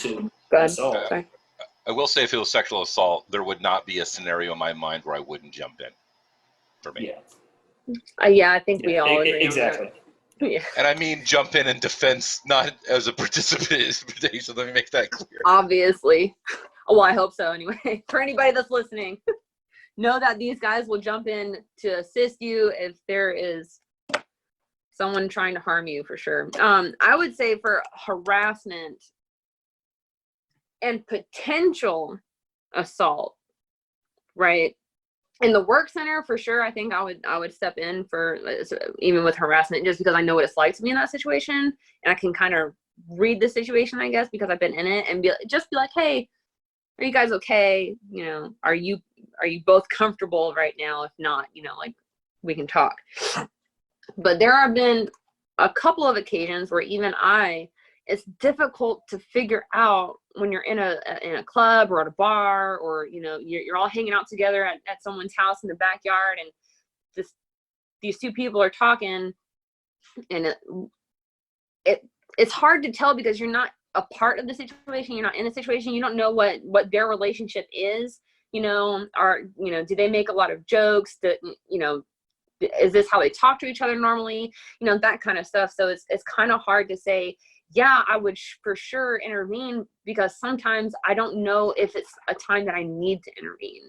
Go ahead. Sorry. I will say, if it was sexual assault, there would not be a scenario in my mind where I wouldn't jump in. For me, Yeah, I think we all agree exactly. on that. Yeah. and I mean jump in defense, not as a participant. So let me make that clear. Obviously. Well, I hope so anyway. For anybody that's listening, know that these guys will jump in to assist you if there is someone trying to harm you, for sure. I would say for harassment and potential assault, right? In the work center, for sure, I think I would step in for, even with harassment, just because I know what it's like to be in that situation, and I can kind of read the situation, I guess, because I've been in it, and be like, hey, are you guys okay? You know, are you both comfortable right now? If not, you know, like, we can talk. But there have been a couple of occasions where even it's difficult to figure out when you're in a club or at a bar, or, you know, you're all hanging out together at someone's house in the backyard, and these two people are talking, and it's hard to tell because you're not a part of the situation, you're not in the situation, you don't know what their relationship is, you know, do they make a lot of jokes that, you know, is this how they talk to each other normally, you know, that kind of stuff. So it's kind of hard to say, yeah, I would for sure intervene, because sometimes I don't know if it's a time that I need to intervene,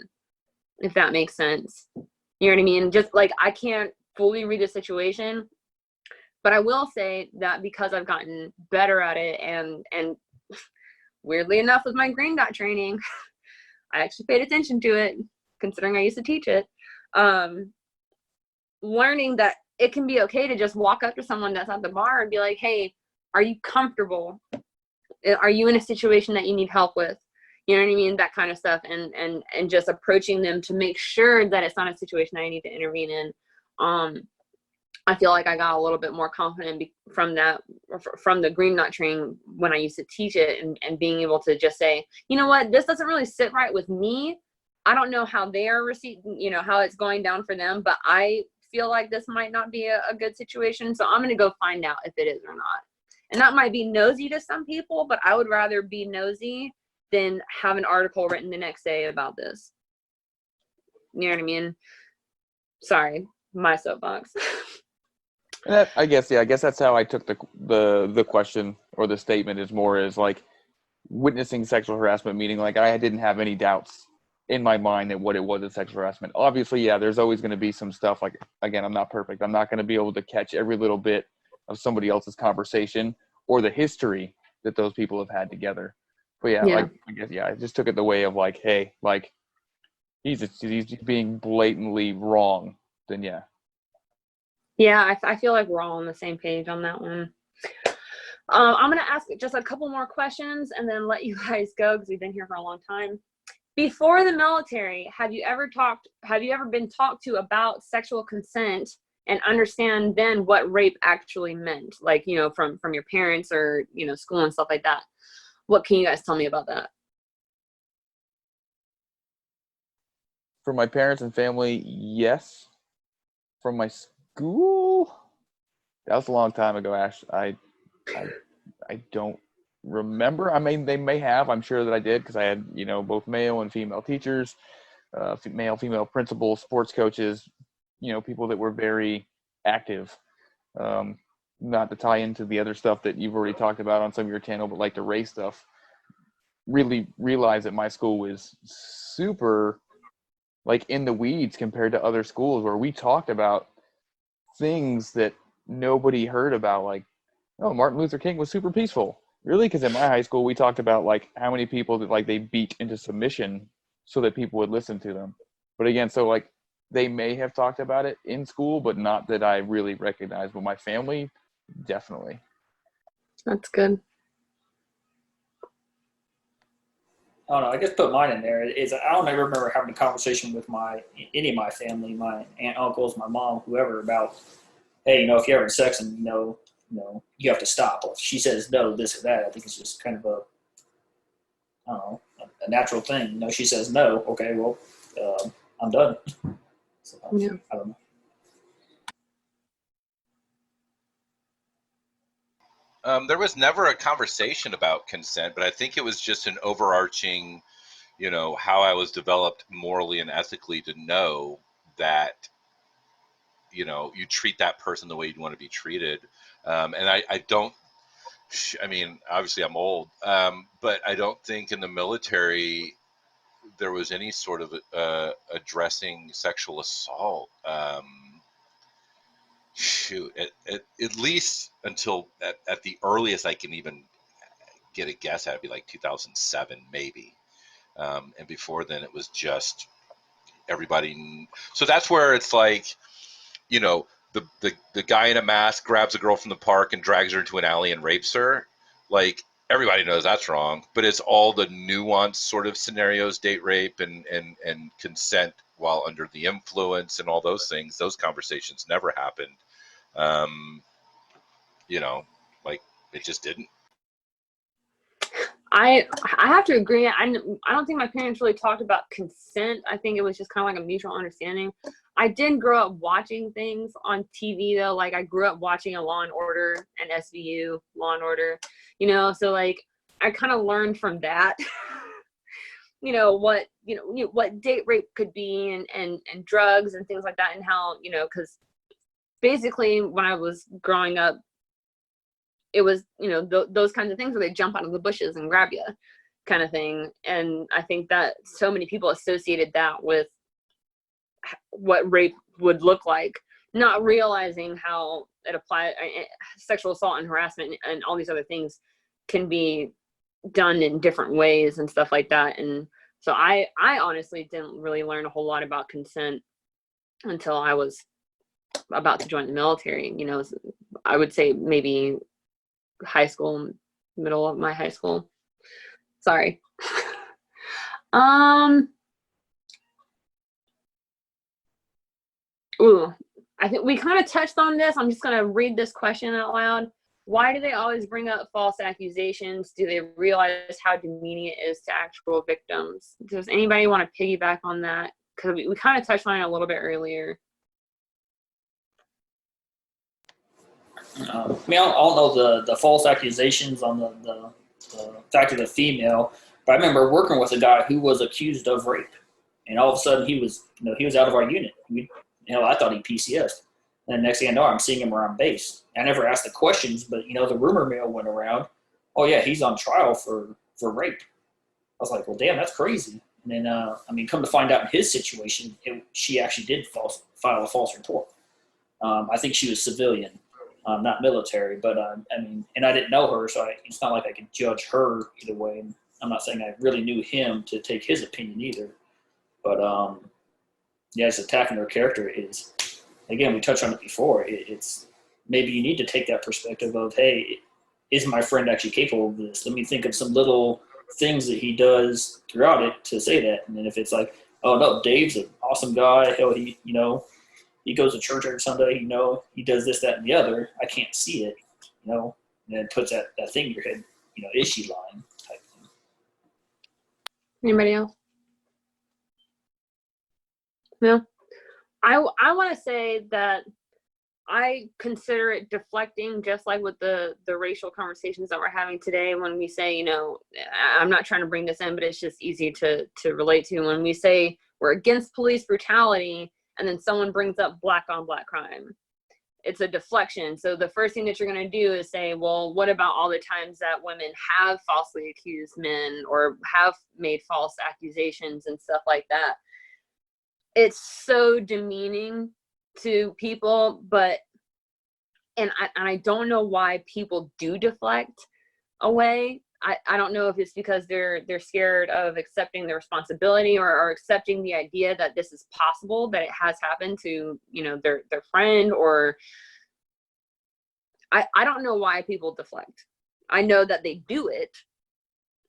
if that makes sense. You know what I mean? Just like, I can't fully read the situation, but I will say that because I've gotten better at it, and weirdly enough, with my green dot training, I actually paid attention to it, considering I used to teach it. Learning that it can be okay to just walk up to someone that's at the bar and be like, hey, are you comfortable? Are you in a situation that you need help with? You know what I mean? That kind of stuff. And just approaching them to make sure that it's not a situation I need to intervene in. I feel like I got a little bit more confident from the green dot training when I used to teach it, and being able to just say, you know what, this doesn't really sit right with me. I don't know how they are receiving, you know, how it's going down for them, but I feel like this might not be a good situation. So I'm going to go find out if it is or not. And that might be nosy to some people, but I would rather be nosy than have an article written the next day about this. You know what I mean? Sorry, my soapbox. I guess that's how I took the question, or the statement, is more as like witnessing sexual harassment, meaning like I didn't have any doubts in my mind that what it was as sexual harassment. Obviously, yeah, there's always going to be some stuff, like, again, I'm not perfect. I'm not going to be able to catch every little bit of somebody else's conversation or the history that those people have had together. But yeah, like, I guess, yeah, I just took it the way of like, hey, like, he's being blatantly wrong, then yeah. Yeah, I feel like we're all on the same page on that one. I'm going to ask just a couple more questions and then let you guys go, because we've been here for a long time. Before the military, have you ever been talked to about sexual consent and understand then what rape actually meant? Like, you know, from your parents or, you know, school and stuff like that. What can you guys tell me about that? From my parents and family, yes. From my school, that was a long time ago, Ash. I don't remember. I mean, they may have. I'm sure that I did, because I had, you know, both male and female teachers, male, female principals, sports coaches, you know, people that were very active. Not to tie into the other stuff that you've already talked about on some of your channel, but like the race stuff. Really realized that my school was super, like, in the weeds compared to other schools where we talked about things that nobody heard about, like, oh, Martin Luther King was super peaceful. Really? Because in my high school, we talked about, like, how many people that, like, they beat into submission so that people would listen to them. But again, so, like, they may have talked about it in school, but not that I really recognized. But my family, definitely. That's good. I don't know. I guess put mine in there. I don't ever remember having a conversation with any of my family, my aunt, uncles, my mom, whoever, about, hey, you know, if you're having sex and you know, you have to stop. Or if she says no, this or that, I think it's just kind of a natural thing. You know, she says no. Okay, well, I'm done. So I Yeah. I don't know. There was never a conversation about consent, but I think it was just an overarching, how I was developed morally and ethically to know that, you treat that person the way you'd want to be treated. And I don't, I mean, obviously I'm old, but I don't think in the military there was any sort of addressing sexual assault. At least until at the earliest I can even get a guess at, it'd be like 2007 maybe, and before then it was just everybody. So that's where it's like, the guy in a mask grabs a girl from the park and drags her into an alley and rapes her. Like, everybody knows that's wrong, but it's all the nuanced sort of scenarios, date rape and consent while under the influence and all those things. Those conversations never happened. Like, it just didn't. I have to agree. I don't think my parents really talked about consent. I think it was just kind of like a mutual understanding. I did grow up watching things on TV though. Like, I grew up watching a Law and Order and SVU, Law and Order, so like I kind of learned from that, what date rape could be and drugs and things like that, and how, because basically when I was growing up, it was, those kinds of things where they jump out of the bushes and grab you kind of thing. And I think that so many people associated that with what rape would look like, not realizing how it applies. Sexual assault and harassment and all these other things can be done in different ways and stuff like that. And so I honestly didn't really learn a whole lot about consent until I was about to join the military. I would say maybe high school, middle of my high school. Sorry. Ooh, I think we kind of touched on this. I'm just going to read this question out loud. Why do they always bring up false accusations? Do they realize how demeaning it is to actual victims? Does anybody want to piggyback on that? Because we kind of touched on it a little bit earlier. I mean, I'll know the false accusations on the fact of the female, but I remember working with a guy who was accused of rape, and all of a sudden he was out of our unit. I thought he PCS'd. And the next thing I know, I'm seeing him around base. I never asked the questions, but the rumor mill went around. Oh yeah, he's on trial for rape. I was like, well, damn, that's crazy. And then come to find out in his situation, she actually did file a false report. I think she was civilian, not military, but and I didn't know her, so it's not like I could judge her either way. And I'm not saying I really knew him to take his opinion either, but it's attacking her character is. Again, we touched on it before. It's maybe you need to take that perspective of, hey, is my friend actually capable of this? Let me think of some little things that he does throughout it to say that. And then if it's like, oh no, Dave's an awesome guy. Hell, he goes to church every Sunday. He does this, that, and the other. I can't see it. And it puts that thing in your head. Is she lying? Type thing. Anybody else? No. I want to say that I consider it deflecting, just like with the racial conversations that we're having today. When we say, I'm not trying to bring this in, but it's just easy to relate to. When we say we're against police brutality, and then someone brings up black on black crime, it's a deflection. So the first thing that you're going to do is say, well, what about all the times that women have falsely accused men or have made false accusations and stuff like that? It's so demeaning to people, and I don't know why people do deflect away. I don't know if it's because they're scared of accepting the responsibility or accepting the idea that this is possible, that it has happened to, their friend, or I don't know why people deflect. I know that they do it.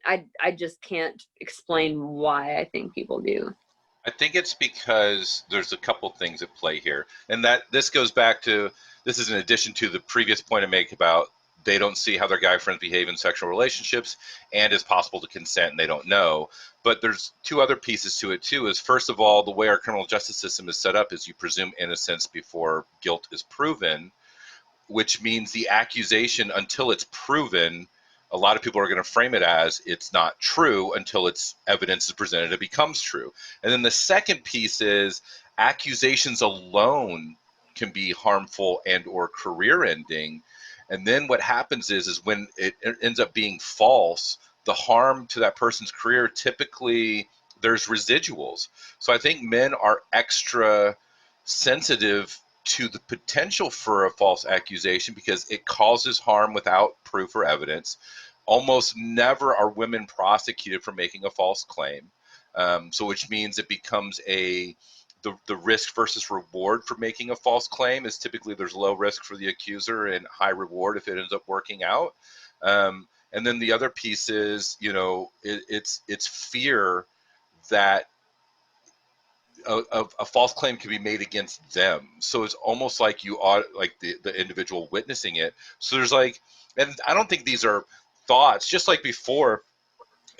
I just can't explain why I think people do. I think it's because there's a couple things at play here, and that this goes back to, this is in addition to the previous point I make about they don't see how their guy friends behave in sexual relationships, and it's possible to consent and they don't know. But there's two other pieces to it too. Is first of all, the way our criminal justice system is set up is you presume innocence before guilt is proven, which means the accusation, until it's proven, a lot of people are going to frame it as it's not true until it's evidence is presented, it becomes true. And then the second piece is accusations alone can be harmful and or career ending. And then what happens is when it ends up being false, the harm to that person's career, typically there's residuals. So I think men are extra sensitive to the potential for a false accusation because it causes harm without proof or evidence. Almost never are women prosecuted for making a false claim. So which means it becomes the risk versus reward for making a false claim is typically there's low risk for the accuser and high reward if it ends up working out. And then the other piece is, it's fear that a false claim can be made against them. So it's almost like you ought, like the individual witnessing it. So there's like, and I don't think these are thoughts, just like before,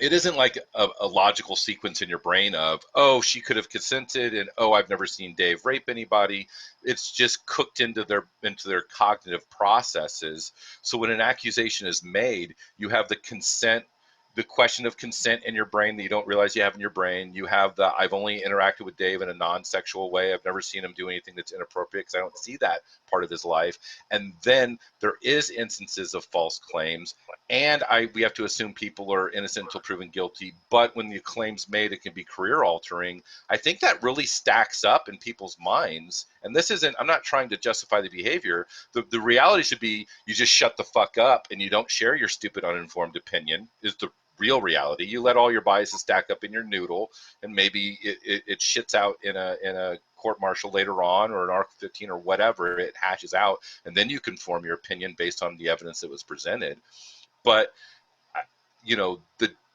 it isn't like a logical sequence in your brain of, oh, she could have consented, and oh, I've never seen Dave rape anybody. It's just cooked into their cognitive processes. So when an accusation is made, you have the question of consent in your brain that you don't realize you have in your brain. You have the, I've only interacted with Dave in a non-sexual way. I've never seen him do anything that's inappropriate because I don't see that part of his life. And then there is instances of false claims. And we have to assume people are innocent until proven guilty. But when the claim's made, it can be career altering. I think that really stacks up in people's minds. And this isn't, I'm not trying to justify the behavior. The reality should be you just shut the fuck up and you don't share your stupid uninformed opinion is the real reality. You let all your biases stack up in your noodle, and maybe it shits out in a court martial later on, or an Article 15 or whatever, it hashes out, and then you can form your opinion based on the evidence that was presented. But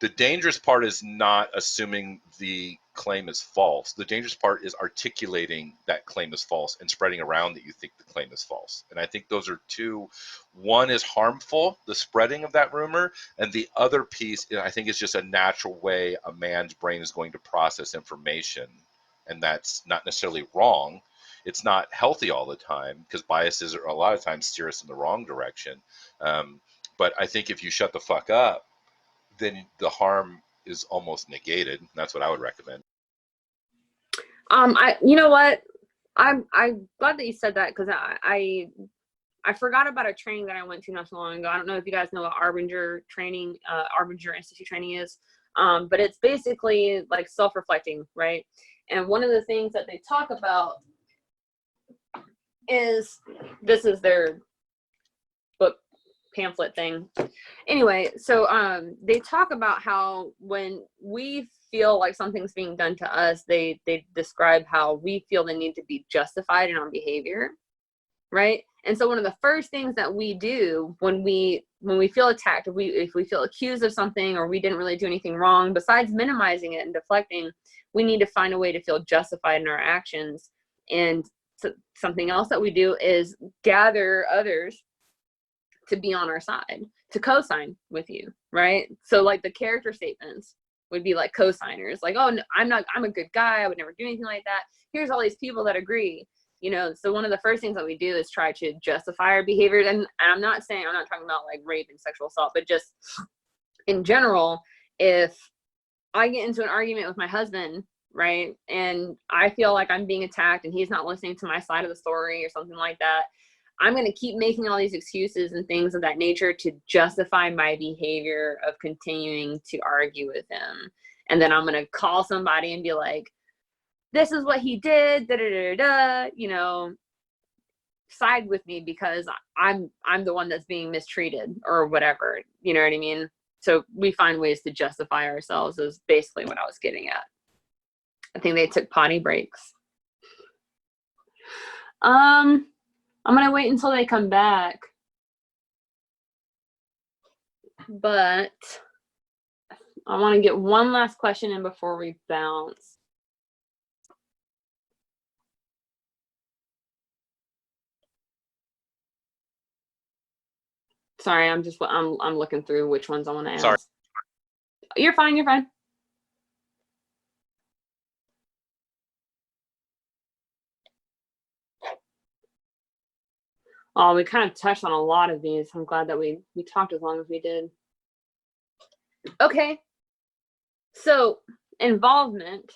the dangerous part is not assuming the claim is false. The dangerous part is articulating that claim is false and spreading around that you think the claim is false. And I think those are two. One is harmful, the spreading of that rumor, and the other piece, I think, is just a natural way a man's brain is going to process information. And that's not necessarily wrong. It's not healthy all the time because biases are a lot of times steer us in the wrong direction. But I think if you shut the fuck up, then the harm is almost negated. That's what I would recommend. You know what? I'm glad that you said that because I forgot about a training that I went to not so long ago. I don't know if you guys know what Arbinger Institute training is, but it's basically like self-reflecting, right? And one of the things that they talk about is, this is their book pamphlet thing. Anyway, so they talk about how when we feel like something's being done to us, they describe how we feel the need to be justified in our behavior, right? And so one of the first things that we do when we feel attacked, if we feel accused of something or we didn't really do anything wrong, besides minimizing it and deflecting, we need to find a way to feel justified in our actions. And so something else that we do is gather others to be on our side, to co-sign with you, right? So like the character statements would be like co-signers, like, oh, no, I'm a good guy, I would never do anything like that. Here's all these people that agree, so one of the first things that we do is try to justify our behavior. And I'm not talking about like rape and sexual assault, but just in general, if I get into an argument with my husband, right, and I feel like I'm being attacked and he's not listening to my side of the story or something like that, I'm going to keep making all these excuses and things of that nature to justify my behavior of continuing to argue with him. And then I'm going to call somebody and be like, this is what he did, side with me because I'm the one that's being mistreated or whatever, you know what I mean? So we find ways to justify ourselves is basically what I was getting at. I think they took potty breaks. I'm going to wait until they come back. But I want to get one last question in before we bounce. Sorry, I'm looking through which ones I want to ask. Sorry. You're fine. You're fine. Oh, we kind of touched on a lot of these. I'm glad that we talked as long as we did. Okay. So, involvement.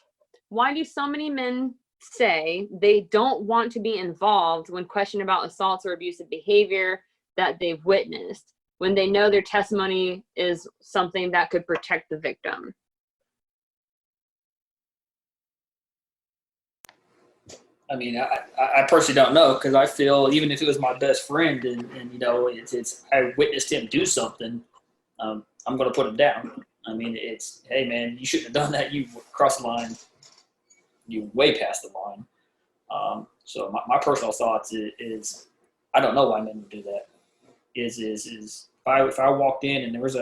Why do so many men say they don't want to be involved when questioned about assaults or abusive behavior that they've witnessed, when they know their testimony is something that could protect the victim? I mean, I personally don't know, because I feel even if it was my best friend and you know, it's I witnessed him do something, I'm going to put him down. I mean, it's, hey man, you shouldn't have done that. You crossed the line. You way past the line. So my personal thoughts is I don't know why men would do that. Is if I walked in and there was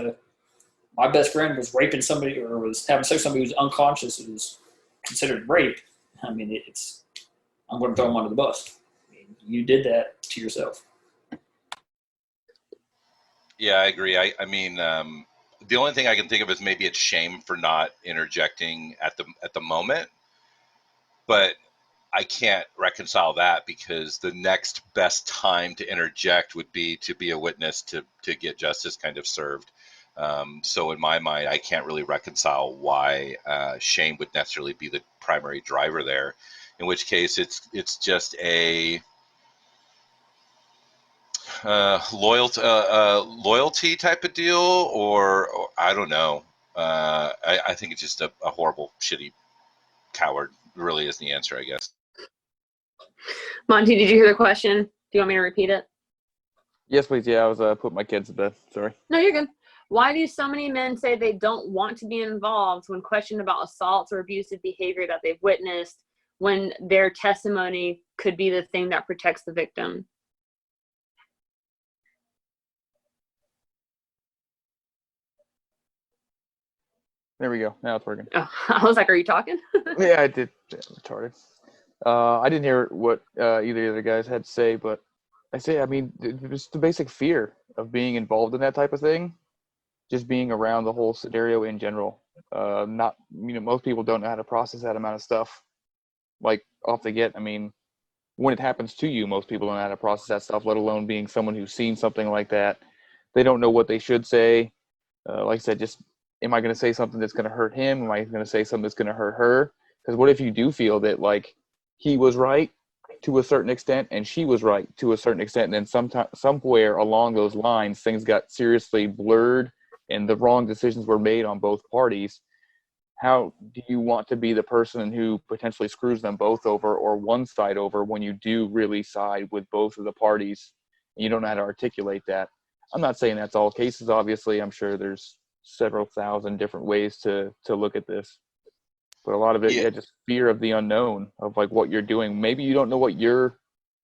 my best friend was raping somebody or was having sex with somebody who was unconscious, it was considered rape. I mean, I'm going to throw him under the bus. I mean, you did that to yourself. Yeah, I agree. I mean, the only thing I can think of is maybe it's shame for not interjecting at the moment, but I can't reconcile that, because the next best time to interject would be to be a witness to get justice kind of served. So in my mind, I can't really reconcile why shame would necessarily be the primary driver there. In which case, it's just a loyalty type of deal, or I don't know. I think it's just a horrible, shitty coward. Really is the answer, I guess. Monty, did you hear the question? Do you want me to repeat it? Yes, please. Yeah, I was putting my kids to bed. Sorry. No, you're good. Why do so many men say they don't want to be involved when questioned about assaults or abusive behavior that they've witnessed, when their testimony could be the thing that protects the victim? There we go. Now it's working. Oh, I was like, are you talking? Yeah, I did. Yeah, retarded. I didn't hear what either of the other guys had to say, but I mean, just the basic fear of being involved in that type of thing, just being around the whole scenario in general. Not, you know, most people don't know how to process that amount of stuff, like off the get. I mean, when it happens to you, most people don't know how to process that stuff, let alone being someone who's seen something like that. They don't know what they should say. Like I said, just, am I going to say something that's going to hurt him? Am I going to say something that's going to hurt her? Because what if you do feel that, like, he was right to a certain extent and she was right to a certain extent, and then somewhere along those lines things got seriously blurred and the wrong decisions were made on both parties? How do you want to be the person who potentially screws them both over, or one side over, when you do really side with both of the parties and you don't know how to articulate that? I'm not saying that's all cases, obviously. I'm sure there's several thousand different ways to look at this. But a lot of it, yeah, just fear of the unknown, of like what you're doing. Maybe you don't know what your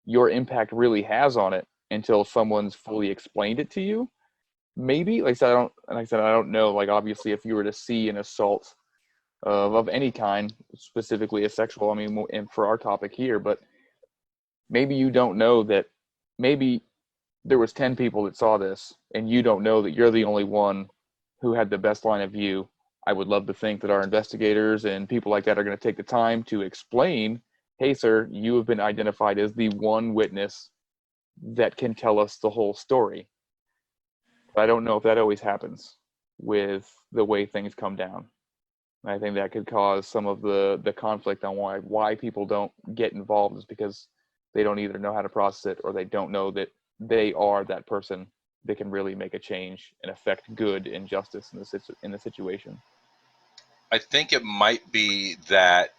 impact really has on it until someone's fully explained it to you. Maybe, like I said, I don't know. Like, obviously, if you were to see an assault of any kind, specifically a sexual, I mean, and for our topic here, but maybe you don't know that maybe there was 10 people that saw this, and you don't know that you're the only one who had the best line of view. I would love to think that our investigators and people like that are going to take the time to explain, hey, sir, you have been identified as the one witness that can tell us the whole story. But I don't know if that always happens with the way things come down. And I think that could cause some of the conflict on why people don't get involved, is because they don't either know how to process it, or they don't know that they are that person that can really make a change and affect good and justice in the situation. I think it might be that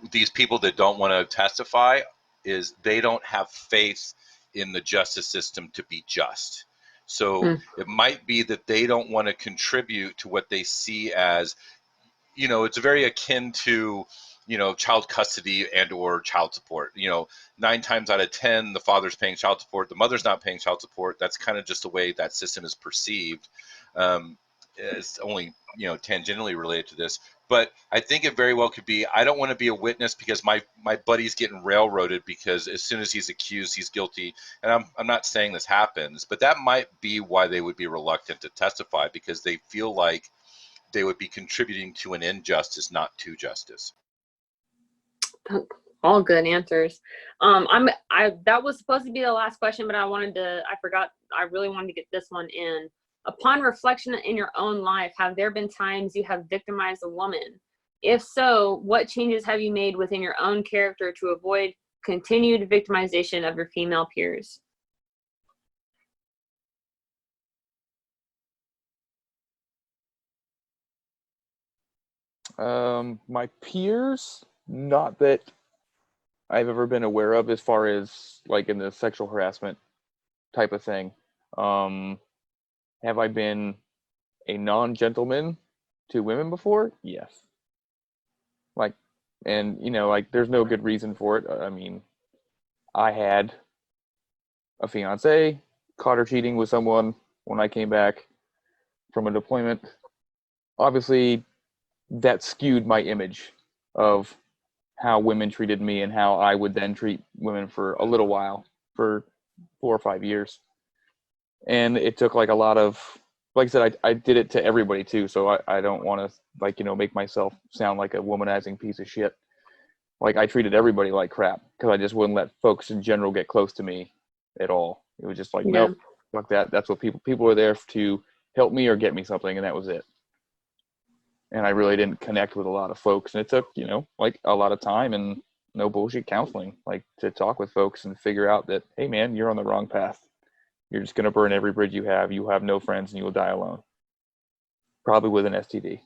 these people that don't want to testify is they don't have faith in the justice system to be just. So it might be that they don't want to contribute to what they see as, you know, it's very akin to, you know, child custody and or child support. You know, 9 times out of 10, the father's paying child support, the mother's not paying child support. That's kind of just the way that system is perceived. is only, tangentially related to this, but I think it very well could be, I don't want to be a witness because my buddy's getting railroaded because as soon as he's accused, he's guilty. And I'm not saying this happens, but that might be why they would be reluctant to testify, because they feel like they would be contributing to an injustice, not to justice. All good answers. That was supposed to be the last question, but I forgot. I really wanted to get this one in. Upon reflection in your own life, have there been times you have victimized a woman? If so, what changes have you made within your own character to avoid continued victimization of your female peers? My peers, not that I've ever been aware of, as far as like in the sexual harassment type of thing. Have I been a non-gentleman to women before? Yes. Like, and like there's no good reason for it. I mean, I had a fiance, caught her cheating with someone when I came back from a deployment. Obviously, that skewed my image of how women treated me and how I would then treat women for a little while, for 4 or 5 years. And it took like a lot of, like I said, I did it to everybody too. So I don't want to make myself sound like a womanizing piece of shit. Like I treated everybody like crap because I just wouldn't let folks in general get close to me at all. It was just like, nope, fuck that. That's what people are there to help me or get me something. And that was it. And I really didn't connect with a lot of folks. And it took, like a lot of time and no bullshit counseling, like to talk with folks and figure out that, hey man, you're on the wrong path. You're just going to burn every bridge you have. You have no friends and you will die alone. Probably with an STD.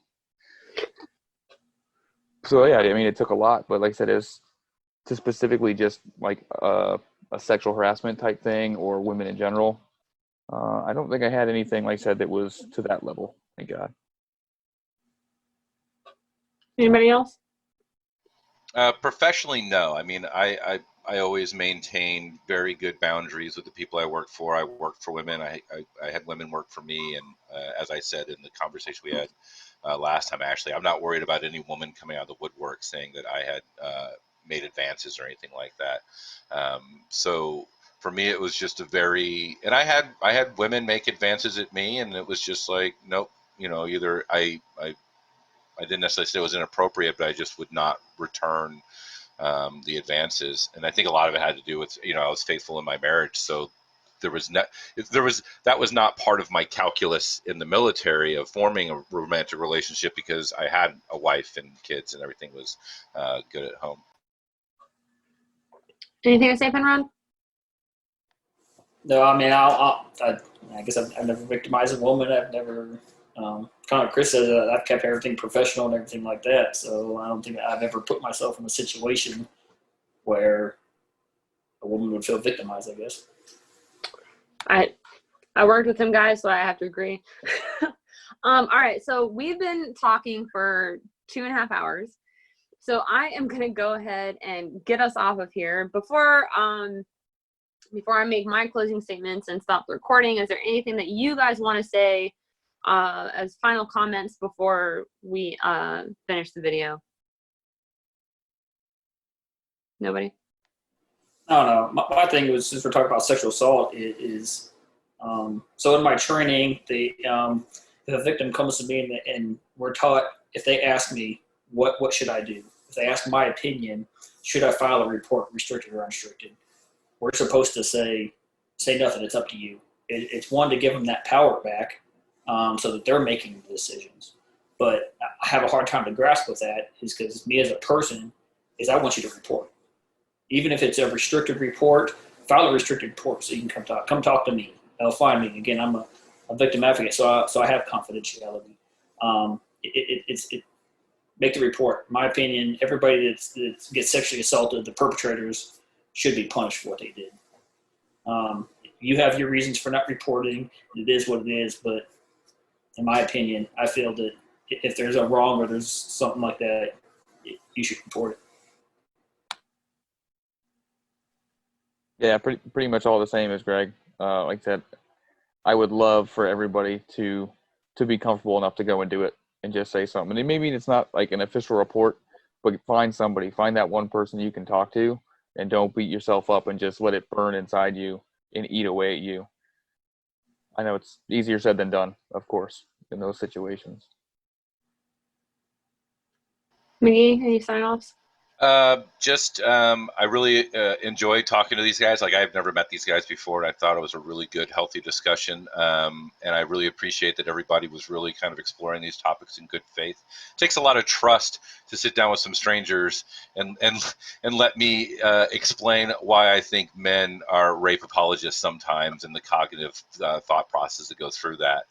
So yeah, I mean, it took a lot, but like I said, it's to specifically just like a sexual harassment type thing or women in general. I don't think I had anything, like I said, that was to that level. Thank God. Anybody else? Professionally, no. I mean, I always maintained very good boundaries with the people I worked for. I worked for women. I had women work for me. And as I said in the conversation we had last time, Ashley, I'm not worried about any woman coming out of the woodwork saying that I had made advances or anything like that. So for me, it was just and I had women make advances at me, and it was just like, nope, either I didn't necessarily say it was inappropriate, but I just would not return the advances. And I think a lot of it had to do with, I was faithful in my marriage. So that was not part of my calculus in the military of forming a romantic relationship, because I had a wife and kids and everything was good at home. Anything to say, Penrod? No, I mean, I guess I've never victimized a woman. I've never, kind of like Chris says, I've kept everything professional and everything like that. So I don't think I've ever put myself in a situation where a woman would feel victimized, I guess. I worked with some guys, so I have to agree. All right, so we've been talking for 2.5 hours. So I am going to go ahead and get us off of here. Before I make my closing statements and stop the recording, is there anything that you guys want to say as final comments before we finish the video? Nobody? I don't know. My thing was, since we're talking about sexual assault, is so in my training, if a victim comes to me and we're taught, if they ask me, what should I do? If they ask my opinion, should I file a report, restricted or unrestricted? We're supposed to say nothing. It's up to you. It's one, to give them that power back, so that they're making the decisions. But I have a hard time to grasp with that, is because me as a person, is I want you to report. Even if it's a restricted report, file a restricted report so you can come talk to me. They'll find me. Again, I'm a victim advocate, so I have confidentiality. Make the report. In my opinion, everybody that gets sexually assaulted, the perpetrators, should be punished for what they did. You have your reasons for not reporting. It is what it is, but in my opinion, I feel that if there's a wrong or there's something like that, you should report it. Yeah, pretty much all the same as Greg. Like I said, I would love for everybody to to be comfortable enough to go and do it and just say something. And it may mean it's not like an official report, but find that one person you can talk to, and don't beat yourself up and just let it burn inside you and eat away at you. I know it's easier said than done, of course, in those situations. McGee, any sign-offs? I really enjoy talking to these guys. Like, I've never met these guys before, and I thought it was a really good, healthy discussion. And I really appreciate that everybody was really kind of exploring these topics in good faith. It takes a lot of trust to sit down with some strangers and let me explain why I think men are rape apologists sometimes, and the cognitive thought process that goes through that.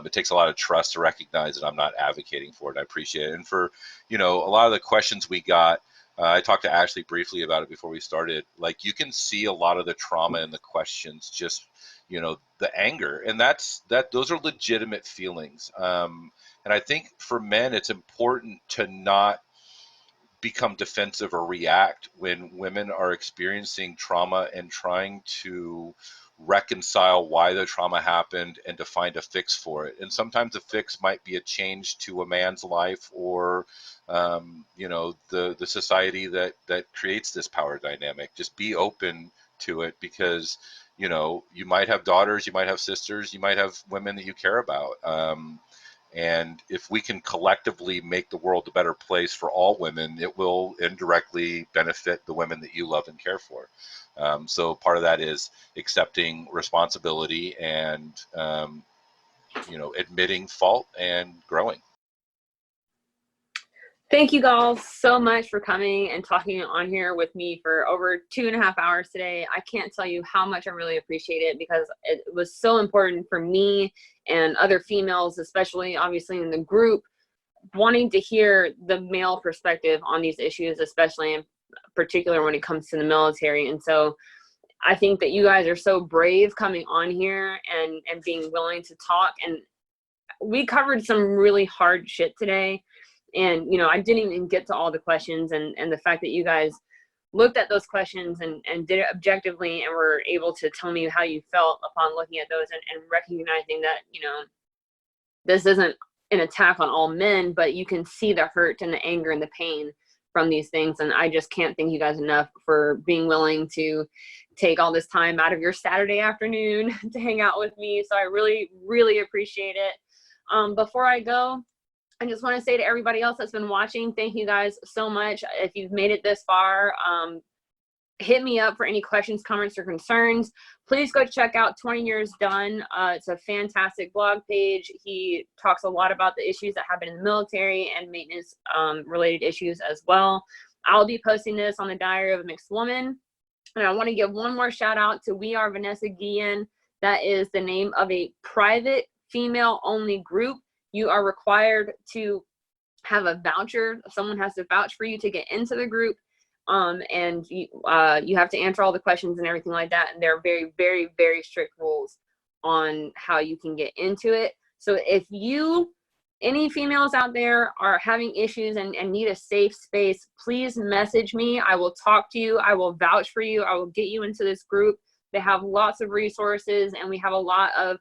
It takes a lot of trust to recognize that I'm not advocating for it. I appreciate it. And for, a lot of the questions we got, I talked to Ashley briefly about it before we started. Like, you can see a lot of the trauma in the questions, just, the anger, and those are legitimate feelings. And I think for men, it's important to not become defensive or react when women are experiencing trauma and trying to reconcile why the trauma happened and to find a fix for it. And sometimes the fix might be a change to a man's life, or the society that creates this power dynamic. Just be open to it, because you might have daughters, you might have sisters, you might have women that you care about. And if we can collectively make the world a better place for all women, it will indirectly benefit the women that you love and care for. So part of that is accepting responsibility and, admitting fault and growing. Thank you all so much for coming and talking on here with me for over 2.5 hours today. I can't tell you how much I really appreciate it, because it was so important for me and other females, especially obviously in the group, wanting to hear the male perspective on these issues, especially in particular when it comes to the military. And so I think that you guys are so brave coming on here and being willing to talk. And we covered some really hard shit today. And, I didn't even get to all the questions, and the fact that you guys looked at those questions and did it objectively and were able to tell me how you felt upon looking at those and recognizing that, this isn't an attack on all men, but you can see the hurt and the anger and the pain from these things. And I just can't thank you guys enough for being willing to take all this time out of your Saturday afternoon to hang out with me. So I really, really appreciate it. Before I go, I just want to say to everybody else that's been watching, thank you guys so much. If you've made it this far, hit me up for any questions, comments, or concerns. Please go check out 20 Years Done. It's a fantastic blog page. He talks a lot about the issues that happen in the military and maintenance related issues as well. I'll be posting this on the Diary of a Mixed Woman. And I want to give one more shout out to We Are Vanessa Guillen. That is the name of a private female-only group. You are required to have a voucher. Someone has to vouch for you to get into the group. And you have to answer all the questions and everything like that. And there are very, very, very strict rules on how you can get into it. So if any females out there are having issues and need a safe space, please message me. I will talk to you. I will vouch for you. I will get you into this group. They have lots of resources, and we have a lot of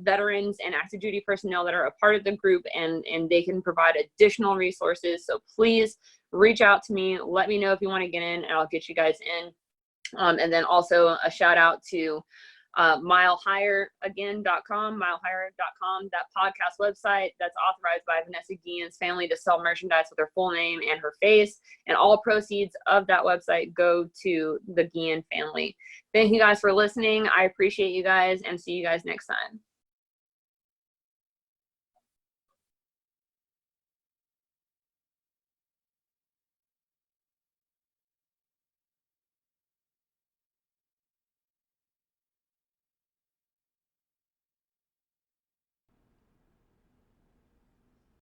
veterans and active duty personnel that are a part of the group, and they can provide additional resources. So please reach out to me. Let me know if you want to get in, and I'll get you guys in. And then also a shout out to milehigher.com, that podcast website that's authorized by Vanessa Guillen's family to sell merchandise with her full name and her face, and all proceeds of that website go to the Guillen family. Thank you guys for listening. I appreciate you guys, and see you guys next time.